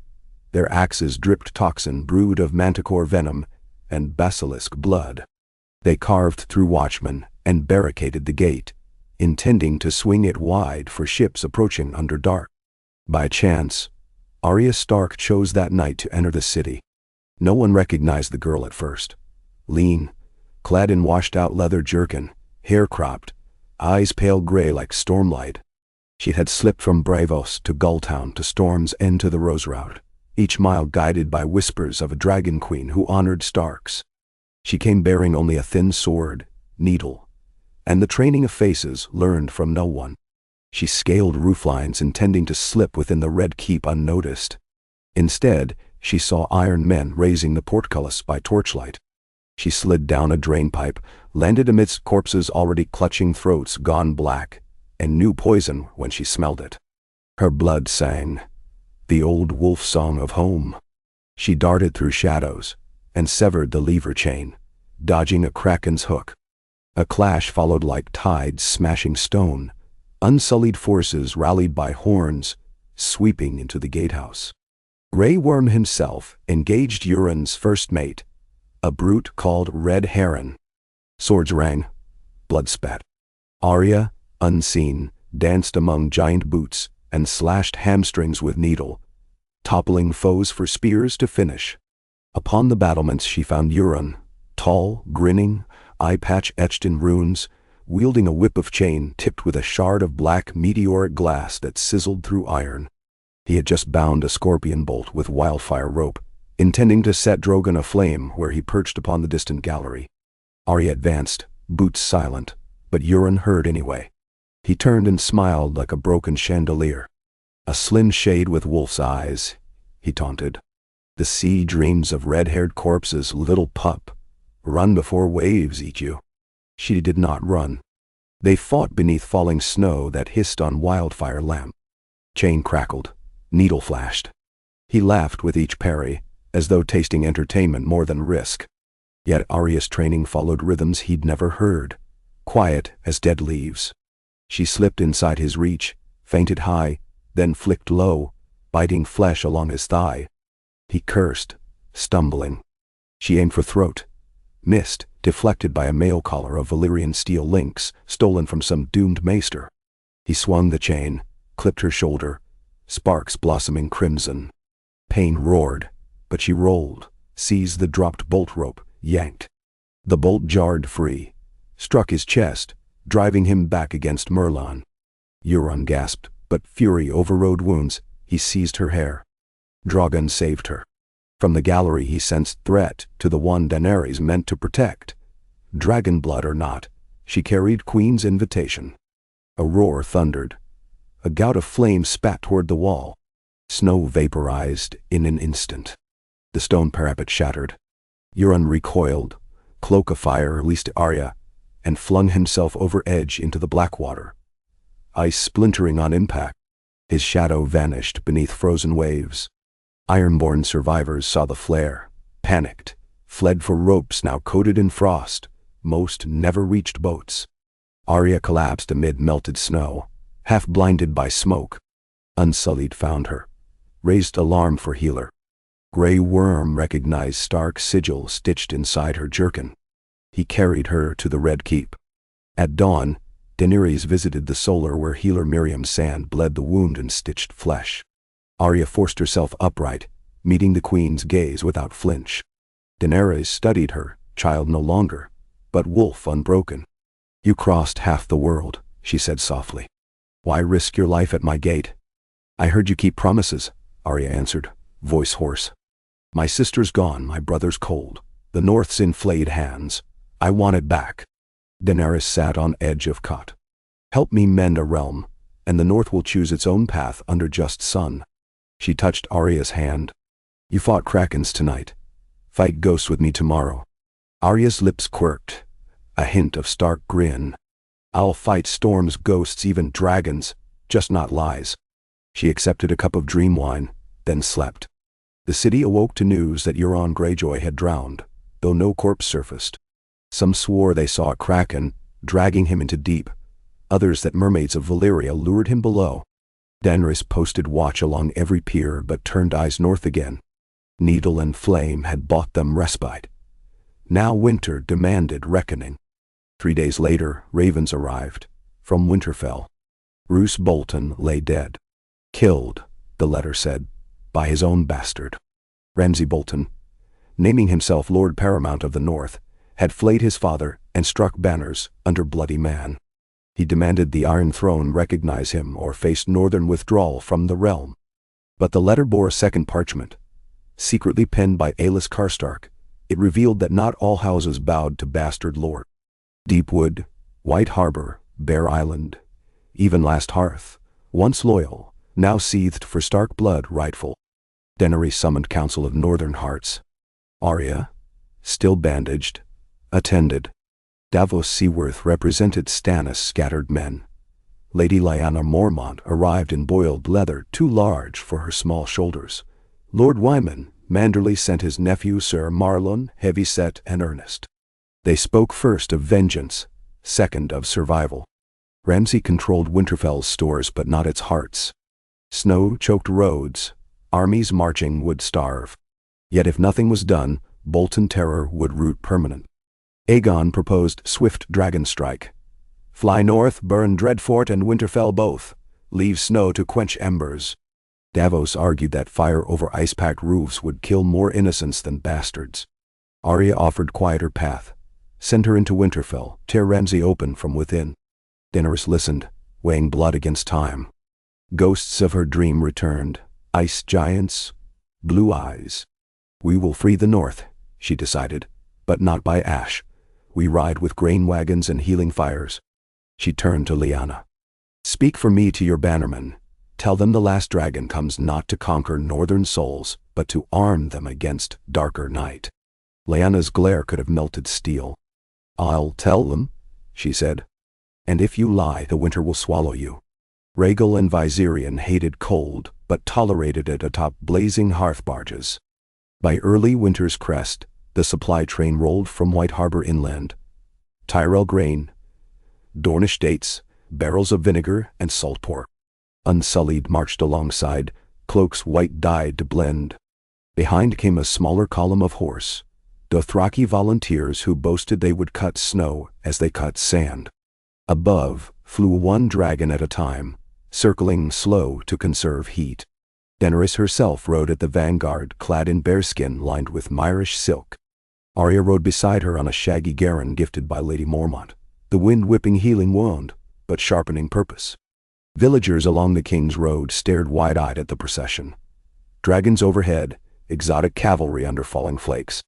Their axes dripped toxin brewed of manticore venom and basilisk blood. They carved through watchmen and barricaded the gate, intending to swing it wide for ships approaching under dark. By chance, Arya Stark chose that night to enter the city. No one recognized the girl at first. Lean, clad in washed-out leather jerkin, hair cropped, eyes pale gray like stormlight. She had slipped from Braavos to Gulltown to Storm's End to the Rose Route, each mile guided by whispers of a dragon queen who honored Starks. She came bearing only a thin sword, needle, and the training of faces learned from no one. She scaled rooflines intending to slip within the Red Keep unnoticed. Instead, she saw iron men raising the portcullis by torchlight. She slid down a drainpipe, landed amidst corpses already clutching throats gone black, and knew poison when she smelled it. Her blood sang, the old wolf song of home. She darted through shadows and severed the lever chain, dodging a kraken's hook. A clash followed like tides smashing stone, unsullied forces rallied by horns, sweeping into the gatehouse. Grey Worm himself engaged Euron's first mate, a brute called Red Heron. Swords rang, blood spat. Arya, unseen, danced among giant boots and slashed hamstrings with needle, toppling foes for spears to finish. Upon the battlements she found Euron, tall, grinning, eye patch etched in runes, wielding a whip of chain tipped with a shard of black meteoric glass that sizzled through iron. He had just bound a scorpion bolt with wildfire rope, intending to set Drogon aflame where he perched upon the distant gallery. Arya advanced, boots silent, but Euron heard anyway. He turned and smiled like a broken chandelier. A slim shade with wolf's eyes, he taunted. "The sea dreams of red-haired corpses, little pup. Run before waves eat you." She did not run. They fought beneath falling snow that hissed on wildfire lamp. Chain crackled. Needle flashed. He laughed with each parry, as though tasting entertainment more than risk. Yet Arya's training followed rhythms he'd never heard, quiet as dead leaves. She slipped inside his reach, feinted high, then flicked low, biting flesh along his thigh. He cursed, stumbling. She aimed for throat, missed, deflected by a mail collar of Valyrian steel links stolen from some doomed maester. He swung the chain, clipped her shoulder, sparks blossoming crimson. Pain roared, but she rolled, seized the dropped bolt rope, yanked. The bolt jarred free, struck his chest, driving him back against Merlon. Euron gasped, but fury overrode wounds. He seized her hair. Drogon saved her. From the gallery he sensed threat to the one Daenerys meant to protect. Dragon blood or not, she carried Queen's invitation. A roar thundered. A gout of flame spat toward the wall. Snow vaporized in an instant. The stone parapet shattered. Euron recoiled, cloak of fire released Arya, and flung himself over edge into the black water. Ice splintering on impact. His shadow vanished beneath frozen waves. Ironborn survivors saw the flare, panicked, fled for ropes now coated in frost. Most never reached boats. Arya collapsed amid melted snow, half blinded by smoke. Unsullied found her, raised alarm for healer. Grey Worm recognized Stark's sigil stitched inside her jerkin. He carried her to the Red Keep. At dawn, Daenerys visited the solar where healer Miriam's sand bled the wound and stitched flesh. Arya forced herself upright, meeting the Queen's gaze without flinch. Daenerys studied her, child no longer, but wolf unbroken. "You crossed half the world," she said softly. "Why risk your life at my gate?" "I heard you keep promises," Arya answered, voice hoarse. "My sister's gone, my brother's cold. The North's in flayed hands. I want it back." Daenerys sat on edge of cot. "Help me mend a realm, and the North will choose its own path under just sun." She touched Arya's hand. "You fought krakens tonight. Fight ghosts with me tomorrow." Arya's lips quirked, a hint of Stark grin. "I'll fight storms, ghosts, even dragons, just not lies." She accepted a cup of dream wine, then slept. The city awoke to news that Euron Greyjoy had drowned, though no corpse surfaced. Some swore they saw a kraken, dragging him into deep. Others that mermaids of Valyria lured him below. Daenerys posted watch along every pier but turned eyes north again. Needle and flame had bought them respite. Now winter demanded reckoning. 3 days later, ravens arrived, from Winterfell. Roose Bolton lay dead. Killed, the letter said, by his own bastard. Ramsay Bolton, naming himself Lord Paramount of the North, had flayed his father and struck banners under bloody man. He demanded the Iron Throne recognize him or face northern withdrawal from the realm. But the letter bore a second parchment. Secretly penned by Aelys Karstark, it revealed that not all houses bowed to bastard lord. Deepwood, White Harbor, Bear Island, even Last Hearth, once loyal, now seethed for Stark blood rightful. Daenerys summoned Council of Northern Hearts. Arya, still bandaged, attended. Davos Seaworth represented Stannis' scattered men. Lady Lyanna Mormont arrived in boiled leather too large for her small shoulders. Lord Wyman manderly sent his nephew Sir Marlon, heavy-set and earnest. They spoke first of vengeance, second of survival. Ramsay controlled Winterfell's stores but not its hearts. Snow-choked roads, armies marching would starve. Yet if nothing was done, Bolton terror would root permanent. Aegon proposed swift dragon strike. Fly north, burn Dreadfort and Winterfell both. Leave snow to quench embers. Davos argued that fire over ice-packed roofs would kill more innocents than bastards. Arya offered quieter path. Send her into Winterfell, tear Ramsay open from within. Daenerys listened, weighing blood against time. Ghosts of her dream returned. Ice giants, blue eyes. We will free the North, she decided, but not by ash. We ride with grain wagons and healing fires. She turned to Lyanna. Speak for me to your bannermen. Tell them the last dragon comes not to conquer northern souls, but to arm them against darker night." Lyanna's glare could have melted steel. "I'll tell them," she said. "And if you lie, the winter will swallow you." Rhaegal and Viserion hated cold, but tolerated it atop blazing hearth barges. By early winter's crest, the supply train rolled from White Harbor inland. Tyrell grain, Dornish dates, barrels of vinegar, and salt pork. Unsullied marched alongside, cloaks white dyed to blend. Behind came a smaller column of horse, Dothraki volunteers who boasted they would cut snow as they cut sand. Above flew one dragon at a time, circling slow to conserve heat. Daenerys herself rode at the vanguard, clad in bearskin lined with Myrish silk. Arya rode beside her on a shaggy garron gifted by Lady Mormont, the wind whipping healing wound, but sharpening purpose. Villagers along the King's Road stared wide-eyed at the procession. Dragons overhead, exotic cavalry under falling flakes.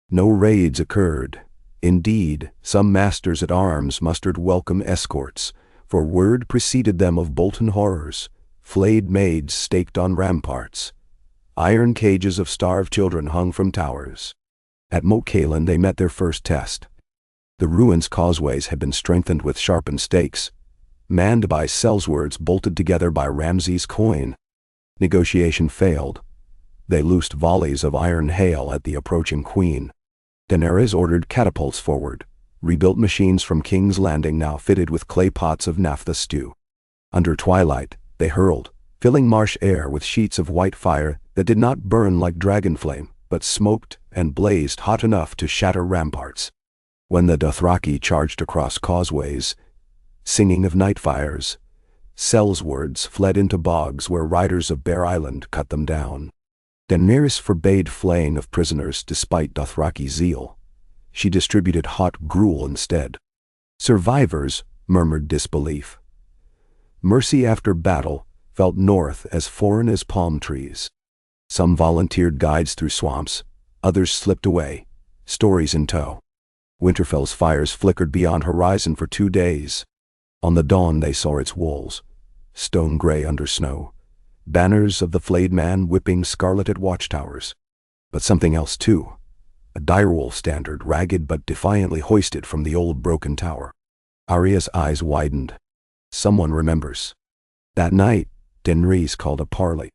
No raids occurred. Indeed, some masters at arms mustered welcome escorts, for word preceded them of Bolton horrors, flayed maids staked on ramparts. Iron cages of starved children hung from towers. At Moat Cailin they met their first test. The ruins' causeways had been strengthened with sharpened stakes, manned by sellswords bolted together by Ramsay's coin. Negotiation failed. They loosed volleys of iron hail at the approaching queen. Daenerys ordered catapults forward, rebuilt machines from King's Landing now fitted with clay pots of naphtha stew. Under twilight, they hurled, filling marsh air with sheets of white fire that did not burn like dragon flame, but smoked and blazed hot enough to shatter ramparts. When the Dothraki charged across causeways, singing of night fires, sellswords fled into bogs where riders of Bear Island cut them down. Daenerys forbade flaying of prisoners despite Dothraki zeal. She distributed hot gruel instead. Survivors murmured disbelief. Mercy after battle felt north as foreign as palm trees. Some volunteered guides through swamps, others slipped away, stories in tow. Winterfell's fires flickered beyond horizon for 2 days. On the dawn they saw its walls, stone gray under snow, banners of the flayed man whipping scarlet at watchtowers. But something else too, a direwolf standard ragged but defiantly hoisted from the old broken tower. Arya's eyes widened. Someone remembers. That night, Daenerys called a parley.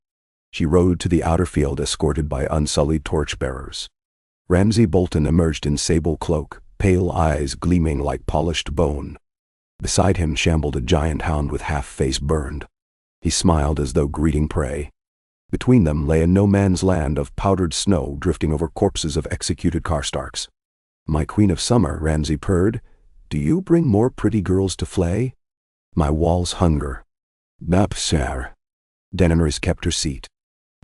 She rode to the outer field escorted by unsullied torchbearers. Ramsay Bolton emerged in sable cloak, pale eyes gleaming like polished bone. Beside him shambled a giant hound with half-face burned. He smiled as though greeting prey. Between them lay a no-man's land of powdered snow drifting over corpses of executed Karstarks. "My queen of summer," Ramsay purred, "do you bring more pretty girls to flay?" "My walls hunger." "Nap, sir." Daenerys kept her seat.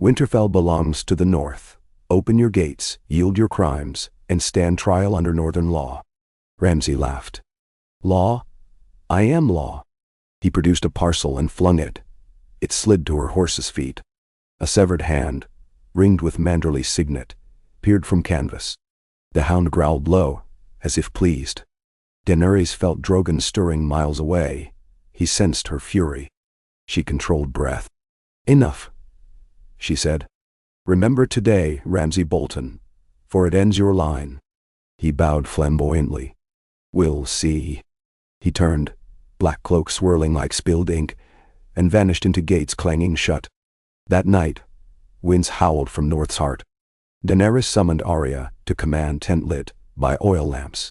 "Winterfell belongs to the north. Open your gates, yield your crimes, and stand trial under northern law." Ramsay laughed. "Law? I am law." He produced a parcel and flung it. It slid to her horse's feet. A severed hand, ringed with Manderley's signet, peered from canvas. The hound growled low, as if pleased. Daenerys felt Drogon stirring miles away. He sensed her fury. She controlled breath. "Enough," she said. "Remember today, Ramsay Bolton, for it ends your line." He bowed flamboyantly. "We'll see." He turned, black cloak swirling like spilled ink, and vanished into gates clanging shut. That night, winds howled from North's heart. Daenerys summoned Arya to command tent lit by oil lamps.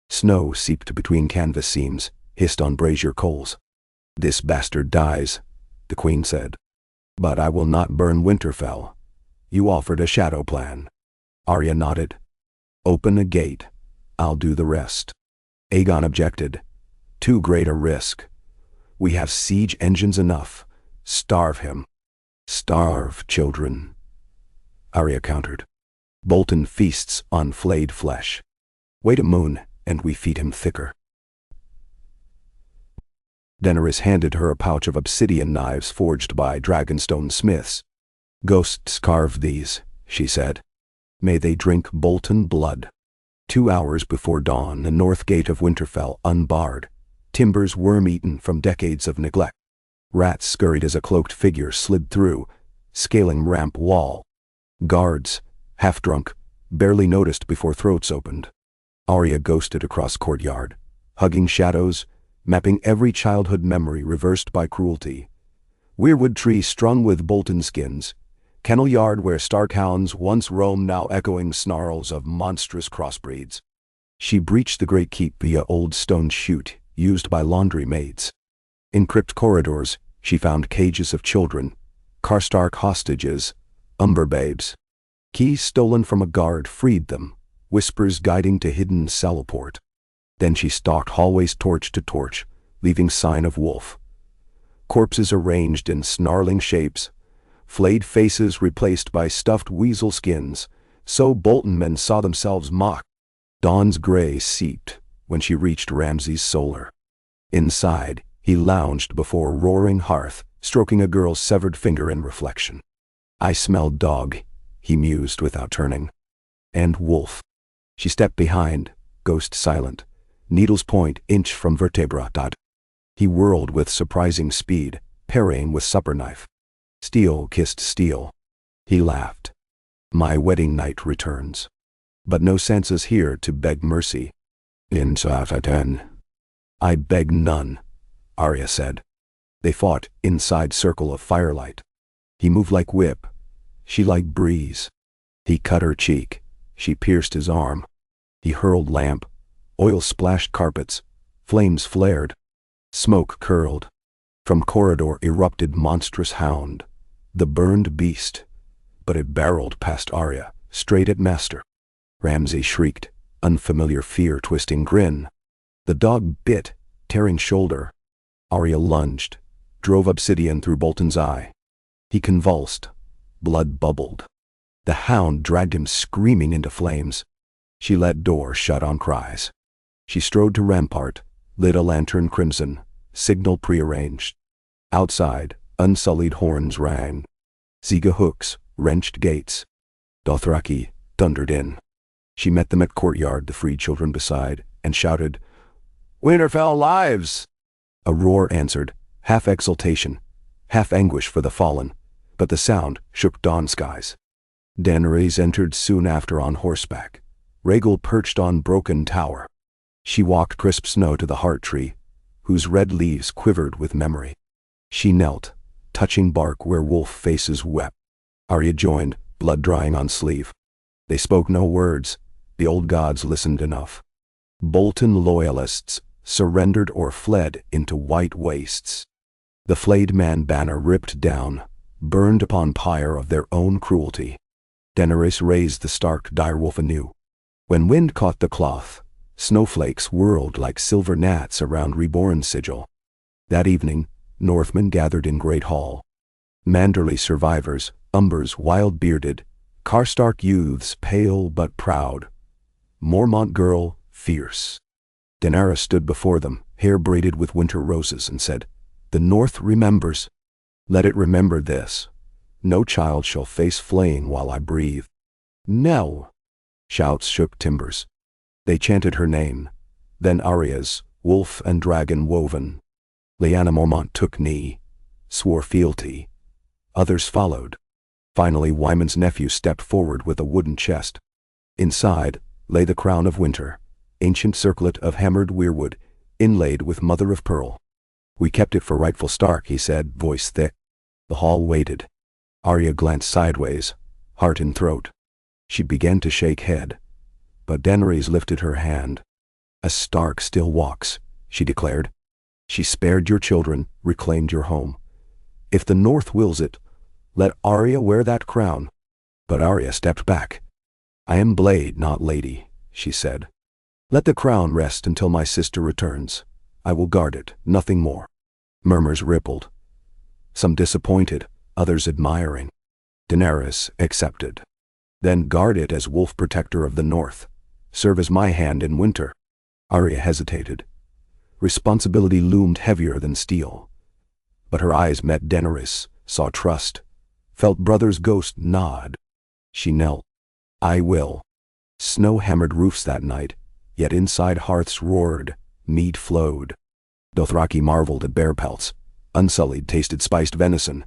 Snow seeped between canvas seams, hissed on brazier coals. "This bastard dies," the queen said. "But I will not burn Winterfell. You offered a shadow plan." Arya nodded. "Open a gate. I'll do the rest." Aegon objected. "Too great a risk. We have siege engines enough. Starve him." "Starve, children," Arya countered. "Bolton feasts on flayed flesh. Wait a moon, and we feed him thicker." Daenerys handed her a pouch of obsidian knives forged by Dragonstone smiths. "Ghosts carved these," she said. "May they drink Bolton blood." 2 hours before dawn, the north gate of Winterfell unbarred, timbers worm-eaten from decades of neglect. Rats scurried as a cloaked figure slid through, scaling ramp wall. Guards, half-drunk, barely noticed before throats opened. Arya ghosted across courtyard, hugging shadows, mapping every childhood memory reversed by cruelty. Weirwood tree strung with Bolton skins, kennel yard where Stark hounds once roamed now echoing snarls of monstrous crossbreeds. She breached the great keep via old stone chute used by laundry maids. In crypt corridors, she found cages of children, Karstark hostages, umber babes. Keys stolen from a guard freed them, whispers guiding to hidden cellport. Then she stalked hallways torch to torch, leaving sign of wolf. Corpses arranged in snarling shapes, flayed faces replaced by stuffed weasel skins, so Bolton men saw themselves mocked. Dawn's gray seeped when she reached Ramsay's solar. Inside, he lounged before a roaring hearth, stroking a girl's severed finger in reflection. I smelled dog, he mused without turning. And wolf. She stepped behind, ghost silent, needle's point inch from vertebra. He whirled with surprising speed, parrying with supper knife. Steel kissed steel. He laughed. My wedding night returns. But no senses here to beg mercy. I beg none, Arya said. They fought inside circle of firelight. He moved like whip, she like breeze. He cut her cheek, she pierced his arm. He hurled lamp, oil splashed carpets, flames flared. Smoke curled. From corridor erupted monstrous hound, the burned beast. But it barreled past Arya, straight at Master. Ramsay shrieked, unfamiliar fear-twisting grin. The dog bit, tearing shoulder. Arya lunged, drove obsidian through Bolton's eye. He convulsed. Blood bubbled. The hound dragged him screaming into flames. She let door shut on cries. She strode to rampart, lit a lantern crimson, signal prearranged. Outside, unsullied horns rang. Ziga hooks wrenched gates. Dothraki thundered in. She met them at courtyard, the freed children beside, and shouted, "Winterfell lives!" A roar answered, half exultation, half anguish for the fallen, but the sound shook dawn skies. Daenerys entered soon after on horseback. Rhaegal perched on broken tower. She walked crisp snow to the heart tree, whose red leaves quivered with memory. She knelt, touching bark where wolf faces wept. Arya joined, blood drying on sleeve. They spoke no words. The old gods listened enough. Bolton loyalists surrendered or fled into white wastes. The flayed man banner ripped down, burned upon pyre of their own cruelty. Daenerys raised the stark direwolf anew. When wind caught the cloth, snowflakes whirled like silver gnats around reborn sigil. That evening, Northmen gathered in Great Hall. Manderley survivors, Umbers wild-bearded, Karstark youths pale but proud. Mormont girl, fierce. Daenerys stood before them, hair braided with winter roses, and said, "The North remembers. Let it remember this. No child shall face flaying while I breathe." "Nell!" Shouts shook timbers. They chanted her name, then Arya's, wolf and dragon woven. Lyanna Mormont took knee, swore fealty. Others followed. Finally Wyman's nephew stepped forward with a wooden chest. Inside lay the crown of winter, ancient circlet of hammered weirwood, inlaid with mother of pearl. "We kept it for rightful Stark," he said, voice thick. The hall waited. Arya glanced sideways, heart in throat. She began to shake head, but Daenerys lifted her hand. "A Stark still walks," she declared. "She spared your children, reclaimed your home. If the North wills it, let Arya wear that crown." But Arya stepped back. "I am blade, not lady," she said. "Let the crown rest until my sister returns. I will guard it, nothing more." Murmurs rippled. Some disappointed, others admiring. Daenerys accepted. "Then guard it as wolf protector of the North. Serve as my hand in winter." Arya hesitated. Responsibility loomed heavier than steel. But her eyes met Daenerys, saw trust, felt brother's ghost nod. She knelt. "I will." Snow hammered roofs that night, yet inside hearths roared, mead flowed. Dothraki marveled at bear pelts, Unsullied tasted spiced venison.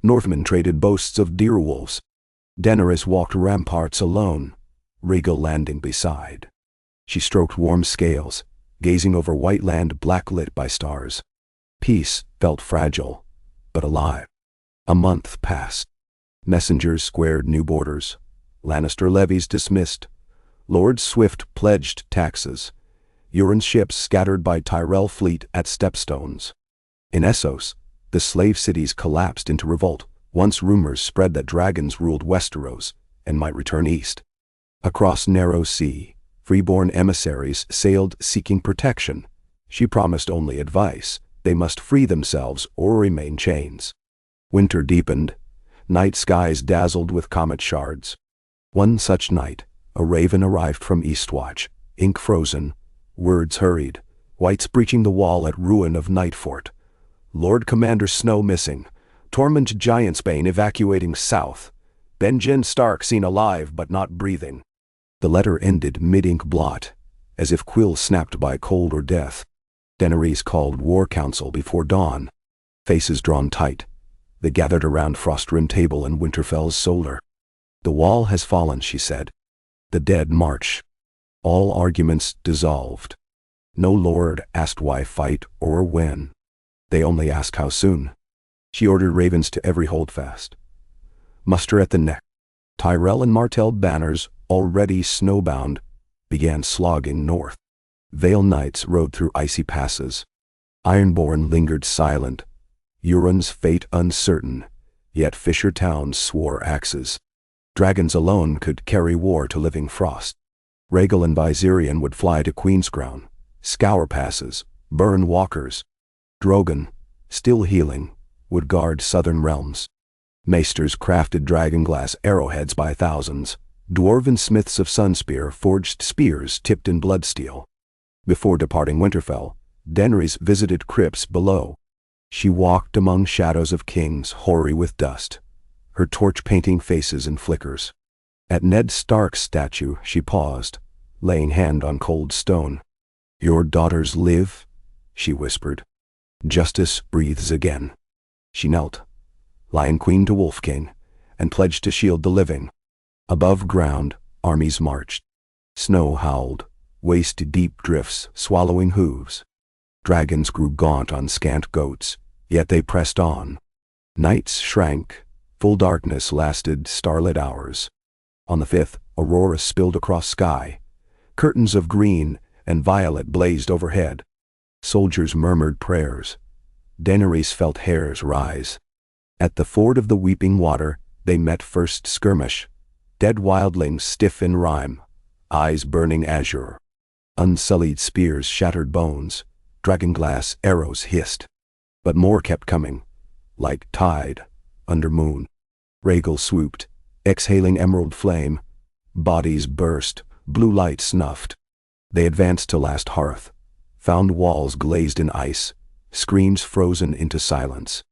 Northmen traded boasts of deer wolves. Daenerys walked ramparts alone, Rhaegal landing beside. She stroked warm scales, gazing over white land black-lit by stars. Peace felt fragile, but alive. A month passed. Messengers squared new borders. Lannister levies dismissed. Lord Swift pledged taxes. Euron's ships scattered by Tyrell fleet at stepstones. In Essos, the slave cities collapsed into revolt, once rumors spread that dragons ruled Westeros and might return east. Across narrow sea, freeborn emissaries sailed seeking protection. She promised only advice. They must free themselves or remain chains. Winter deepened. Night skies dazzled with comet shards. One such night, a raven arrived from Eastwatch, ink frozen. Words hurried, whites breaching the wall at ruin of Nightfort. Lord Commander Snow missing. Tormund Giantsbane evacuating south. Benjen Stark seen alive but not breathing. The letter ended mid-ink blot, as if quills snapped by cold or death. Daenerys called war council before dawn. Faces drawn tight, they gathered around frost-rimmed table in Winterfell's solar. The wall has fallen, she said. The dead march. All arguments dissolved. No lord asked why fight or when. They only asked how soon. She ordered ravens to every holdfast. Muster at the neck. Tyrell and Martell banners, already snowbound, began slogging north. Vale knights rode through icy passes. Ironborn lingered silent. Euron's fate uncertain, yet fisher towns swore axes. Dragons alone could carry war to living frost. Rhaegal and Viserion would fly to Queenscrown, scour passes, burn walkers. Drogon, still healing, would guard southern realms. Maesters crafted dragonglass arrowheads by thousands. Dwarven smiths of Sunspear forged spears tipped in bloodsteel. Before departing Winterfell, Daenerys visited crypts below. She walked among shadows of kings hoary with dust, her torch painting faces in flickers. At Ned Stark's statue she paused, laying hand on cold stone. "Your daughters live," she whispered. "Justice breathes again." She knelt, Lion Queen to Wolfking, and pledged to shield the living. Above ground, armies marched. Snow howled, waist-deep drifts swallowing hooves. Dragons grew gaunt on scant goats, yet they pressed on. Nights shrank, full darkness lasted starlit hours. On the 5th, aurora spilled across sky. Curtains of green and violet blazed overhead. Soldiers murmured prayers. Daenerys felt hairs rise. At the ford of the Weeping Water, they met first skirmish. Dead wildlings stiff in rime, eyes burning azure. Unsullied spears shattered bones. Dragonglass arrows hissed. But more kept coming, like tide under moon. Rhaegal swooped, exhaling emerald flame. Bodies burst, blue light snuffed. They advanced to last hearth, found walls glazed in ice, screams frozen into silence.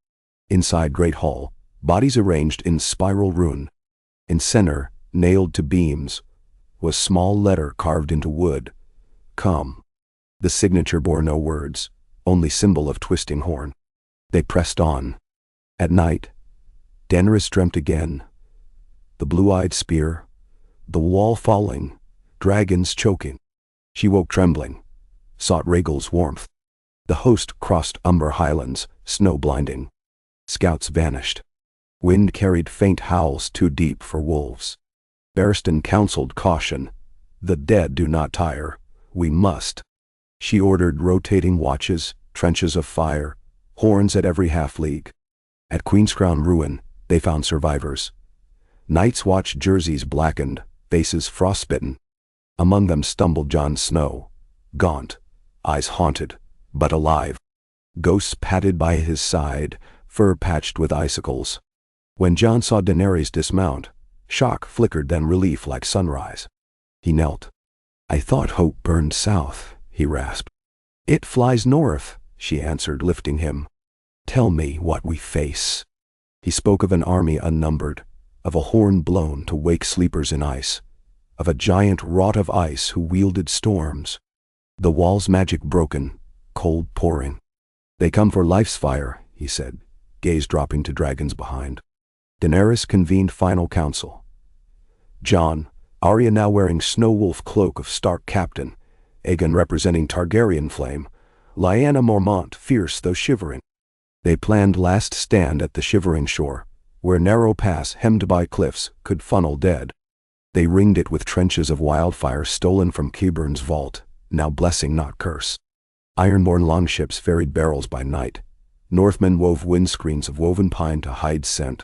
Inside great hall, bodies arranged in spiral rune. In center, nailed to beams, was small letter carved into wood. "Come." The signature bore no words, only symbol of twisting horn. They pressed on. At night, Daenerys dreamt again. The blue-eyed spear, the wall falling, dragons choking. She woke trembling, sought Rhaegal's warmth. The host crossed Umber Highlands, snow blinding. Scouts vanished. Wind carried faint howls too deep for wolves. Barristan counseled caution. "The dead do not tire. We must." She ordered rotating watches, trenches of fire, horns at every half-league. At Queenscrown ruin, they found survivors. Night's Watch jerseys blackened, faces frostbitten. Among them stumbled Jon Snow, gaunt, eyes haunted, but alive. Ghosts padded by his side, fur patched with icicles. When Jon saw Daenerys dismount, shock flickered then relief like sunrise. He knelt. "I thought hope burned south," he rasped. "It flies north," she answered, lifting him. "Tell me what we face." He spoke of an army unnumbered, of a horn blown to wake sleepers in ice, of a giant wrought of ice who wielded storms. The wall's magic broken, cold pouring. "They come for life's fire," he said, gaze dropping to dragons behind. Daenerys convened final council. Jon, Arya now wearing Snow Wolf cloak of Stark captain, Aegon representing Targaryen flame, Lyanna Mormont fierce though shivering. They planned last stand at the shivering shore, where narrow pass hemmed by cliffs could funnel dead. They ringed it with trenches of wildfire stolen from Qyburn's vault, now blessing not curse. Ironborn longships ferried barrels by night. Northmen wove windscreens of woven pine to hide scent.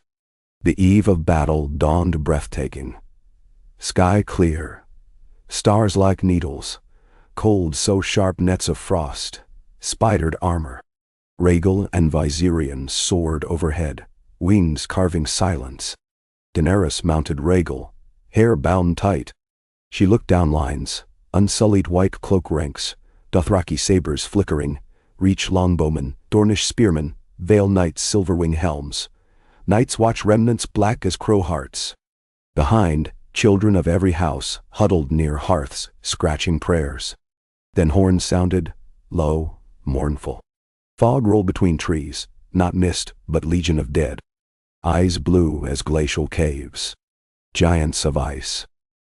The eve of battle dawned breathtaking. Sky clear. Stars like needles. Cold so sharp nets of frost. Spidered armor. Rhaegal and Viserion soared overhead, wings carving silence. Daenerys mounted Rhaegal, hair bound tight. She looked down lines, unsullied white cloak ranks, Dothraki sabers flickering, reach longbowmen, Dornish spearmen, Vale Knights' silverwing helms. Night's Watch remnants black as crow hearts. Behind, children of every house huddled near hearths, scratching prayers. Then horns sounded, low, mournful. Fog rolled between trees, not mist, but legion of dead. Eyes blue as glacial caves. Giants of ice.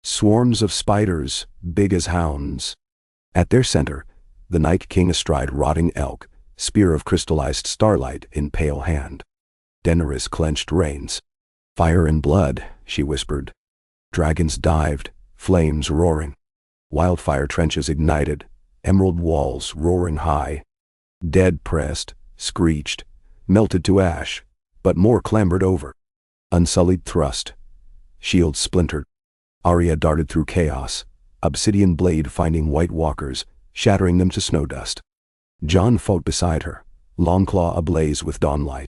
Swarms of spiders, big as hounds. At their center, the Night King astride rotting elk, spear of crystallized starlight in pale hand. Daenerys clenched reins. Fire and blood, she whispered. Dragons dived, flames roaring. Wildfire trenches ignited, emerald walls roaring high. Dead pressed, screeched, melted to ash, but more clambered over. Unsullied thrust. Shields splintered. Arya darted through chaos, obsidian blade finding white walkers, shattering them to snow dust. Jon fought beside her, Longclaw ablaze with dawnlight.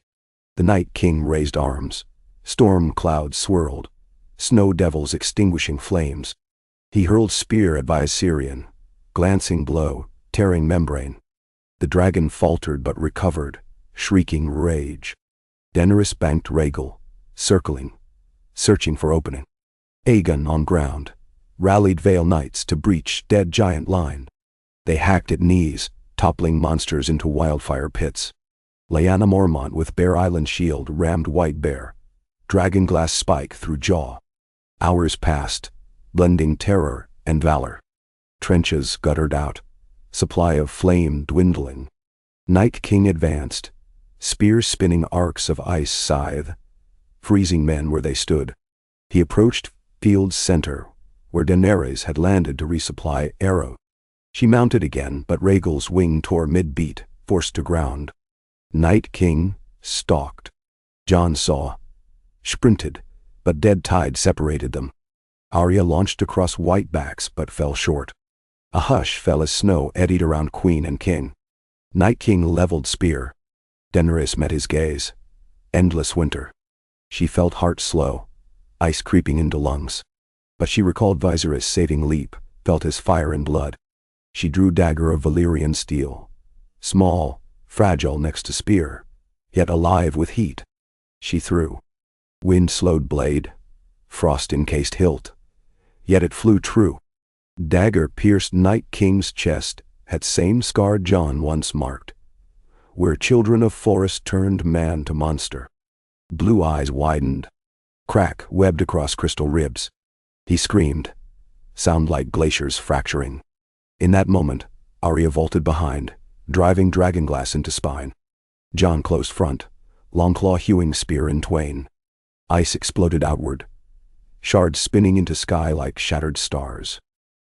The Night King raised arms. Storm clouds swirled, snow devils extinguishing flames. He hurled spear at Viserion, glancing blow, tearing membrane. The dragon faltered but recovered, shrieking rage. Daenerys banked Rhaegal, circling, searching for opening. Aegon on ground, rallied Vale Knights to breach dead giant line. They hacked at knees, toppling monsters into wildfire pits. Lyanna Mormont with Bear Island shield rammed White Bear, dragonglass spike through jaw. Hours passed, blending terror and valor. Trenches guttered out, supply of flame dwindling. Night King advanced, spears spinning arcs of ice scythe, freezing men where they stood. He approached field's center, where Daenerys had landed to resupply arrow. She mounted again, but Rhaegal's wing tore mid-beat, forced to ground. Night King stalked. Jon saw, sprinted, but dead tide separated them. Arya launched across white backs but fell short. A hush fell as snow eddied around Queen and King. Night King leveled spear. Daenerys met his gaze. Endless winter. She felt heart slow, ice creeping into lungs. But she recalled Viserys' saving leap, felt his fire and blood. She drew dagger of Valyrian steel. Small, fragile next to spear, yet alive with heat. She threw. Wind slowed blade, frost encased hilt. Yet it flew true. Dagger pierced Night King's chest, had same scar Jon once marked, where children of forest turned man to monster. Blue eyes widened. Crack webbed across crystal ribs. He screamed, sound like glaciers fracturing. In that moment, Arya vaulted behind, driving dragonglass into spine. Jon closed front, Longclaw hewing spear in twain. Ice exploded outward, shards spinning into sky like shattered stars.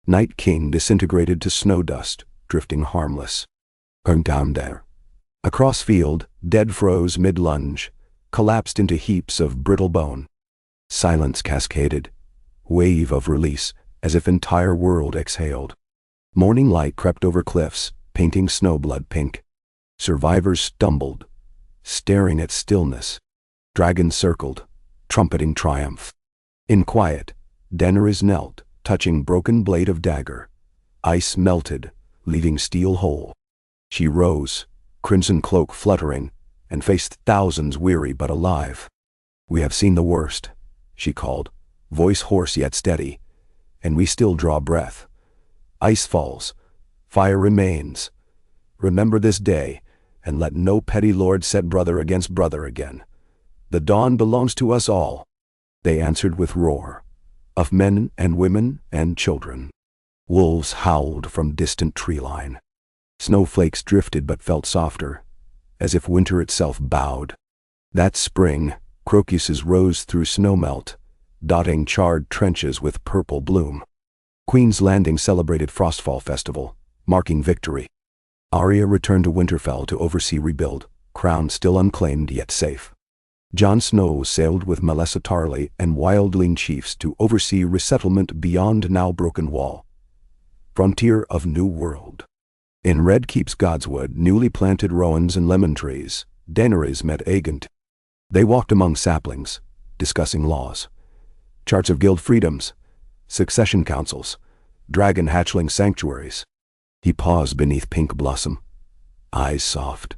Night King disintegrated to snow dust, drifting harmless. Down there. Across field, dead froze mid-lunge, collapsed into heaps of brittle bone. Silence cascaded, wave of release, as if entire world exhaled. Morning light crept over cliffs, painting snowblood pink. Survivors stumbled, staring at stillness. Dragons circled, trumpeting triumph. In quiet, Daenerys knelt, touching broken blade of dagger. Ice melted, leaving steel whole. She rose, crimson cloak fluttering, and faced thousands weary but alive. "We have seen the worst," she called, voice hoarse yet steady, "and we still draw breath. Ice falls, fire remains. Remember this day, and let no petty lord set brother against brother again. The dawn belongs to us all." They answered with roar, of men and women and children. Wolves howled from distant tree line. Snowflakes drifted but felt softer, as if winter itself bowed. That spring, crocuses rose through snowmelt, dotting charred trenches with purple bloom. Queen's Landing celebrated Frostfall Festival, marking victory. Arya returned to Winterfell to oversee rebuild, crown still unclaimed yet safe. Jon Snow sailed with Melissa Tarly and wildling chiefs to oversee resettlement beyond now broken wall. Frontier of New World. In Red Keep's Godswood, newly planted rowans and lemon trees, Daenerys met Aegon. They walked among saplings, discussing laws, charts of guild freedoms, succession councils, dragon hatchling sanctuaries. He paused beneath pink blossom, eyes soft.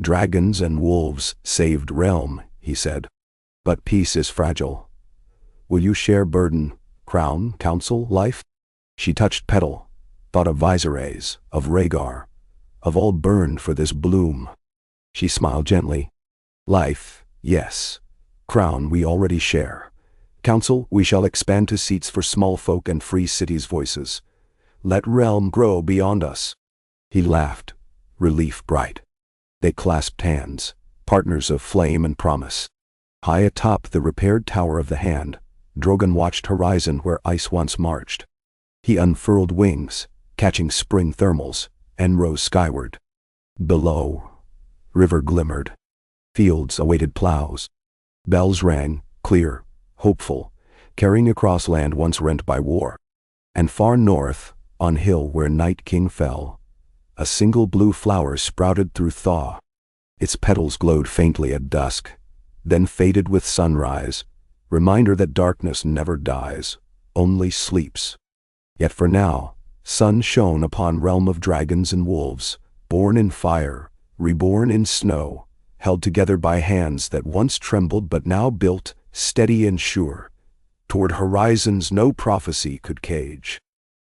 "Dragons and wolves saved realm," he said. "But peace is fragile. Will you share burden, crown, council, life?" She touched petal, thought of Viserys, of Rhaegar, of all burned for this bloom. She smiled gently. "Life, yes. Crown we already share. Council we shall expand to seats for small folk and free cities' voices. Let realm grow beyond us." He laughed, relief bright. They clasped hands, partners of flame and promise. High atop the repaired tower of the Hand, Drogon watched horizon where ice once marched. He unfurled wings, catching spring thermals, and rose skyward. Below, river glimmered. Fields awaited plows. Bells rang, clear, hopeful, carrying across land once rent by war. And far north, on hill where Night King fell, a single blue flower sprouted through thaw. Its petals glowed faintly at dusk, then faded with sunrise, reminder that darkness never dies, only sleeps. Yet for now, sun shone upon realm of dragons and wolves, born in fire, reborn in snow, held together by hands that once trembled but now built, steady and sure, toward horizons no prophecy could cage.